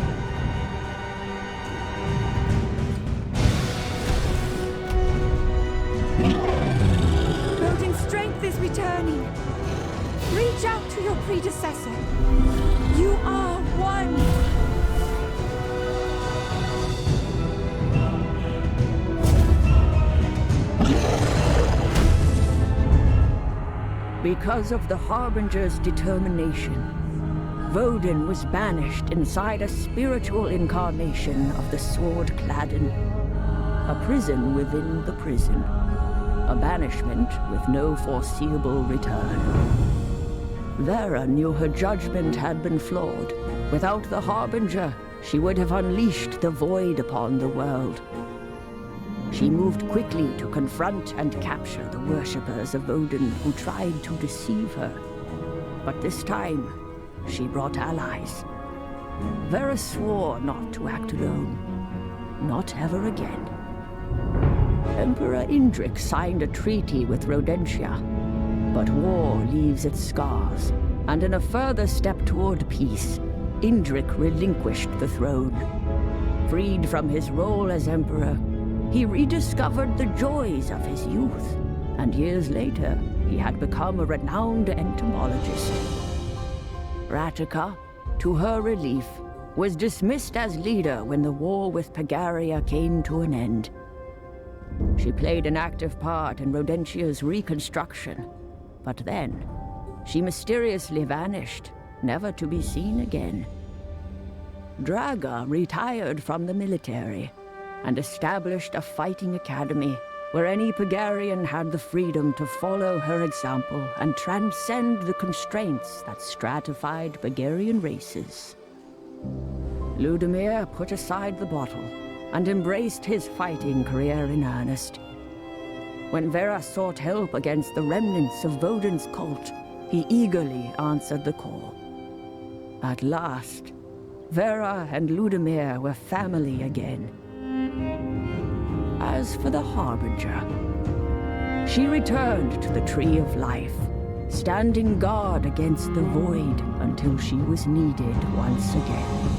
Vodin's strength is returning. Reach out to your predecessor. You are one. Because of the Harbinger's determination, Woden was banished inside a spiritual incarnation of the Sword-Cladden. A prison within the prison. A banishment with no foreseeable return. Vera knew her judgment had been flawed. Without the Harbinger, she would have unleashed the void upon the world. She moved quickly to confront and capture the worshippers of Woden who tried to deceive her. But this time, she brought allies. Vera swore not to act alone. Not ever again. Emperor Indrik signed a treaty with Rodentia. But war leaves its scars, and in a further step toward peace, Indrik relinquished the throne. Freed from his role as emperor, he rediscovered the joys of his youth, and years later, he had become a renowned entomologist. Ratica, to her relief, was dismissed as leader when the war with Pagaria came to an end. She played an active part in Rodentia's reconstruction, but then, she mysteriously vanished, never to be seen again. Draga retired from the military, and established a fighting academy where any Pagarian had the freedom to follow her example and transcend the constraints that stratified Pagarian races. Ludimir put aside the bottle and embraced his fighting career in earnest. When Vera sought help against the remnants of Woden's cult, he eagerly answered the call. At last, Vera and Ludimir were family again. As for the Harbinger, she returned to the Tree of Life, standing guard against the void until she was needed once again.